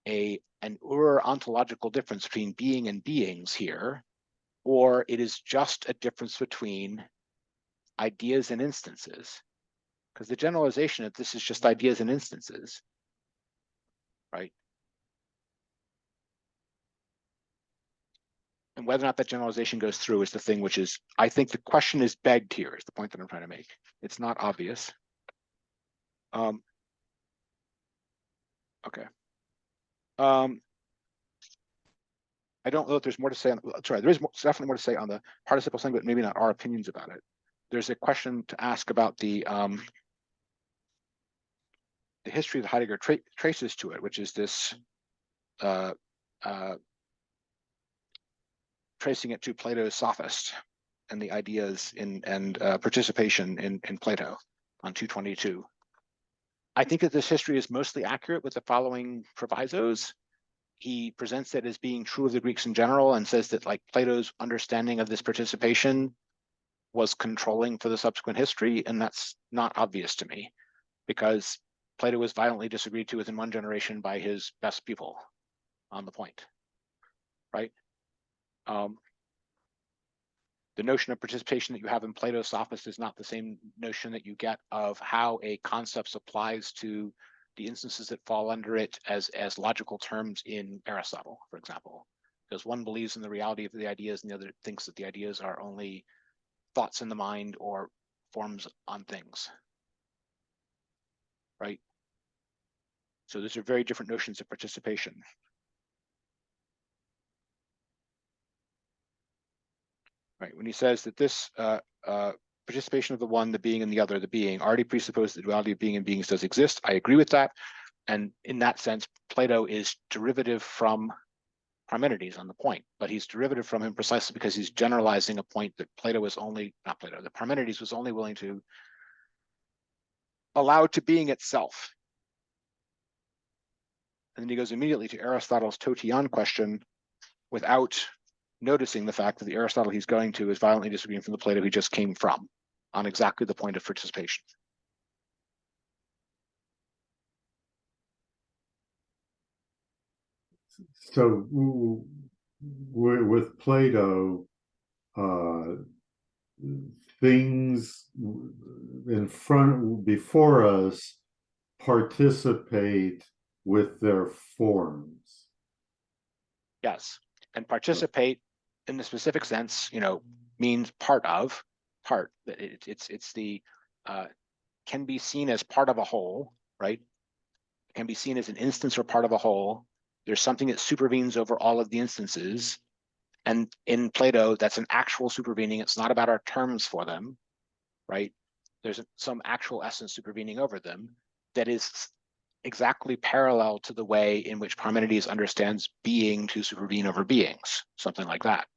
an ontological difference between being and beings here, or it is just a difference between ideas and instances, because the generalization of this is just ideas and instances, right? And whether or not that generalization goes through is the thing which is, I think the question is begged here, is the point that I'm trying to make. It's not obvious. Okay. I don't know if there's more to say on, sorry, there is definitely more to say on the participle thing, but maybe not our opinions about it. There's a question to ask about the history that Heidegger traces to it, which is this tracing it to Plato's sophist and the ideas and participation in Plato on 222. I think that this history is mostly accurate with the following provisos. He presents it as being true of the Greeks in general and says that like Plato's understanding of this participation was controlling for the subsequent history, and that's not obvious to me because Plato was violently disagreed to within one generation by his best pupil on the point, right? The notion of participation that you have in Plato's sophist is not the same notion that you get of how a concept applies to the instances that fall under it as logical terms in Aristotle, for example, because one believes in the reality of the ideas and the other thinks that the ideas are only thoughts in the mind or forms on things, right? So those are very different notions of participation. Right, when he says that this participation of the one, the being, and the other, the being, already presupposes the duality of being and beings does exist. I agree with that. And in that sense, Plato is derivative from Parmenides on the point, but he's derivative from him precisely because he's generalizing a point that Plato was only, not Plato, that Parmenides was only willing to allow to being itself. And then he goes immediately to Aristotle's totion question without noticing the fact that the Aristotle he's going to is violently disagreeing from the Plato he just came from on exactly the point of participation. So with Plato, things in front before us participate with their forms. Yes, and participate in the specific sense, means part of, it's the can be seen as part of a whole, right? It can be seen as an instance or part of a whole. There's something that supervenes over all of the instances. And in Plato, that's an actual supervening. It's not about our terms for them, right? There's some actual essence supervening over them that is exactly parallel to the way in which Parmenides understands being to supervene over beings, something like that.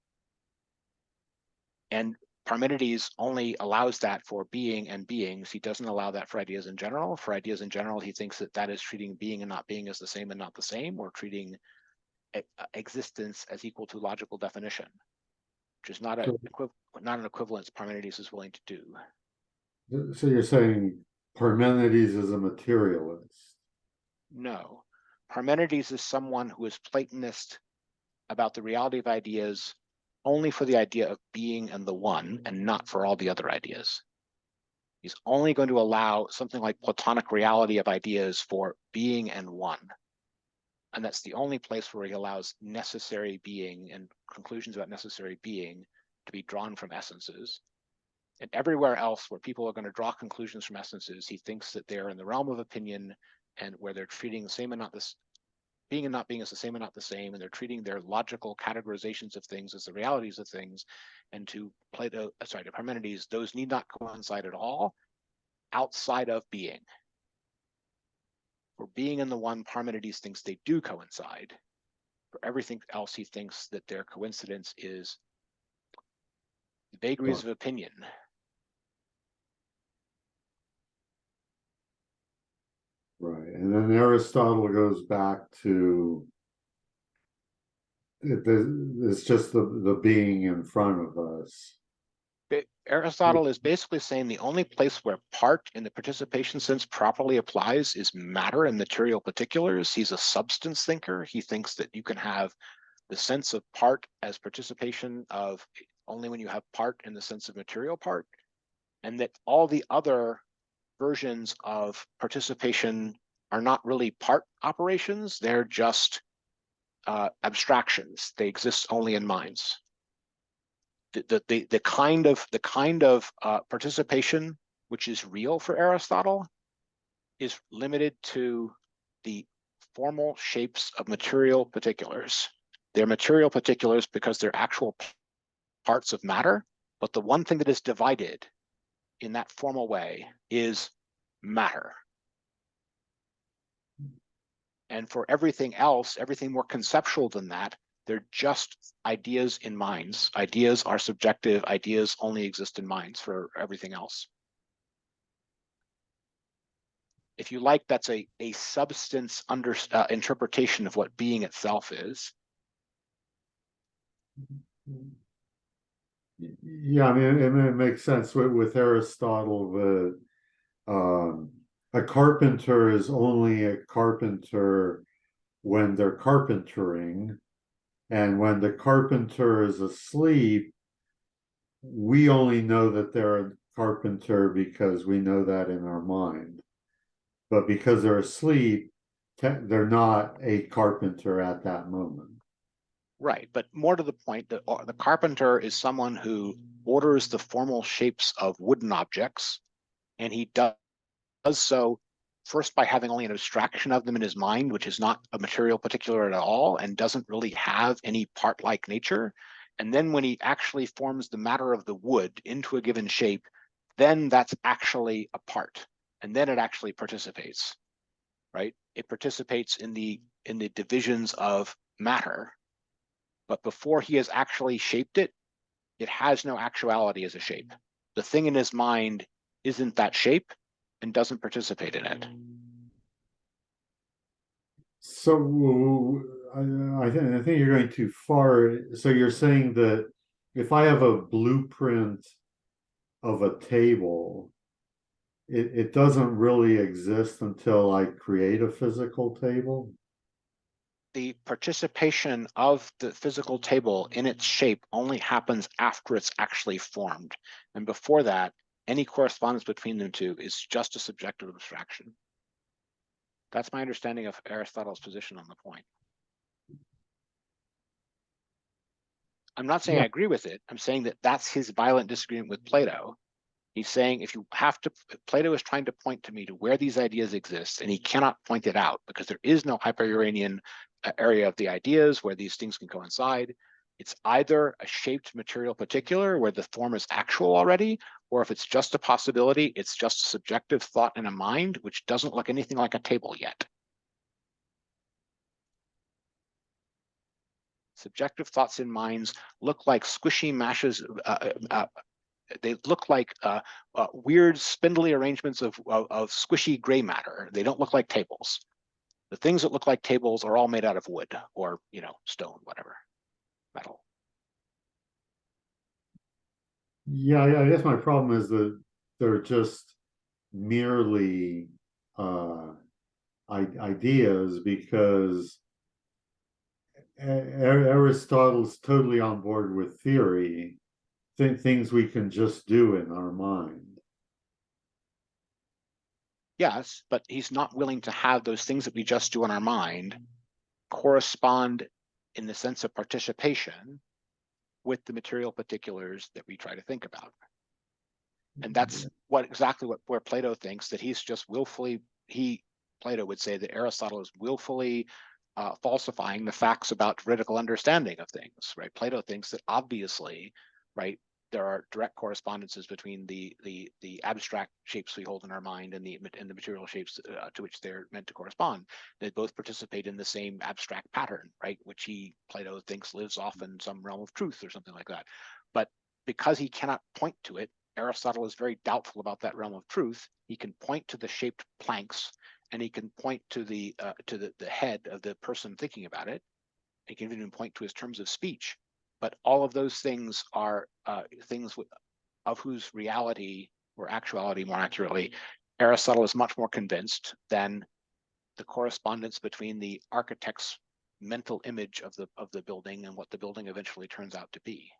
And Parmenides only allows that for being and beings. He doesn't allow that for ideas in general. For ideas in general, he thinks that that is treating being and not being as the same and not the same, or treating existence as equal to logical definition, which is not an equivalence Parmenides is willing to do. So you're saying Parmenides is a materialist? No, Parmenides is someone who is Platonist about the reality of ideas only for the idea of being and the one, and not for all the other ideas. He's only going to allow something like Platonic reality of ideas for being and one. And that's the only place where he allows necessary being and conclusions about necessary being to be drawn from essences. And everywhere else where people are going to draw conclusions from essences, he thinks that they're in the realm of opinion and where they're treating the same and not this, being and not being is the same and not the same, and they're treating their logical categorizations of things as the realities of things. And to Parmenides, those need not coincide at all outside of being. For being and the one, Parmenides thinks they do coincide. For everything else, he thinks that their coincidence is vagaries of opinion. Right, and then Aristotle goes back to it's just the being in front of us. Aristotle is basically saying the only place where part in the participation sense properly applies is matter and material particulars. He's a substance thinker. He thinks that you can have the sense of part as participation of only when you have part in the sense of material part. and that all the other versions of participation are not really part operations, they're just abstractions. They exist only in minds. The kind of participation which is real for Aristotle is limited to the formal shapes of material particulars. They're material particulars because they're actual parts of matter, but the one thing that is divided in that formal way is matter. And for everything else, everything more conceptual than that, they're just ideas in minds. Ideas are subjective. Ideas only exist in minds for everything else. If you like, that's a substance interpretation of what being itself is. Yeah, I mean, it makes sense with Aristotle. A carpenter is only a carpenter when they're carpentering, and when the carpenter is asleep, we only know that they're a carpenter because we know that in our mind. But because they're asleep, they're not a carpenter at that moment. Right, but more to the point, the carpenter is someone who orders the formal shapes of wooden objects, and he does so first by having only an abstraction of them in his mind, which is not a material particular at all and doesn't really have any part-like nature. And then when he actually forms the matter of the wood into a given shape, then that's actually a part, and then it actually participates, right? It participates in the divisions of matter. But before he has actually shaped it, it has no actuality as a shape. The thing in his mind isn't that shape and doesn't participate in it. So I think you're going too far. So you're saying that if I have a blueprint of a table, it doesn't really exist until I create a physical table? The participation of the physical table in its shape only happens after it's actually formed. And before that, any correspondence between them two is just a subjective abstraction. That's my understanding of Aristotle's position on the point. I'm not saying I agree with it. I'm saying that that's his violent disagreement with Plato. He's saying if you have to, Plato is trying to point to me to where these ideas exist, and he cannot point it out because there is no Hyper-Uranian area of the ideas where these things can coincide. It's either a shaped material particular where the form is actual already, or if it's just a possibility, it's just a subjective thought in a mind, which doesn't look anything like a table yet. Subjective thoughts in minds look like squishy mashes. They look like weird spindly arrangements of squishy gray matter. They don't look like tables. The things that look like tables are all made out of wood or, stone, whatever, metal. Yeah, I guess my problem is that they're just merely ideas, because Aristotle's totally on board with theory, things we can just do in our mind. Yes, but he's not willing to have those things that we just do in our mind correspond in the sense of participation with the material particulars that we try to think about. And that's where Plato thinks that he's just willfully, Plato would say that Aristotle is willfully falsifying the facts about veridical understanding of things, right? Plato thinks that obviously, right, there are direct correspondences between the abstract shapes we hold in our mind and the material shapes to which they're meant to correspond. They both participate in the same abstract pattern, right? Which Plato thinks lives off in some realm of truth or something like that. But because he cannot point to it, Aristotle is very doubtful about that realm of truth. He can point to the shaped planks, and he can point to the head of the person thinking about it. He can even point to his terms of speech. But all of those things are things of whose reality or actuality, more accurately, Aristotle is much more convinced than the correspondence between the architect's mental image of the building and what the building eventually turns out to be.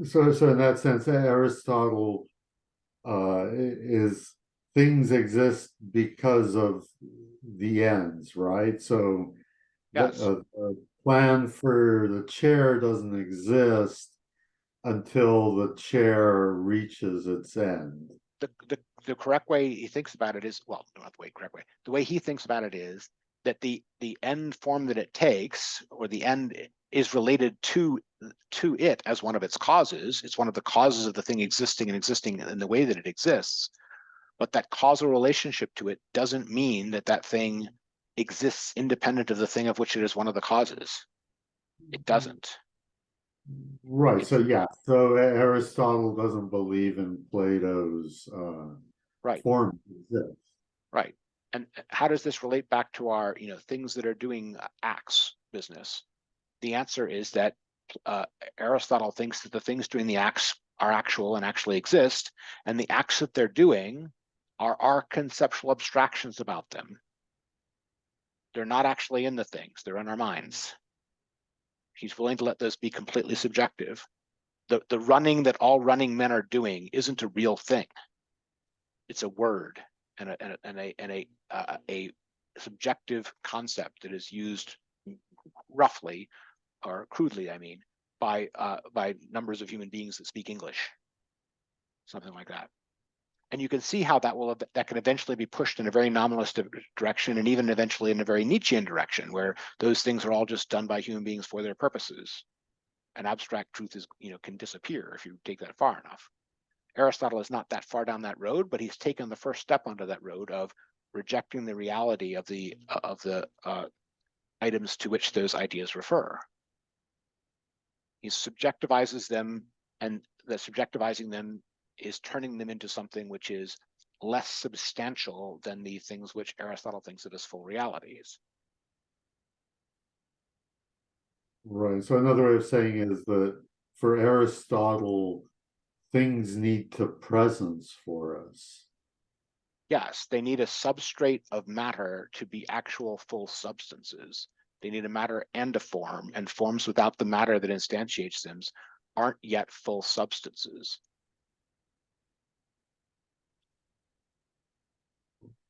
So in that sense, Aristotle is things exist because of the ends, right? So Yes. a plan for the chair doesn't exist until the chair reaches its end. The correct way he thinks about it is, well, not the way correct way. The way he thinks about it is that the end form that it takes, or the end, is related to it as one of its causes. It's one of the causes of the thing existing and existing in the way that it exists. But that causal relationship to it doesn't mean that that thing exists independent of the thing of which it is one of the causes. It doesn't. Right. So yeah. So Aristotle doesn't believe in Plato's Right. form exists. Right. And how does this relate back to our, things that are doing acts business? The answer is that Aristotle thinks that the things doing the acts are actual and actually exist, and the acts that they're doing are our conceptual abstractions about them. They're not actually in the things, they're in our minds. He's willing to let those be completely subjective. The running that all running men are doing isn't a real thing. It's a word and a subjective concept that is used roughly, or crudely, I mean, by numbers of human beings that speak English, something like that. And you can see how that can eventually be pushed in a very nominalist direction, and even eventually in a very Nietzschean direction, where those things are all just done by human beings for their purposes. And abstract truth can disappear if you take that far enough. Aristotle is not that far down that road, but he's taken the first step onto that road of rejecting the reality of the items to which those ideas refer. He subjectivizes them, and the subjectivizing them is turning them into something which is less substantial than the things which Aristotle thinks of as full realities. Right. So another way of saying is that for Aristotle, things need to presence for us. Yes, they need a substrate of matter to be actual full substances. They need a matter and a form, and forms without the matter that instantiates them aren't yet full substances.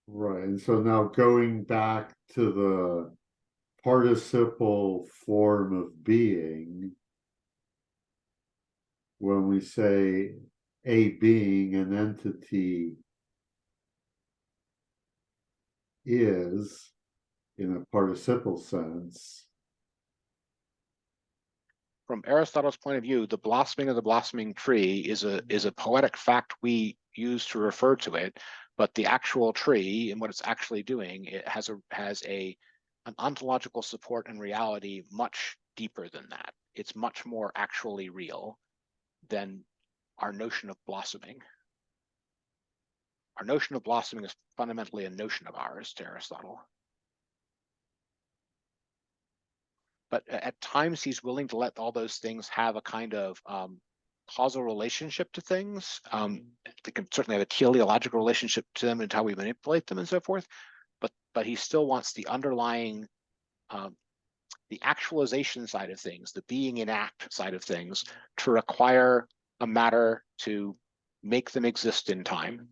Right. And so now going back to the participle form of being, when we say a being, an entity is, in a participle sense. From Aristotle's point of view, the blossoming of the blossoming tree is a poetic fact we use to refer to it, but the actual tree and what it's actually doing, it has an ontological support and reality much deeper than that. It's much more actually real than our notion of blossoming. Our notion of blossoming is fundamentally a notion of ours to Aristotle. But at times he's willing to let all those things have a kind of causal relationship to things. They can certainly have a teleological relationship to them and how we manipulate them and so forth. But he still wants the underlying, the actualization side of things, the being in act side of things, to require a matter to make them exist in time,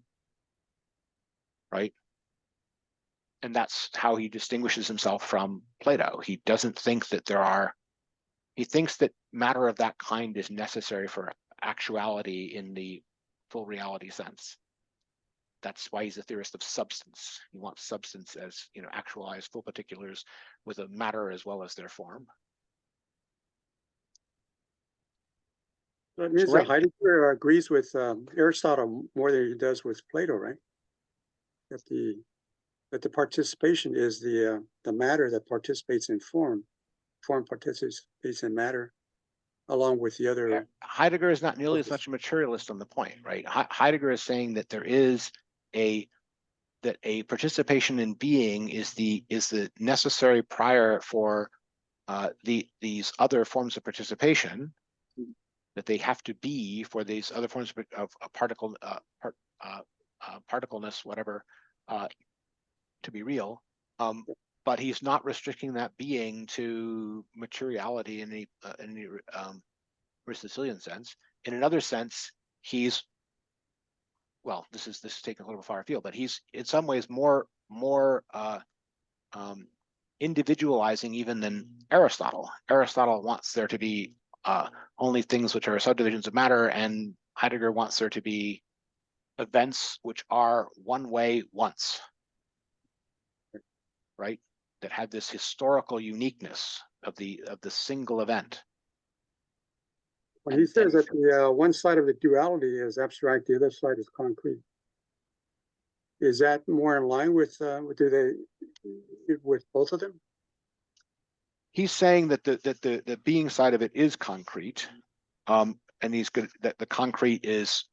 right? And that's how he distinguishes himself from Plato. He doesn't think that he thinks that matter of that kind is necessary for actuality in the full reality sense. That's why he's a theorist of substance. He wants substance as, actualized full particulars with a matter as well as their form. That means that Heidegger agrees with Aristotle more than he does with Plato, right? That the participation is the matter that participates in form. Form participates in matter, along with the other. Heidegger is not nearly as much a materialist on the point, right? Heidegger is saying that there is that a participation in being is the necessary prior for these other forms of participation, that they have to be for these other forms of particleness, whatever, to be real. But he's not restricting that being to materiality in any Aristotelian sense. In another sense, he's, well, this is taken a little far afield, but he's in some ways more individualizing even than Aristotle. Aristotle wants there to be only things which are subdivisions of matter, and Heidegger wants there to be events which are one way once, right? That have this historical uniqueness of the single event. When he says that the one side of the duality is abstract, the other side is concrete. Is that more in line with with both of them? He's saying that the being side of it is concrete, and he's good that the concrete is,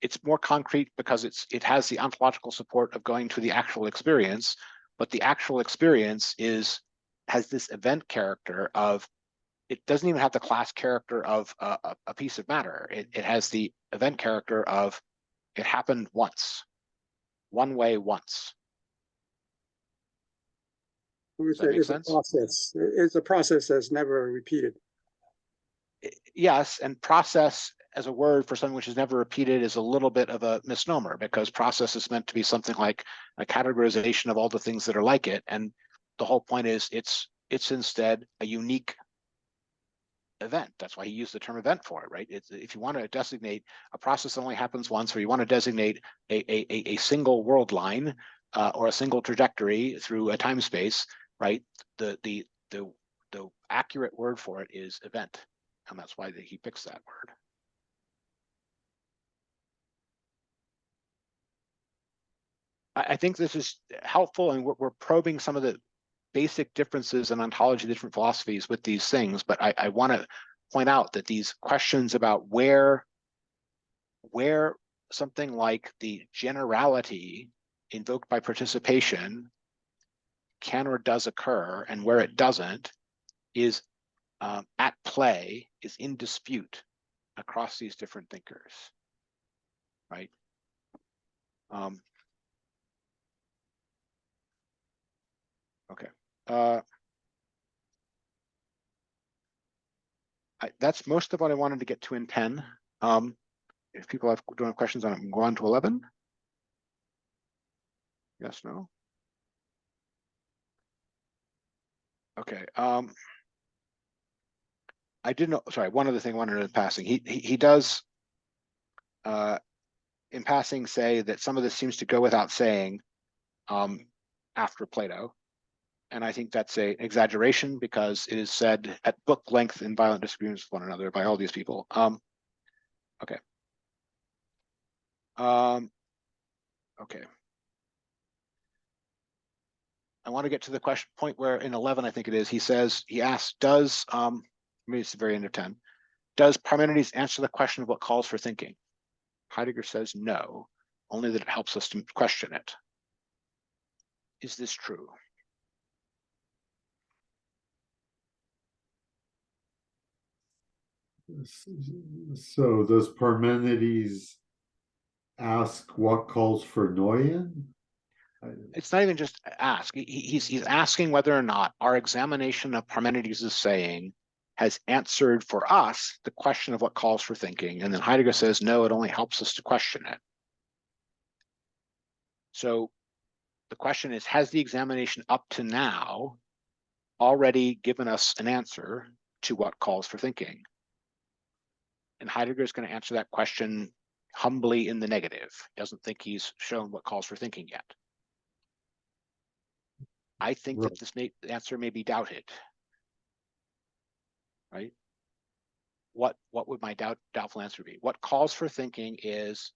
it's more concrete because it has the ontological support of going to the actual experience, but the actual experience has this event character of, it doesn't even have the class character of a piece of matter. It has the event character of, it happened once, one way once. Does that make sense? It's a process that's never repeated. Yes, and process as a word for something which is never repeated is a little bit of a misnomer, because process is meant to be something like a categorization of all the things that are like it. And the whole point is it's instead a unique event. That's why he used the term event for it, right? If you want to designate a process that only happens once, or you want to designate a single world line or a single trajectory through a time space, right? The accurate word for it is event, and that's why he picks that word. I think this is helpful, and we're probing some of the basic differences in ontology of different philosophies with these things, but I want to point out that these questions about where something like the generality invoked by participation can or does occur, and where it doesn't, is at play, is in dispute across these different thinkers, right? Okay. That's most of what I wanted to get to in 10. If people don't have questions on it, go on to 11. Yes, no? Okay. I did know, sorry, one other thing I wanted in passing. He does, in passing, say that some of this seems to go without saying after Plato. And I think that's an exaggeration, because it is said at book length in violent disagreements with one another by all these people. Okay. Okay. I want to get to the point where in 11, I think it is, he asks, maybe it's the very end of 10, does Parmenides answer the question of what calls for thinking? Heidegger says no, only that it helps us to question it. Is this true? So does Parmenides ask what calls for Neuin? It's not even just ask. He's asking whether or not our examination of Parmenides' saying has answered for us the question of what calls for thinking. And then Heidegger says, no, it only helps us to question it. So the question is, has the examination up to now already given us an answer to what calls for thinking? And Heidegger is going to answer that question humbly in the negative. He doesn't think he's shown what calls for thinking yet. I think that this answer may be doubted, right? What would my doubtful answer be? What calls for thinking is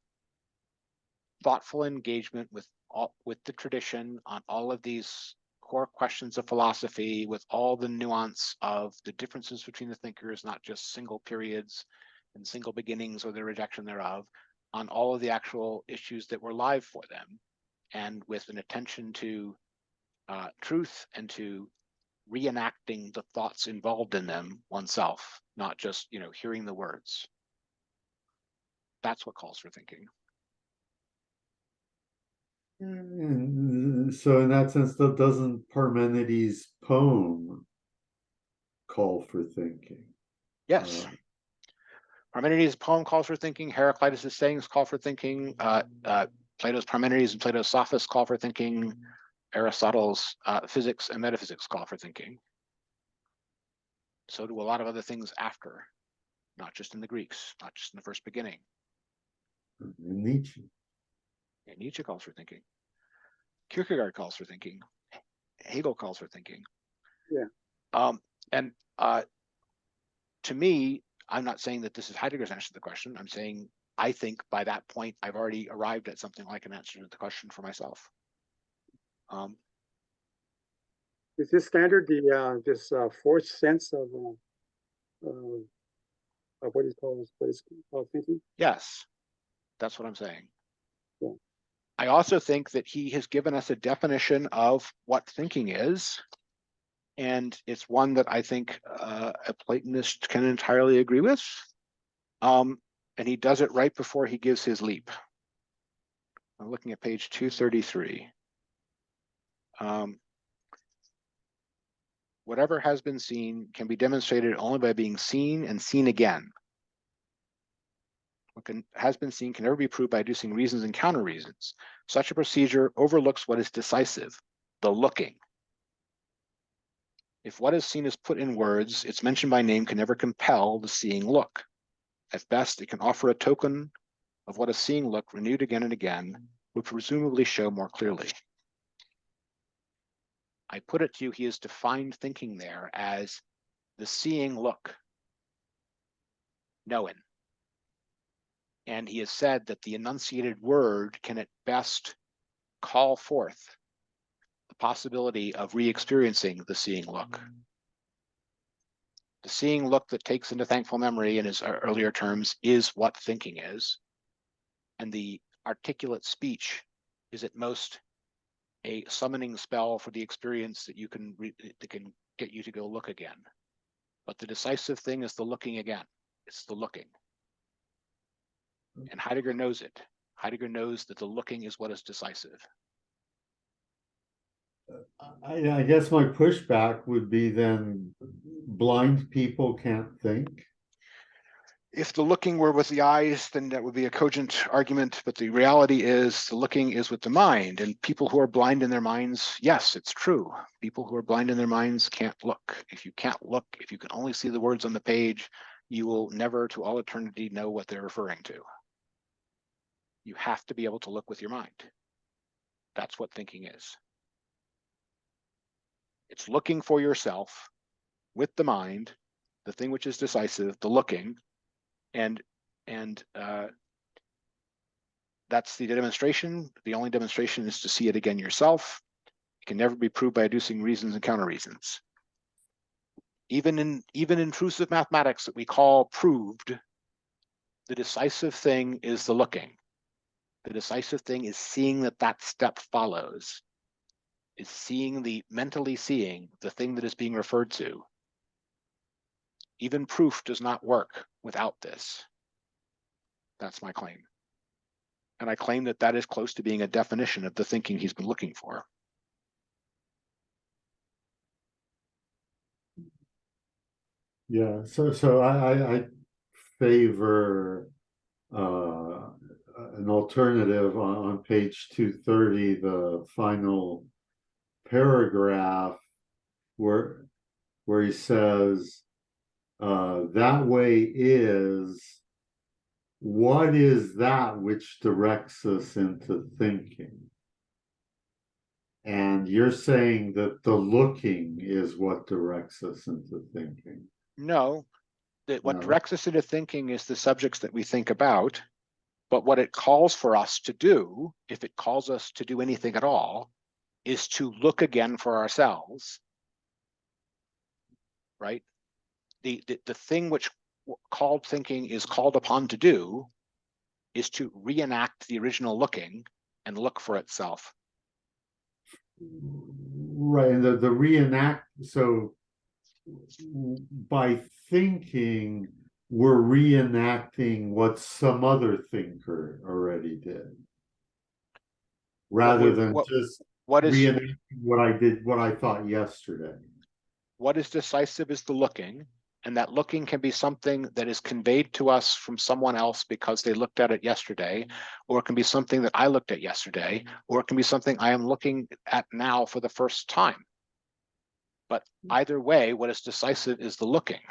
thoughtful engagement with the tradition on all of these core questions of philosophy, with all the nuance of the differences between the thinkers, not just single periods and single beginnings or the rejection thereof, on all of the actual issues that were live for them, and with an attention to truth and to reenacting the thoughts involved in them oneself, not just, hearing the words. That's what calls for thinking. And so in that sense, that doesn't Parmenides' poem call for thinking? Yes. Parmenides' poem calls for thinking. Heraclitus' sayings call for thinking. Plato's Parmenides and Plato's Sophists call for thinking. Aristotle's physics and metaphysics call for thinking. So do a lot of other things after, not just in the Greeks, not just in the first beginning. Nietzsche. And Nietzsche calls for thinking. Kierkegaard calls for thinking. Hegel calls for thinking. Yeah. And to me, I'm not saying that this is Heidegger's answer to the question. I'm saying I think by that point I've already arrived at something like an answer to the question for myself. Is this standard this fourth sense of what is called thinking? Yes, that's what I'm saying. Yeah. I also think that he has given us a definition of what thinking is, and it's one that I think a Platonist can entirely agree with. And he does it right before he gives his leap. I'm looking at page 233. Whatever has been seen can be demonstrated only by being seen and seen again. What has been seen can never be proved by adducing reasons and counter reasons. Such a procedure overlooks what is decisive, the looking. If what is seen is put in words, its mention by name can never compel the seeing look. At best, it can offer a token of what a seeing look renewed again and again would presumably show more clearly. I put it to you, he has defined thinking there as the seeing look, knowing. And he has said that the enunciated word can at best call forth the possibility of re-experiencing the seeing look. The seeing look that takes into thankful memory in his earlier terms is what thinking is. And the articulate speech is at most a summoning spell for the experience that that can get you to go look again. But the decisive thing is the looking again. It's the looking. And Heidegger knows it. Heidegger knows that the looking is what is decisive. I guess my pushback would be then blind people can't think. If the looking were with the eyes, then that would be a cogent argument. But the reality is the looking is with the mind. And people who are blind in their minds, yes, it's true. People who are blind in their minds can't look. If you can't look, if you can only see the words on the page, you will never to all eternity know what they're referring to. You have to be able to look with your mind. That's what thinking is. It's looking for yourself with the mind, the thing which is decisive, the looking, and that's the demonstration. The only demonstration is to see it again yourself. It can never be proved by adducing reasons and counter reasons. Even in intrusive mathematics that we call proved, the decisive thing is the looking. The decisive thing is seeing that step follows, is mentally seeing the thing that is being referred to. Even proof does not work without this. That's my claim. And I claim that that is close to being a definition of the thinking he's been looking for. Yeah, so I favor an alternative on page 230, the final paragraph where he says, that way is, what is that which directs us into thinking? And you're saying that the looking is what directs us into thinking. No, that what No. directs us into thinking is the subjects that we think about, but what it calls for us to do, if it calls us to do anything at all, is to look again for ourselves, right? The thing which called thinking is called upon to do is to reenact the original looking and look for itself. Right, and the reenact, so by thinking, we're reenacting what some other thinker already did, rather than just reenacting what I thought yesterday. What is decisive is the looking, And that looking can be something that is conveyed to us from someone else because they looked at it yesterday, or it can be something that I looked at yesterday, or it can be something I am looking at now for the first time. But either way, what is decisive is the looking,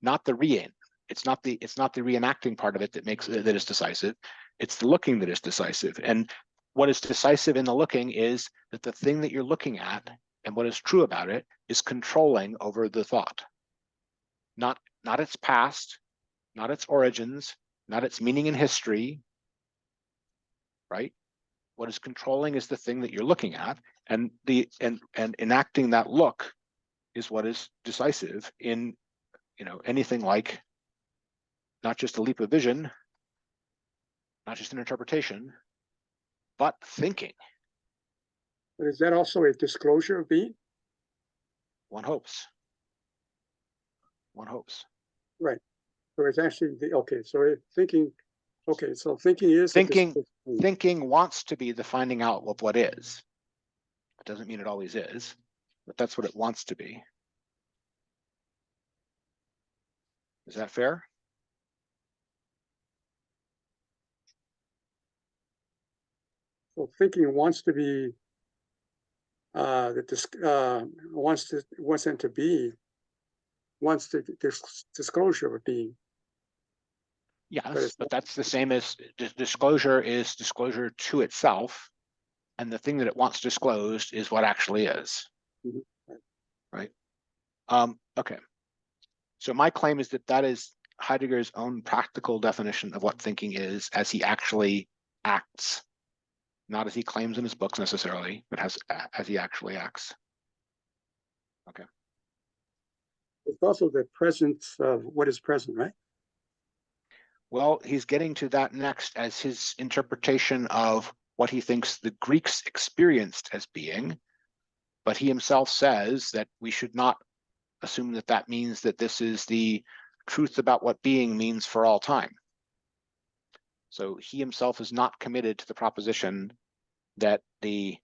not the reading. It's not the reenacting part of it that is decisive. It's the looking that is decisive. And what is decisive in the looking is that the thing that you're looking at and what is true about it is controlling over the thought. Not its past, not its origins, not its meaning in history, right? What is controlling is the thing that you're looking at, and enacting that look is what is decisive in, anything like not just a leap of vision, not just an interpretation, but thinking. But is that also a disclosure of being? One hopes. One hopes. Right. So it's actually thinking. Okay, so thinking is Thinking wants to be the finding out of what is. It doesn't mean it always is, but that's what it wants to be. Is that fair? So thinking wants to be wants the disclosure of being. Yes, but that's the same as disclosure is disclosure to itself, and the thing that it wants disclosed is what actually is. Mm-hmm. Right? Okay. So my claim is that is Heidegger's own practical definition of what thinking is as he actually acts, not as he claims in his books necessarily, but as he actually acts. Okay. It's also the presence of what is present, right? Well, he's getting to that next as his interpretation of what he thinks the Greeks experienced as being, but he himself says that we should not assume that that means that this is the truth about what being means for all time. So he himself is not committed to the proposition that the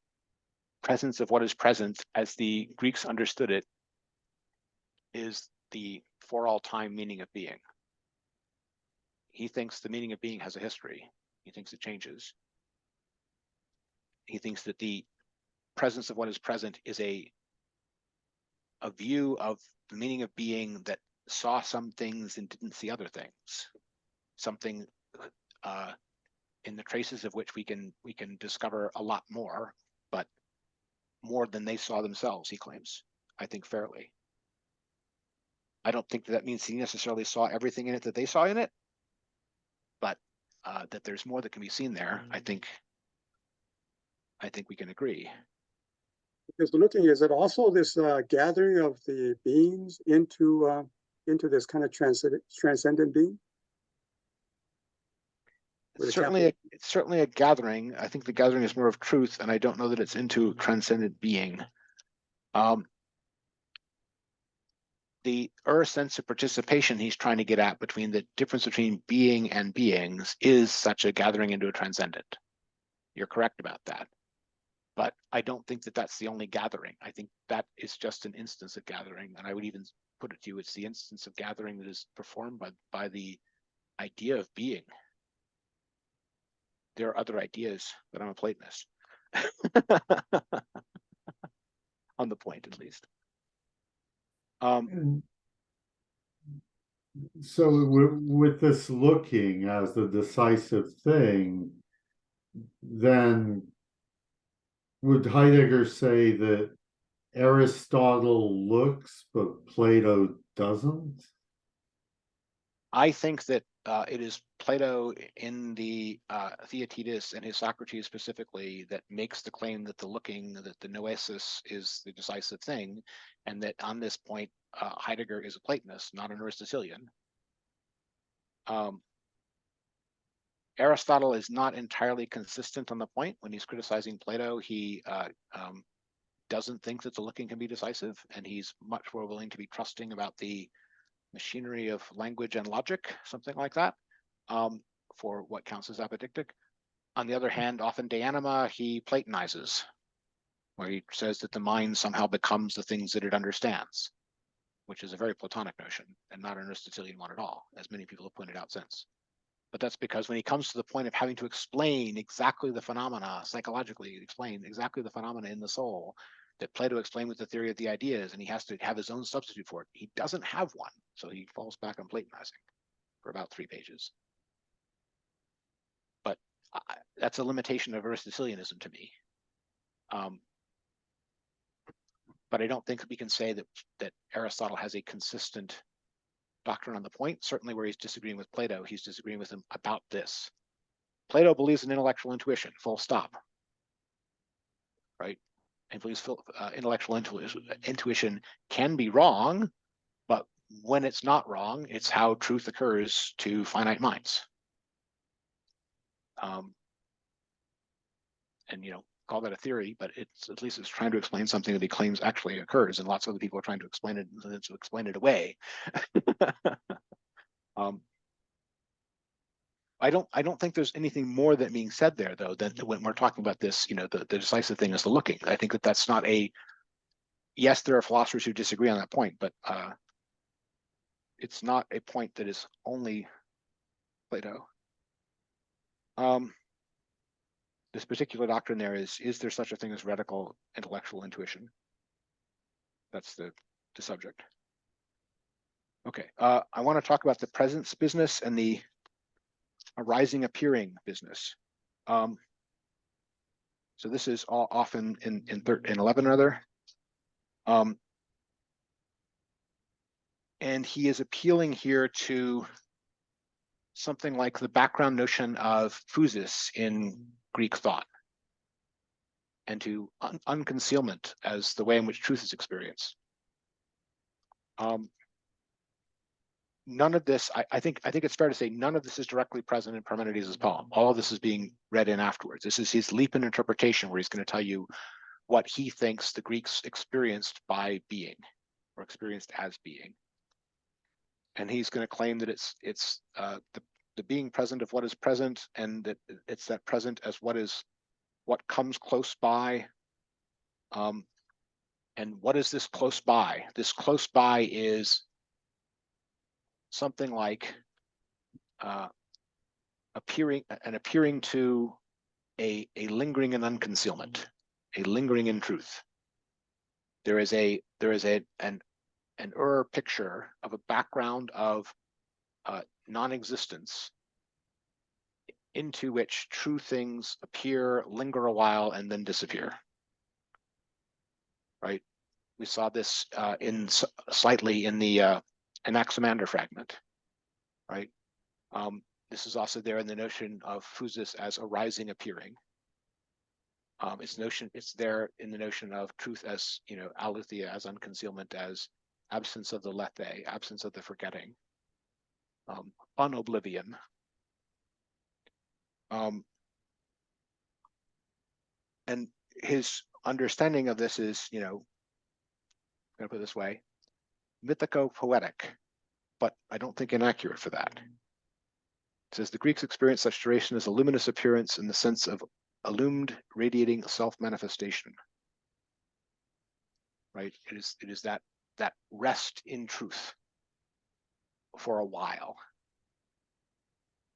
presence of what is present, as the Greeks understood it, is the for all time meaning of being. He thinks the meaning of being has a history. He thinks it changes. He thinks that the presence of what is present is a view of the meaning of being that saw some things and didn't see other things. Something in the traces of which we can discover a lot more, but more than they saw themselves, he claims, I think fairly. I don't think that means he necessarily saw everything in it that they saw in it, but that there's more that can be seen there. I think we can agree. Because looking, is it also this gathering of the beings into this kind of transcendent being? It's certainly a gathering. I think the gathering is more of truth, and I don't know that it's into transcendent being. The sense of participation he's trying to get at between the difference between being and beings is such a gathering into a transcendent. You're correct about that. But I don't think that that's the only gathering. I think that is just an instance of gathering. And I would even put it to you, it's the instance of gathering that is performed by the idea of being. There are other ideas, but I'm a Platonist. On the point, at least. So with this looking as the decisive thing, then would Heidegger say that Aristotle looks, but Plato doesn't? I think that it is Plato in the Theaetetus and his Socrates specifically that makes the claim that the noesis is the decisive thing, and that on this point, Heidegger is a Platonist, not an Aristotelian. Aristotle is not entirely consistent on the point. When he's criticizing Plato, he doesn't think that the looking can be decisive, and he's much more willing to be trusting about the machinery of language and logic, something like that, for what counts as apodictic. On the other hand, often de anima, he Platonizes, where he says that the mind somehow becomes the things that it understands, which is a very Platonic notion and not an Aristotelian one at all, as many people have pointed out since. But that's because when he comes to the point of having to explain exactly the phenomena, psychologically explain exactly the phenomena in the soul that Plato explained with the theory of the ideas, and he has to have his own substitute for it, he doesn't have one. So he falls back on Platonizing for about 3 pages. But that's a limitation of Aristotelianism to me. But I don't think we can say that Aristotle has a consistent doctrine on the point. Certainly where he's disagreeing with Plato, he's disagreeing with him about this. Plato believes in intellectual intuition, full stop. Right? And believes intellectual intuition can be wrong, but when it's not wrong, it's how truth occurs to finite minds. And call that a theory, but it's at least it's trying to explain something that he claims actually occurs, and lots of other people are trying to explain it away. I don't think there's anything more that being said there, though, than when we're talking about this, the decisive thing is the looking. I think that's not yes, there are philosophers who disagree on that point, but it's not a point that is only Plato. This particular doctrine there is there such a thing as radical intellectual intuition? That's the subject. Okay, I want to talk about the presence business and the arising appearing business. So this is all often in 11 or other. And he is appealing here to something like the background notion of physis in Greek thought, and to unconcealment as the way in which truth is experienced. None of this, I think it's fair to say, none of this is directly present in Parmenides' poem. All of this is being read in afterwards. This is his leap in interpretation, where he's going to tell you what he thinks the Greeks experienced by being, or experienced as being. And he's going to claim that it's the being present of what is present, and that it's that present as what comes close by. And what is this close by? This close by is something like appearing to a lingering in unconcealment, a lingering in truth. There is an picture of a background of non-existence into which true things appear, linger a while, and then disappear. Right? We saw this slightly in the Anaximander fragment. Right? This is also there in the notion of physis as arising, appearing. It's there in the notion of truth as aletheia, as unconcealment, as absence of the lethe, absence of the forgetting, unoblivion. And his understanding of this is, I'm going to put it this way, mythico-poetic, but I don't think inaccurate for that. It says the Greeks experienced such duration as a luminous appearance in the sense of illumined, radiating self-manifestation. Right? It is that rest in truth for a while.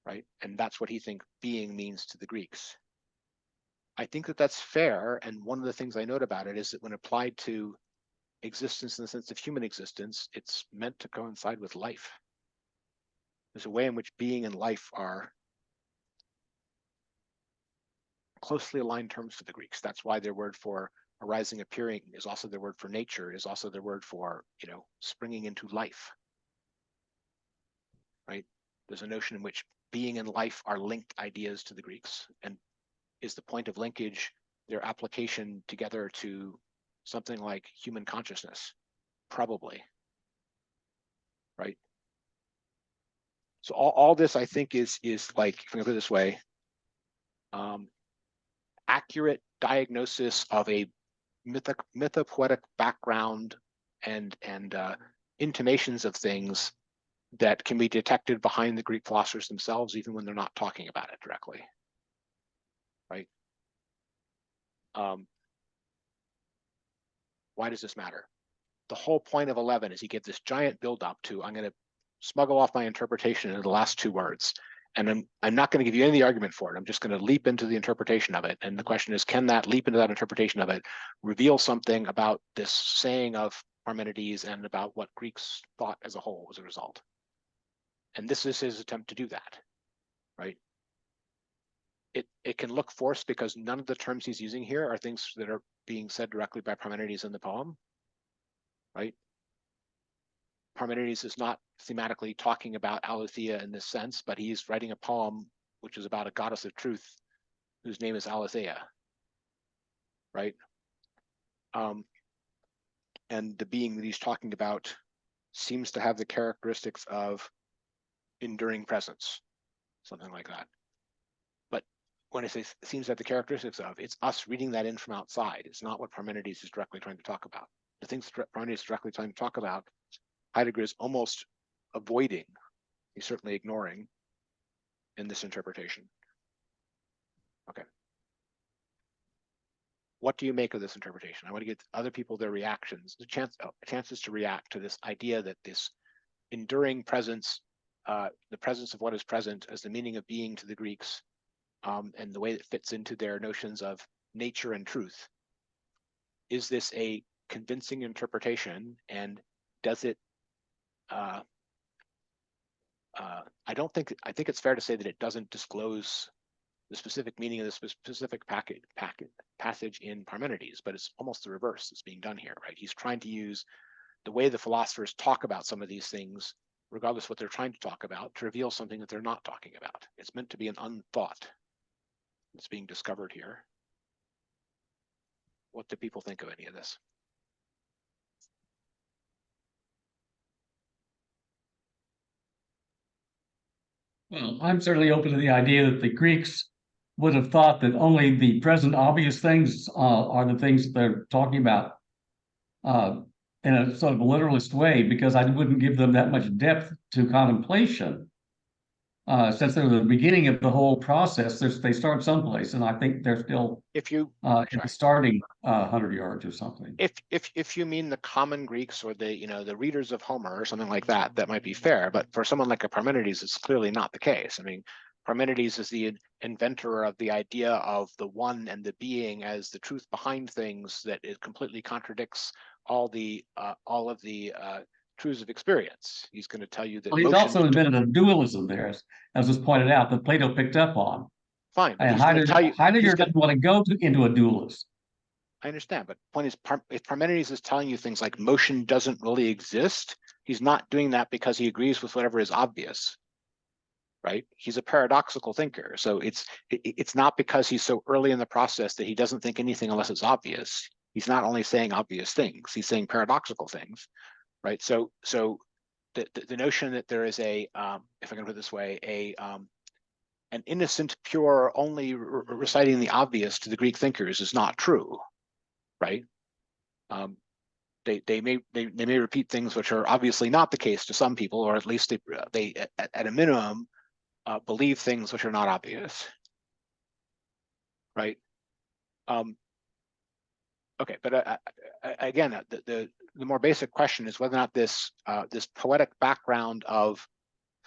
Right? And that's what he thinks being means to the Greeks. I think that that's fair, and one of the things I note about it is that when applied to existence in the sense of human existence, it's meant to coincide with life. There's a way in which being and life are closely aligned terms for the Greeks. That's why their word for arising, appearing is also their word for nature, is also their word for, springing into life. Right? There's a notion in which being and life are linked ideas to the Greeks, and is the point of linkage their application together to something like human consciousness? Probably. Right? So all this, I think, is like, if I put it this way, accurate diagnosis of a mythopoetic background and intimations of things that can be detected behind the Greek philosophers themselves, even when they're not talking about it directly. Right? Why does this matter? the whole point of 11 is he gives this giant build up to, I'm going to smuggle off my interpretation into the last two words. And I'm not going to give you any argument for it. I'm just going to leap into the interpretation of it. And the question is, can that leap into that interpretation of it reveal something about this saying of Parmenides and about what Greeks thought as a whole as a result? And this is his attempt to do that, right? It can look forced because none of the terms he's using here are things that are being said directly by Parmenides in the poem, right? Parmenides is not thematically talking about Aletheia in this sense, but he's writing a poem which is about a goddess of truth whose name is Aletheia, right? And the being that he's talking about seems to have the characteristics of enduring presence, something like that. But when I say seems to have the characteristics of, it's us reading that in from outside. It's not what Parmenides is directly trying to talk about. The things Parmenides is directly trying to talk about, Heidegger is almost avoiding, he's certainly ignoring in this interpretation. Okay. What do you make of this interpretation? I want to get other people their reactions, chances to react to this idea that this enduring presence, the presence of what is present as the meaning of being to the Greeks, and the way that fits into their notions of nature and truth. Is this a convincing interpretation, and does it I think it's fair to say that it doesn't disclose the specific meaning of the specific passage in Parmenides, but it's almost the reverse that's being done here, right? He's trying to use the way the philosophers talk about some of these things, regardless of what they're trying to talk about, to reveal something that they're not talking about. It's meant to be an unthought that's being discovered here. What do people think of any of this? Well, I'm certainly open to the idea that the Greeks would have thought that only the present obvious things are the things they're talking about in a sort of literalist way, because I wouldn't give them that much depth to contemplation. Since they're the beginning of the whole process, they start someplace, and I think they're still If you in the starting 100 yards or something. if you mean the common Greeks or the readers of Homer or something like that, that might be fair. But for someone like a Parmenides, it's clearly not the case. I mean, Parmenides is the inventor of the idea of the one and the being as the truth behind things, that it completely contradicts all of the truths of experience. He's going to tell you that Well, he's also invented a dualism there, as was pointed out, that Plato picked up on. Fine, but And he's going to tell you Heidegger doesn't want to go into a dualist. I understand, but the point is, if Parmenides is telling you things like motion doesn't really exist, he's not doing that because he agrees with whatever is obvious, right? He's a paradoxical thinker, so it's not because he's so early in the process that he doesn't think anything unless it's obvious. He's not only saying obvious things; he's saying paradoxical things, right? So the notion that there is a, if I can put it this way, an innocent, pure, only reciting the obvious to the Greek thinkers is not true, right? They may repeat things which are obviously not the case to some people, or at least they at a minimum believe things which are not obvious, right? Okay, but again, the more basic question is whether or not this this poetic background of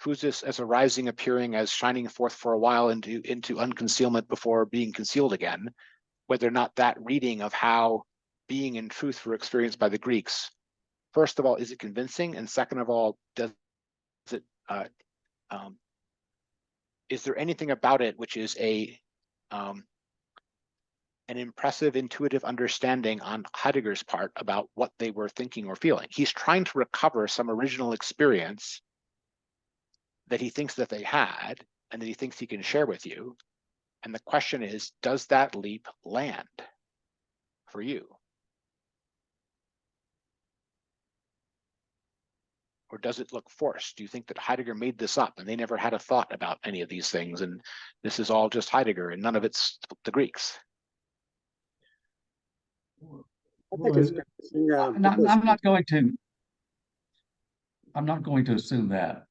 Phusis as arising, appearing as shining forth for a while into unconcealment before being concealed again, whether or not that reading of how being in truth were experienced by the Greeks, first of all, is it convincing? And second of all, does it is there anything about it which is an impressive, intuitive understanding on Heidegger's part about what they were thinking or feeling? He's trying to recover some original experience that he thinks that they had and that he thinks he can share with you. And the question is, does that leap land for you? Or does it look forced? Do you think that Heidegger made this up and they never had a thought about any of these things, and this is all just Heidegger and none of it's the Greeks? I think it's I'm not going to assume that.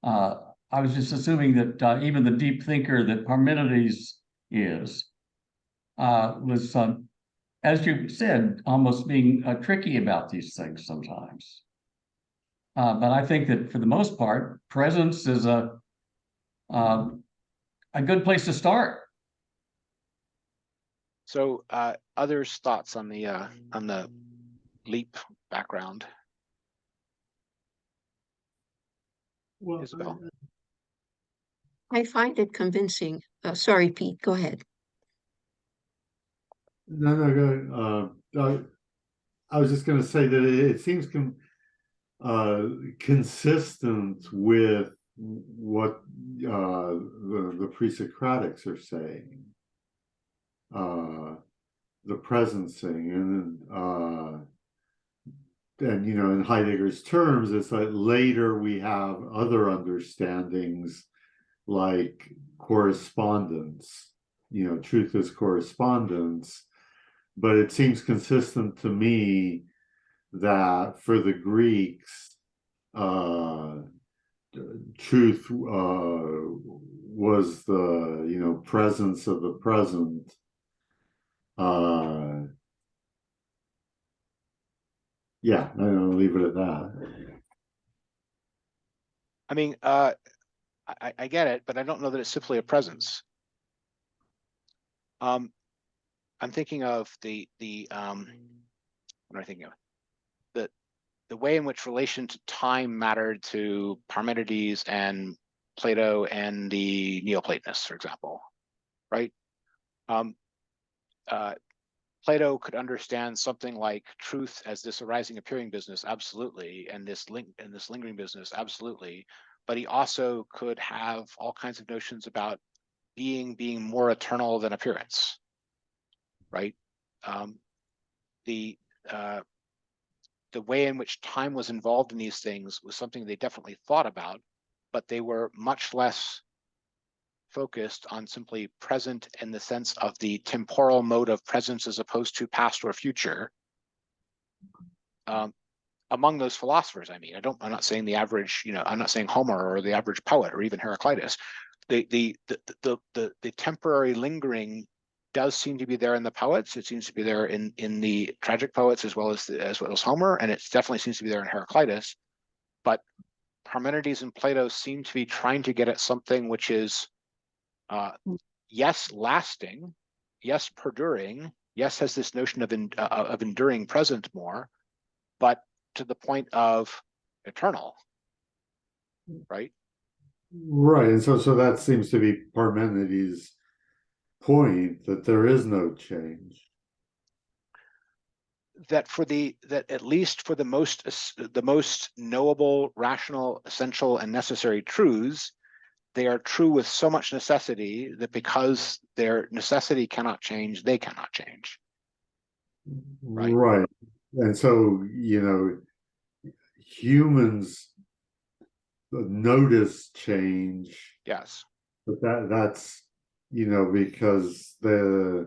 I was just assuming that even the deep thinker that Parmenides is was as you said, almost being tricky about these things sometimes. But I think that for the most part, presence is a good place to start. So others' thoughts on the leap background? Well, Isabel? I find it convincing. Sorry, Pete, go ahead. No, go ahead. I was just going to say that it seems consistent with what the pre-Socratics are saying. The presencing and you know, in Heidegger's terms, it's like later we have other understandings like correspondence, you know, truth is correspondence. But it seems consistent to me that for the Greeks, truth was the, you know, presence of the present. Yeah, I'll leave it at that. I mean, I get it, but I don't know that it's simply a presence. I'm thinking of what am I thinking of? The way in which relation to time mattered to Parmenides and Plato and the Neoplatonists, for example, right? Plato could understand something like truth as this arising appearing business, absolutely, and this lingering business, absolutely. But he also could have all kinds of notions about being more eternal than appearance, right? The way in which time was involved in these things was something they definitely thought about, but they were much less focused on simply present in the sense of the temporal mode of presence as opposed to past or future. Among those philosophers, I mean, I'm not saying the average, you know, I'm not saying Homer or the average poet or even Heraclitus. The temporary lingering does seem to be there in the poets. It seems to be there in the tragic poets as well as Homer, and it definitely seems to be there in Heraclitus. But Parmenides and Plato seem to be trying to get at something which is yes, lasting, yes, perduring, yes, has this notion of enduring present more, but to the point of eternal, right? Right, and so that seems to be Parmenides' point, that there is no change. That at least for the most knowable, rational, essential, and necessary truths, they are true with so much necessity that because their necessity cannot change, they cannot change. Right. And so, you know, humans notice change. Yes. But that's, you know, because they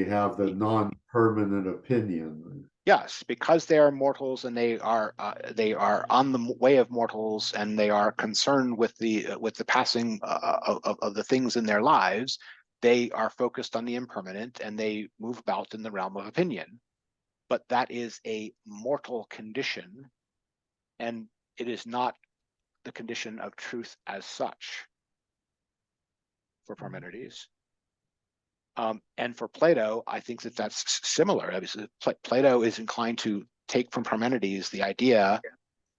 have the non-permanent opinion. Yes, because they are mortals and they are on the way of mortals, and they are concerned with the passing of the things in their lives. They are focused on the impermanent and they move about in the realm of opinion. But that is a mortal condition, and it is not the condition of truth as such for Parmenides. And for Plato, I think that that's similar. Obviously, Plato is inclined to take from Parmenides the idea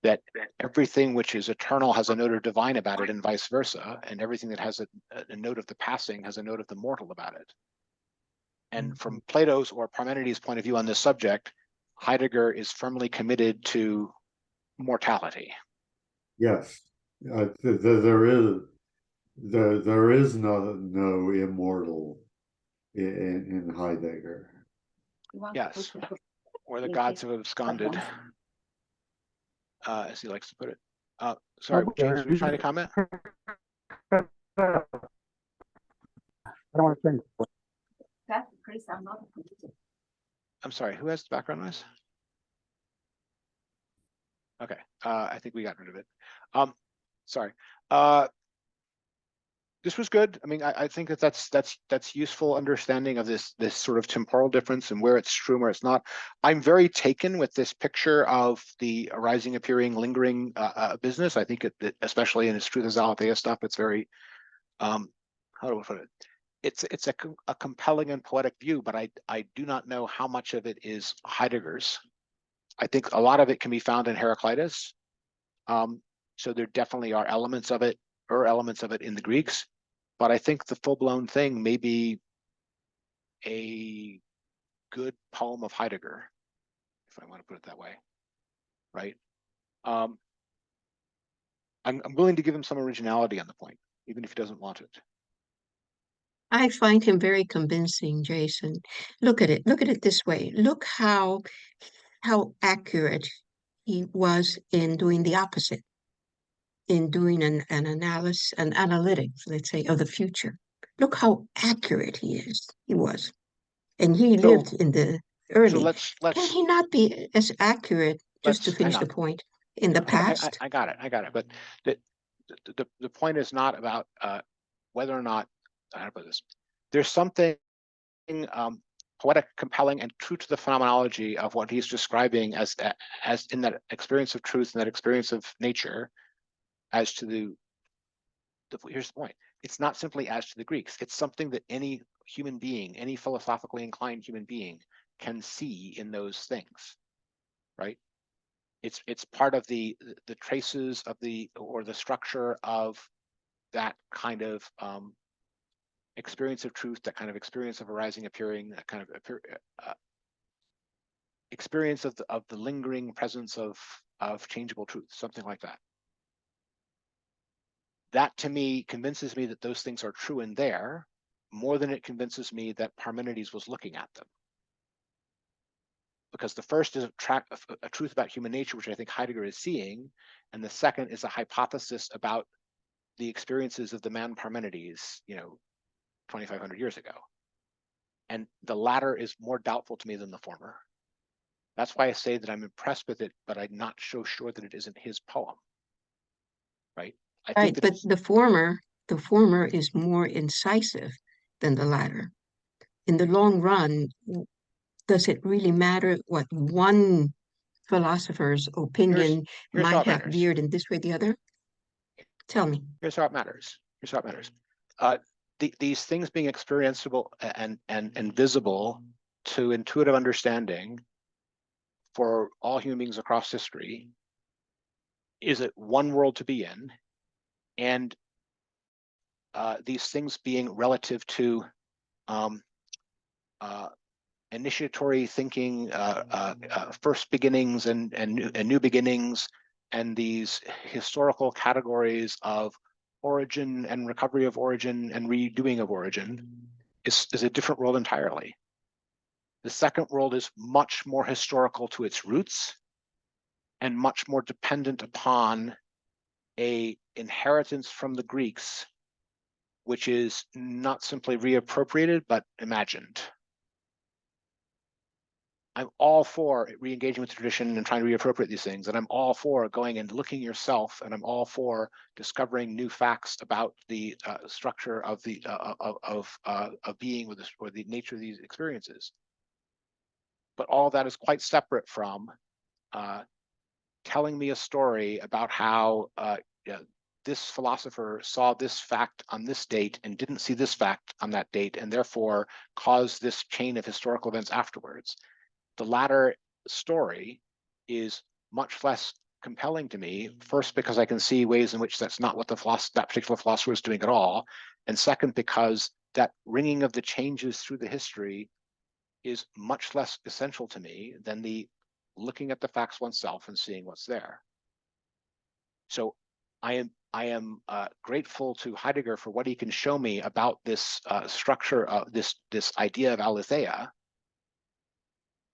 that everything which is eternal has a note of divine about it, and vice versa, and everything that has a note of the passing has a note of the mortal about it. And from Plato's or Parmenides' point of view on this subject, Heidegger is firmly committed to mortality. Yes, there is no immortal in Heidegger. Yes, or the gods have absconded, as he likes to put it. Sorry, James, were you trying to comment? I don't want to think. I'm sorry, who has the background noise? Okay, I think we got rid of it. Sorry. This was good. I mean, I think that that's useful understanding of this sort of temporal difference and where it's true and where it's not. I'm very taken with this picture of the arising, appearing, lingering business. I think especially in its truth as aletheia stuff, it's very how do I put it? It's a compelling and poetic view, but I do not know how much of it is Heidegger's. I think a lot of it can be found in Heraclitus. So there definitely are elements of it, or elements of it in the Greeks. But I think the full-blown thing may be a good poem of Heidegger, if I want to put it that way, right? I'm willing to give him some originality on the point, even if he doesn't want it. I find him very convincing, Jason. Look at it. Look at it this way. Look how accurate he was in doing the opposite, in doing an analysis, an analytics, let's say, of the future. Look how accurate he was. And he So- lived in the early. So let's Can he not be as accurate, just to hang finish on. the point, in the past? I got it. But the point is not about whether or not, how to put this. There's something poetic, compelling, and true to the phenomenology of what he's describing as in that experience of truth and that experience of nature, as to the here's the point. It's not simply as to the Greeks. It's something that any human being, any philosophically inclined human being, can see in those things, right? It's part of the traces of the structure of that kind of experience of truth, that kind of experience of arising, appearing, that kind of experience of the lingering presence of changeable truth, something like that. That to me convinces me that those things are true in there more than it convinces me that Parmenides was looking at them. Because the first is a truth about human nature, which I think Heidegger is seeing, and the second is a hypothesis about the experiences of the man Parmenides, 2,500 years ago. And the latter is more doubtful to me than the former. That's why I say that I'm impressed with it, but I'm not so sure that it isn't his poem, right? I think Right, but the former is more incisive than the latter. In the long run, does it really matter what one philosopher's opinion here's how might it have matters. veered in this way or the other? Tell me. Here's how it matters. These things being experienceable and visible to intuitive understanding for all human beings across history is it one world to be in, and these things being relative to initiatory thinking, first beginnings and new beginnings, and these historical categories of origin and recovery of origin and redoing of origin is a different world entirely. The second world is much more historical to its roots and much more dependent upon a inheritance from the Greeks, which is not simply reappropriated, but imagined. I'm all for re-engaging with tradition and trying to reappropriate these things, and I'm all for going and looking yourself, and I'm all for discovering new facts about the structure of the of being with this, or the nature of these experiences. But all that is quite separate from telling me a story about how this philosopher saw this fact on this date and didn't see this fact on that date, and therefore caused this chain of historical events afterwards. The latter story is much less compelling to me, first because I can see ways in which that's not what that particular philosopher is doing at all, and second because that ringing of the changes through the history is much less essential to me than the looking at the facts oneself and seeing what's there. So I am grateful to Heidegger for what he can show me about this structure of this idea of aletheia.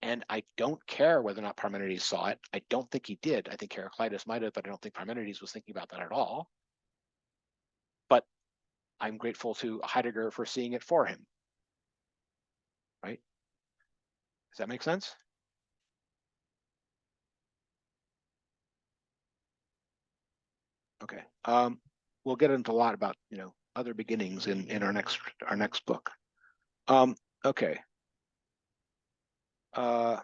And I don't care whether or not Parmenides saw it. I don't think he did. I think Heraclitus might have, but I don't think Parmenides was thinking about that at all. But I'm grateful to Heidegger for seeing it for him. Right? Does that make sense? Okay. We'll get into a lot about, other beginnings in our next book. Okay. I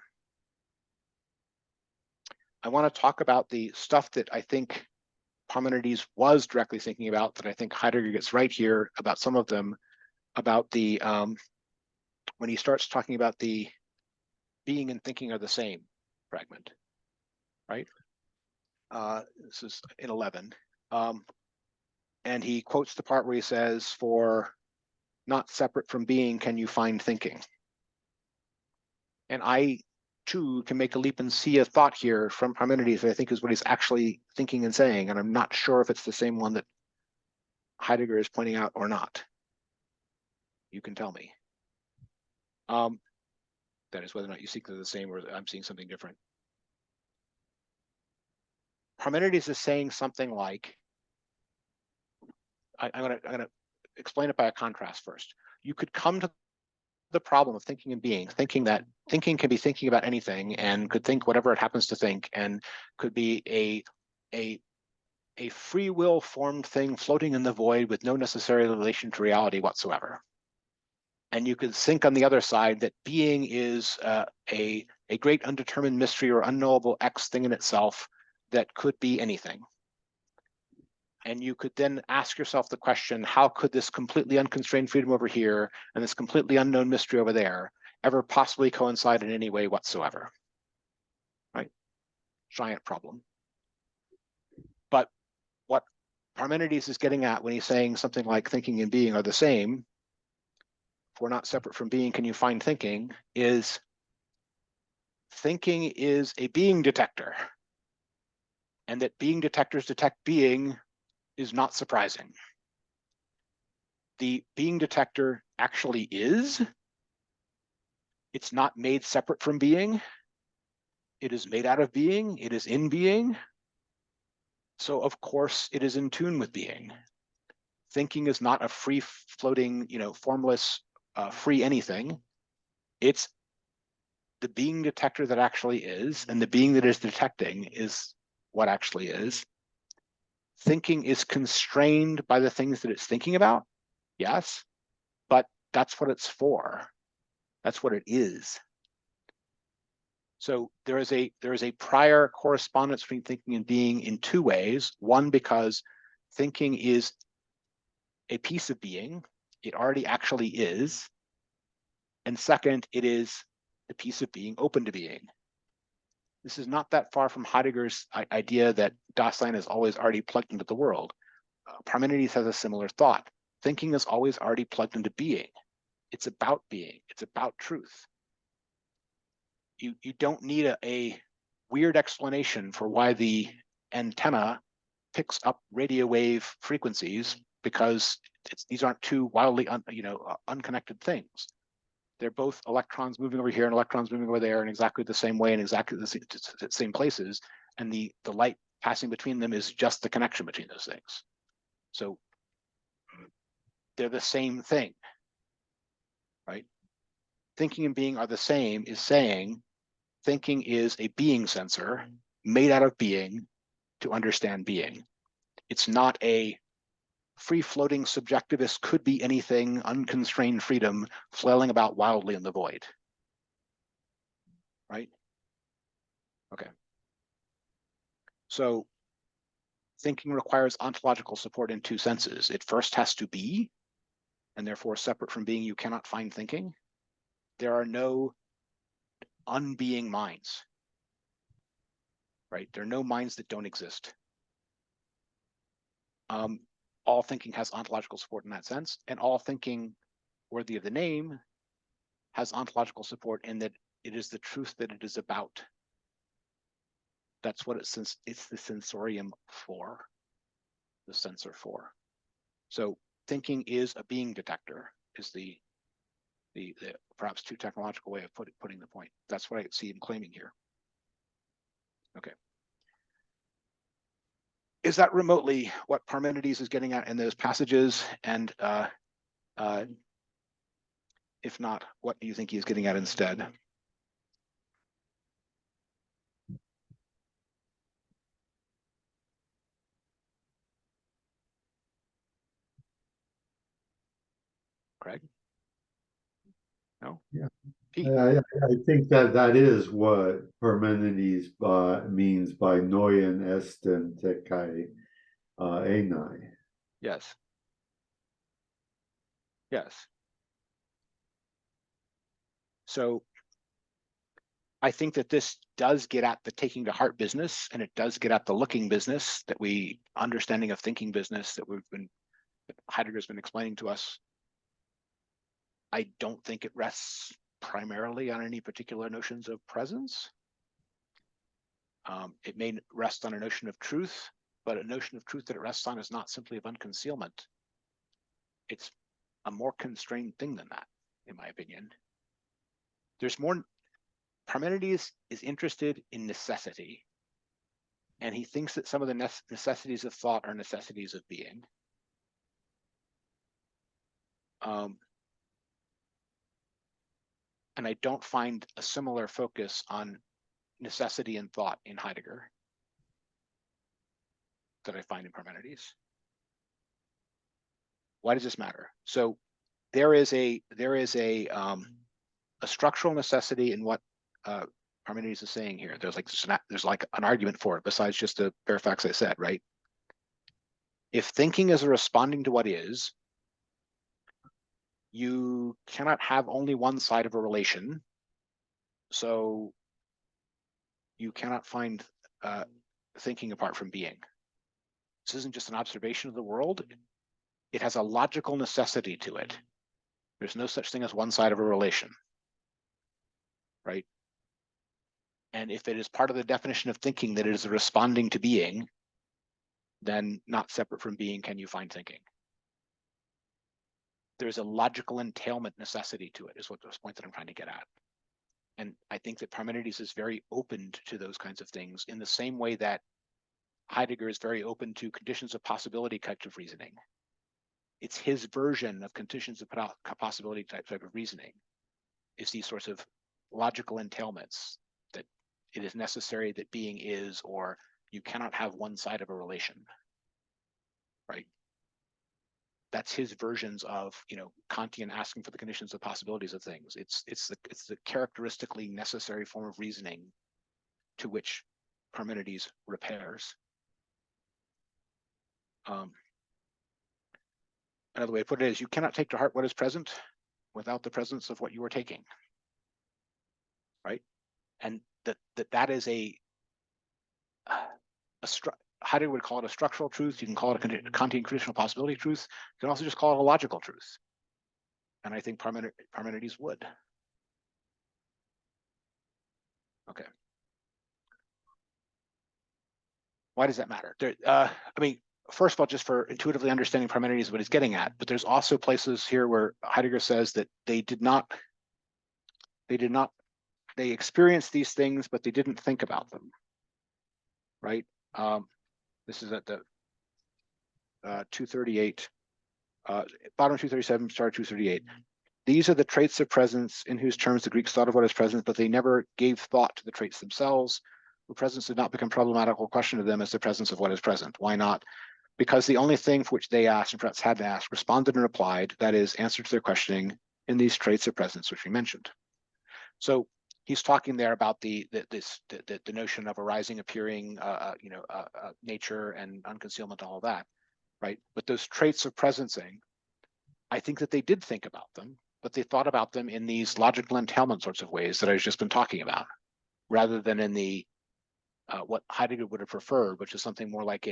want to talk about the stuff that I think Parmenides was directly thinking about, that I think Heidegger gets right here about some of them, about the when he starts talking about the being and thinking are the same fragment, right? This is in 11. And he quotes the part where he says, for not separate from being can you find thinking. And I too can make a leap and see a thought here from Parmenides that I think is what he's actually thinking and saying, and I'm not sure if it's the same one that Heidegger is pointing out or not. You can tell me. That is whether or not you think they're the same or I'm seeing something different. Parmenides is saying something like, I'm gonna explain it by a contrast first. You could come to the problem of thinking and being, thinking that thinking can be thinking about anything and could think whatever it happens to think, and could be a free will formed thing floating in the void with no necessary relation to reality whatsoever. And you could think on the other side that being is a great undetermined mystery or unknowable X thing in itself that could be anything. And you could then ask yourself the question, how could this completely unconstrained freedom over here and this completely unknown mystery over there ever possibly coincide in any way whatsoever? Right? Giant problem. But what Parmenides is getting at when he's saying something like thinking and being are the same, if we're not separate from being, can you find thinking, is thinking is a being detector. And that being detectors detect being is not surprising. The being detector actually is. It's not made separate from being. It is made out of being. It is in being. So of course it is in tune with being. Thinking is not a free floating, formless, free anything. It's the being detector that actually is, and the being that is detecting is what actually is. Thinking is constrained by the things that it's thinking about, yes, but that's what it's for. That's what it is. So there is a prior correspondence between thinking and being in two ways. One, because thinking is a piece of being. It already actually is. And second, it is the piece of being open to being. This is not that far from Heidegger's idea that Dasein is always already plugged into the world. Parmenides has a similar thought. Thinking is always already plugged into being. It's about being. It's about truth. You don't need a weird explanation for why the antenna picks up radio wave frequencies, because these aren't two wildly unconnected things. They're both electrons moving over here and electrons moving over there in exactly the same way in exactly the same places, and the light passing between them is just the connection between those things. So they're the same thing, right? Thinking and being are the same is saying thinking is a being sensor made out of being to understand being. It's not a free-floating subjectivist, could be anything, unconstrained freedom flailing about wildly in the void. Right? Okay. So thinking requires ontological support in two senses. It first has to be, and therefore separate from being, you cannot find thinking. There are no unbeing minds. Right? There are no minds that don't exist. All thinking has ontological support in that sense, and all thinking worthy of the name has ontological support in that it is the truth that it is about. That's what it's the sensorium for, the sensor for. So thinking is a being detector, is the perhaps too technological way of putting the point. That's what I see him claiming here. Okay. Is that remotely what Parmenides is getting at in those passages? And if not, what do you think he's getting at instead? Craig? No? Yeah. Pete? I think that is what Parmenides means by noien esten tekai enai. Yes. Yes. So I think that this does get at the taking to heart business, and it does get at the looking business that understanding of thinking business that Heidegger's been explaining to us. I don't think it rests primarily on any particular notions of presence. It may rest on a notion of truth, but a notion of truth that it rests on is not simply of unconcealment. It's a more constrained thing than that, in my opinion. Parmenides is interested in necessity, and he thinks that some of the necessities of thought are necessities of being. And I don't find a similar focus on necessity and thought in Heidegger that I find in Parmenides. Why does this matter? So there is a structural necessity in what Parmenides is saying here. There's like an argument for it besides just the bare facts I said, right? If thinking is a responding to what is, you cannot have only one side of a relation. So you cannot find thinking apart from being. This isn't just an observation of the world. It has a logical necessity to it. There's no such thing as one side of a relation, right? And if it is part of the definition of thinking that it is a responding to being, then not separate from being can you find thinking. There's a logical entailment necessity to it, is what this point that I'm trying to get at. And I think that Parmenides is very open to those kinds of things in the same way that Heidegger is very open to conditions of possibility types of reasoning. It's his version of conditions of possibility type of reasoning is these sorts of logical entailments that it is necessary that being is, or you cannot have one side of a relation, right? That's his versions of, Kantian asking for the conditions of possibilities of things. It's the characteristically necessary form of reasoning to which Parmenides repairs. Another way to put it is you cannot take to heart what is present without the presence of what you are taking, right? And that is Heidegger would call it a structural truth. You can call it a Kantian conditional possibility truth. You can also just call it a logical truth. And I think Parmenides would. Okay. Why does that matter? First of all, just for intuitively understanding Parmenides what he's getting at, but there's also places here where Heidegger says that they experienced these things, but they didn't think about them, right? This is at the 238, bottom 237, start 238. These are the traits of presence in whose terms the Greeks thought of what is present, but they never gave thought to the traits themselves. The presence did not become problematical question to them as the presence of what is present. Why not? Because the only thing for which they asked and perhaps had to ask responded and replied, that is, answered to their questioning in these traits of presence which we mentioned. So he's talking there about the notion of arising, appearing, nature and unconcealment, all of that, right? But those traits of presencing, I think that they did think about them, but they thought about them in these logical entailment sorts of ways that I've just been talking about, rather than in the what Heidegger would have preferred, which is something more like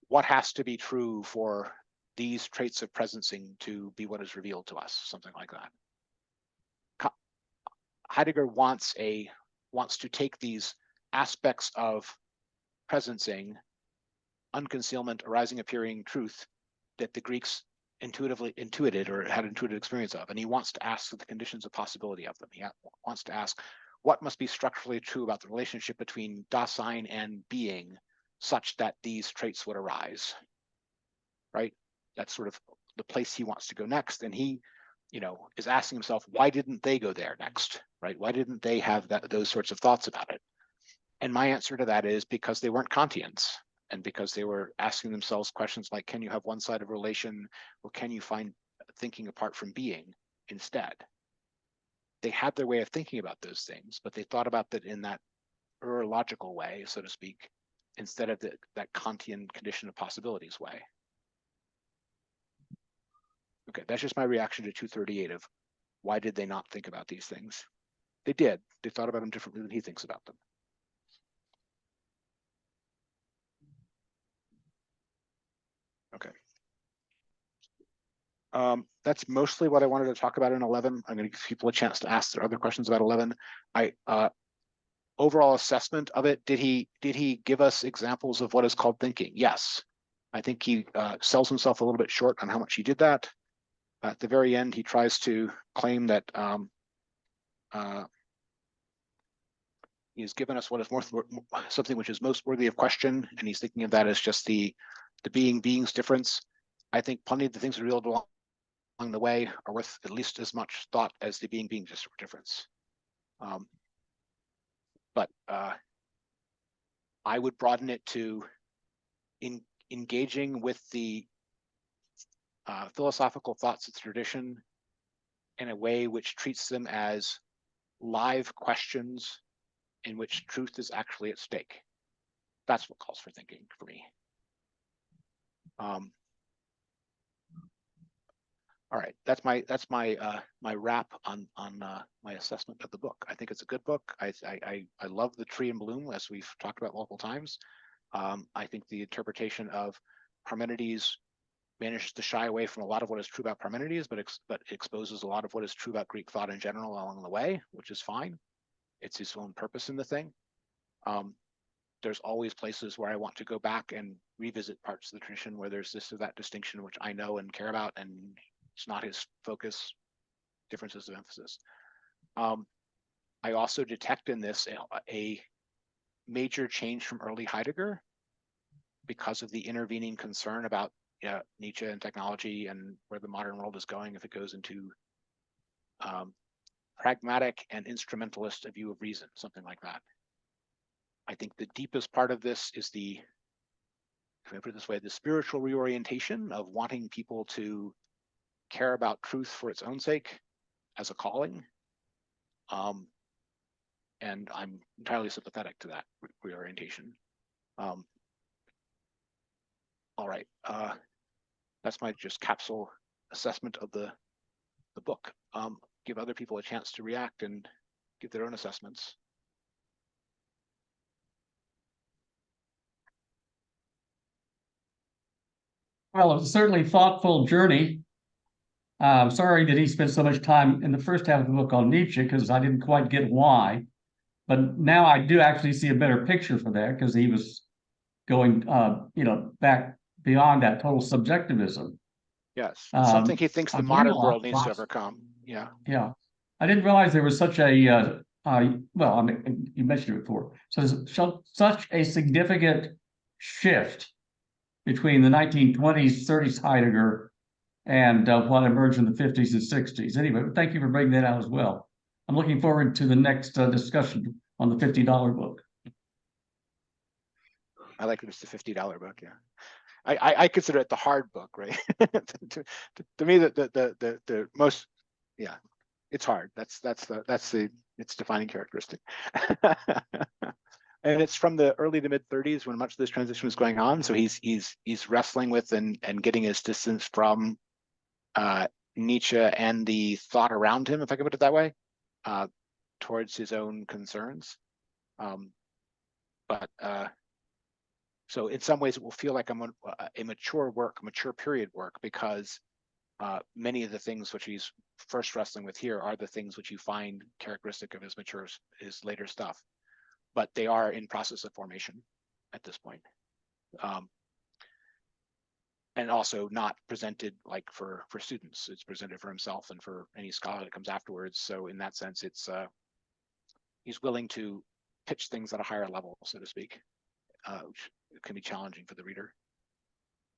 what has to be true for these traits of presencing to be what is revealed to us, something like that. Heidegger wants to take these aspects of presencing, unconcealment, arising, appearing, truth, that the Greeks intuited or had intuitive experience of, and he wants to ask the conditions of possibility of them. He wants to ask what must be structurally true about the relationship between Dasein and being, such that these traits would arise, right? That's sort of the place he wants to go next. And he, is asking himself, why didn't they go there next, right? Why didn't they have those sorts of thoughts about it? And my answer to that is because they weren't Kantians, and because they were asking themselves questions like, can you have one side of relation, or can you find thinking apart from being instead. They had their way of thinking about those things, but they thought about that in that logical way, so to speak, instead of that Kantian condition of possibilities way. Okay, that's just my reaction to 238 of why did they not think about these things? They did. They thought about them differently than he thinks about them. Okay. That's mostly what I wanted to talk about in 11. I'm going to give people a chance to ask their other questions about 11. Overall assessment of it, did he give us examples of what is called thinking? Yes. I think he sells himself a little bit short on how much he did that. At the very end, he tries to claim that he's given us what is something which is most worthy of question, and he's thinking of that as just the being's difference. I think plenty of the things revealed along the way are worth at least as much thought as the being difference. But I would broaden it to engaging with the philosophical thoughts of the tradition in a way which treats them as live questions in which truth is actually at stake. That's what calls for thinking for me. All right, that's my my wrap on my assessment of the book. I think it's a good book. I love the tree in bloom, as we've talked about multiple times. I think the interpretation of Parmenides manages to shy away from a lot of what is true about Parmenides, but exposes a lot of what is true about Greek thought in general along the way, which is fine. It's his own purpose in the thing. There's always places where I want to go back and revisit parts of the tradition where there's this or that distinction which I know and care about, and it's not his focus, differences of emphasis. I also detect in this a major change from early Heidegger because of the intervening concern about Nietzsche and technology and where the modern world is going if it goes into pragmatic and instrumentalist a view of reason, something like that. I think the deepest part of this is the, can I put it this way, the spiritual reorientation of wanting people to care about truth for its own sake as a calling. And I'm entirely sympathetic to that reorientation. All right, that's my just capsule assessment of the book. Give other people a chance to react and give their own assessments. Well, it's certainly a thoughtful journey. I'm sorry that he spent so much time in the first half of the book on Nietzsche, because I didn't quite get why. But now I do actually see a better picture for that, because he was going, back beyond that total subjectivism. Yes, something he thinks the modern world needs to overcome. Yeah. Yeah. I didn't realize there was such a, well, I mean, you mentioned it before. So such a significant shift between the 1920s, 30s Heidegger and what emerged in the 50s and 60s. Anyway, thank you for bringing that out as well. I'm looking forward to the next discussion on the $50 book. I like it. It's the $50 book. Yeah. I consider it the hard book, right? to me, the most, yeah, it's hard. That's its defining characteristic. And it's from the early to mid 30s when much of this transition was going on. So he's wrestling with and getting his distance from Nietzsche and the thought around him, if I can put it that way, towards his own concerns. So in some ways, it will feel like a mature work, mature period work, because many of the things which he's first wrestling with here are the things which you find characteristic of his later stuff, but they are in process of formation at this point. And also not presented like for students. It's presented for himself and for any scholar that comes afterwards. So in that sense, it's he's willing to pitch things at a higher level, so to speak, which can be challenging for the reader.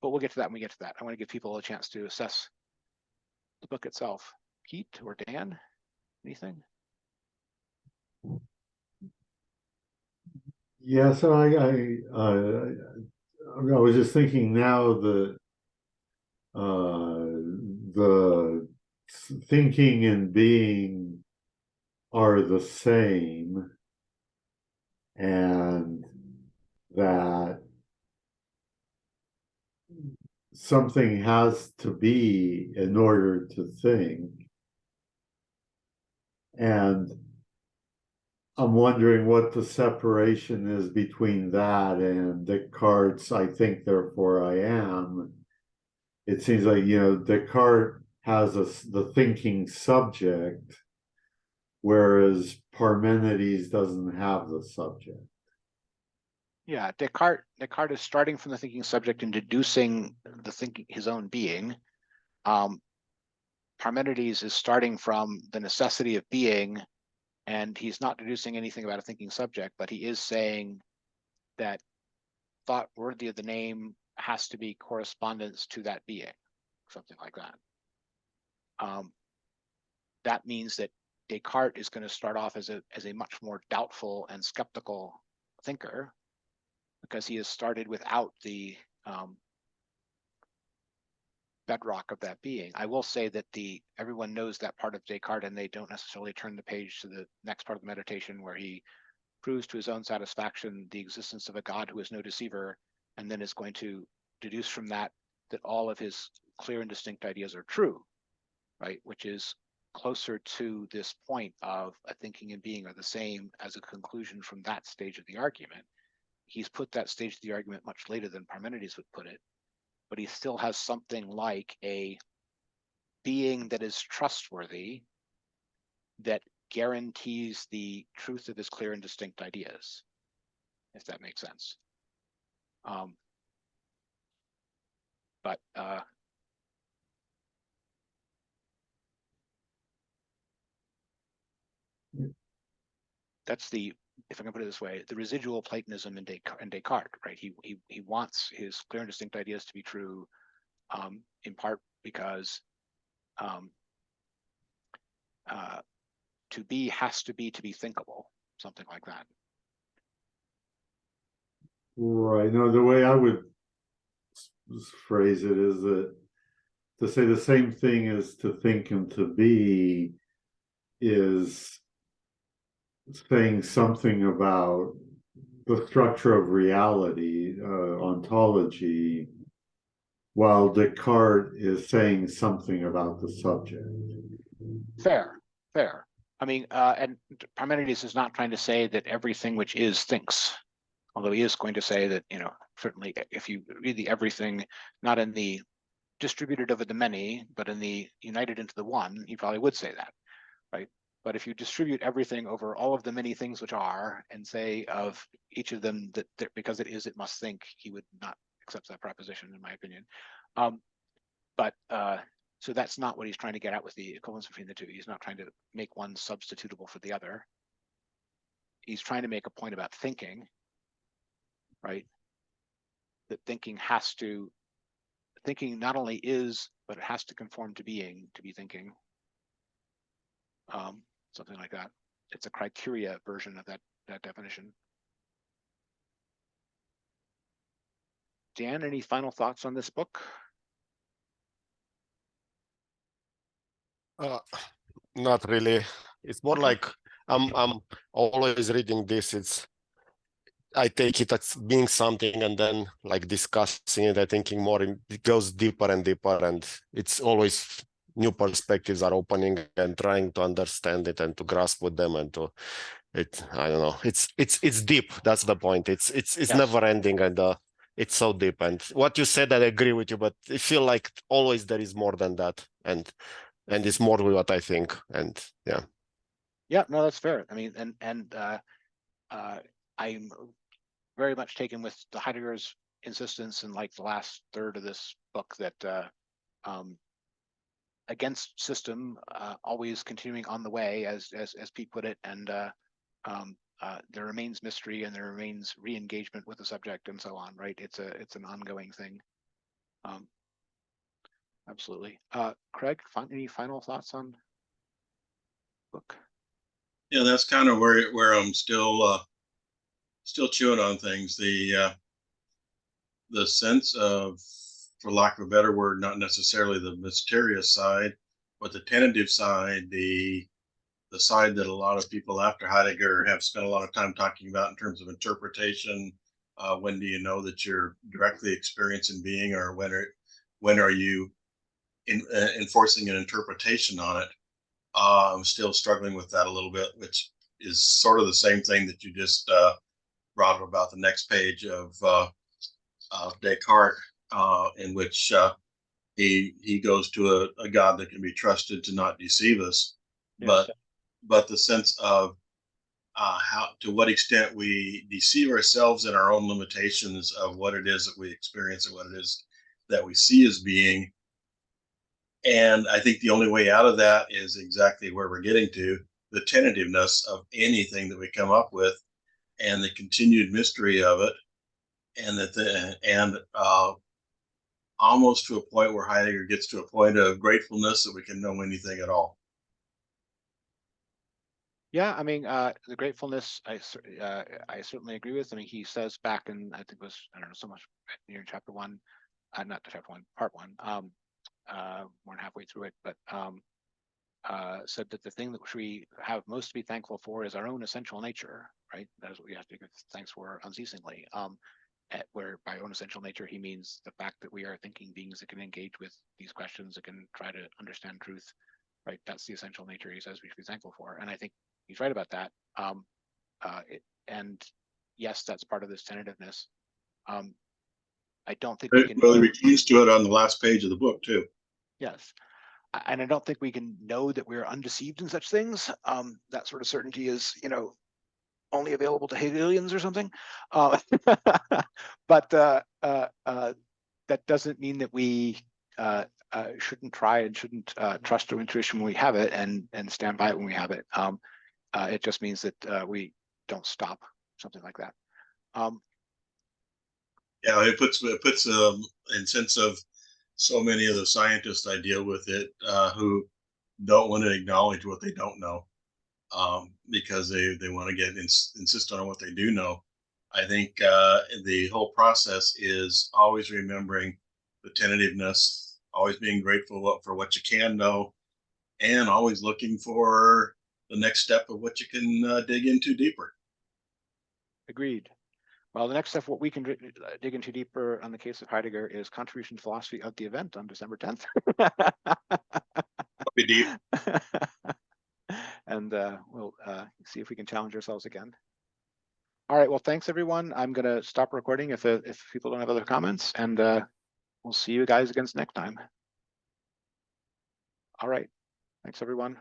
But we'll get to that when we get to that. I want to give people a chance to assess the book itself. Pete or Dan, anything? Yeah, so I was just thinking now that the thinking and being are the same, and that something has to be in order to think. And I'm wondering what the separation is between that and Descartes' I think, therefore I am. It seems like, Descartes has the thinking subject, whereas Parmenides doesn't have the subject. Yeah, Descartes is starting from the thinking subject and deducing the thinking his own being. Parmenides is starting from the necessity of being, and he's not deducing anything about a thinking subject, but he is saying that thought worthy of the name has to be correspondence to that being, something like that. That means that Descartes is going to start off as a much more doubtful and skeptical thinker, because he has started without the bedrock of that being. I will say that everyone knows that part of Descartes, and they don't necessarily turn the page to the next part of the meditation where he proves to his own satisfaction the existence of a God who is no deceiver, and then is going to deduce from that all of his clear and distinct ideas are true, right? Which is closer to this point of a thinking and being are the same as a conclusion from that stage of the argument. He's put that stage of the argument much later than Parmenides would put it, but he still has something like a being that is trustworthy, that guarantees the truth of his clear and distinct ideas, if that makes sense. But that's if I can put it this way, the residual Platonism in Descartes, right? He wants his clear and distinct ideas to be true, in part because to be has to be thinkable, something like that. Right. No, the way I would phrase it is that to say the same thing as to think and to be is saying something about the structure of reality, ontology, while Descartes is saying something about the subject. Fair. I mean, and Parmenides is not trying to say that everything which is thinks, although he is going to say that, certainly if you read the everything, not in the distributed over the many, but in the united into the one, he probably would say that, right? But if you distribute everything over all of the many things which are, and say of each of them that because it is, it must think, he would not accept that proposition, in my opinion. So that's not what he's trying to get at with the equivalence between the two. He's not trying to make one substitutable for the other. He's trying to make a point about thinking, right? That thinking not only is, but it has to conform to being, to be thinking. Something like that. It's a criteria version of that definition. Dan, any final thoughts on this book? Not really. It's more Okay. like I'm always reading this. I take it as being something, and then like discussing it, I thinking more, it goes deeper and deeper, and it's always new perspectives are opening and trying to understand it and to grasp with them and to I don't know. It's deep. That's the point. It's yes. Never ending, and it's so deep. And what you said, I agree with you, but I feel like always there is more than that, and it's more with what I think. And yeah, no, that's fair. I mean, and I'm very much taken with the Heidegger's insistence in like the last third of this book that against system, always continuing on the way, as Pete put it, and there remains mystery and there remains re-engagement with the subject and so on, right? It's an ongoing thing. Absolutely. Craig, any final thoughts on the book? Yeah, that's kind of where I'm still chewing on things. The sense of for lack of a better word, not necessarily the mysterious side, but the tentative side, the side that a lot of people after Heidegger have spent a lot of time talking about in terms of interpretation. When do you know that you're directly experiencing being, or when are you enforcing an interpretation on it? I'm still struggling with that a little bit, which is sort of the same thing that you just brought up about the next page of Descartes, in which he goes to a God that can be trusted to not deceive us, Yes. but the sense of how, to what extent we deceive ourselves in our own limitations of what it is that we experience and what it is that we see as being. And I think the only way out of that is exactly where we're getting to, the tentativeness of anything that we come up with, and the continued mystery of it, and almost to a point where Heidegger gets to a point of gratefulness that we can know anything at all. Yeah, I mean, the gratefulness, I certainly agree with. I mean, he says back in, I think it was, I don't know, so much near chapter one, not chapter one, part one, more than halfway through it, but said that the thing that we have most to be thankful for is our own essential nature, right? That is what we have to give thanks for unceasingly. Where by own essential nature, he means the fact that we are thinking beings that can engage with these questions, that can try to understand truth, right? That's the essential nature he says we should be thankful for. And I think he's right about that. And yes, that's part of this tentativeness. I don't think we can. Well, he returns to it on the last page of the book too. Yes. And I don't think we can know that we're undeceived in such things. That sort of certainty is, only available to Hegelians or something. But that doesn't mean that we shouldn't try and shouldn't trust our intuition when we have it, and stand by it when we have it. It just means that we don't stop, something like that. Yeah, it puts in sense of so many of the scientists I deal with who don't want to acknowledge what they don't know, because they want to insist on what they do know. I think the whole process is always remembering the tentativeness, always being grateful for what you can know, and always looking for the next step of what you can dig into deeper. Agreed. Well, the next step, what we can dig into deeper on the case of Heidegger, is contribution to philosophy of the event on December 10th. Be deep. And we'll see if we can challenge ourselves again. All right. Well, thanks, everyone. I'm going to stop recording if people don't have other comments, and we'll see you guys again next time. All right. Thanks, everyone.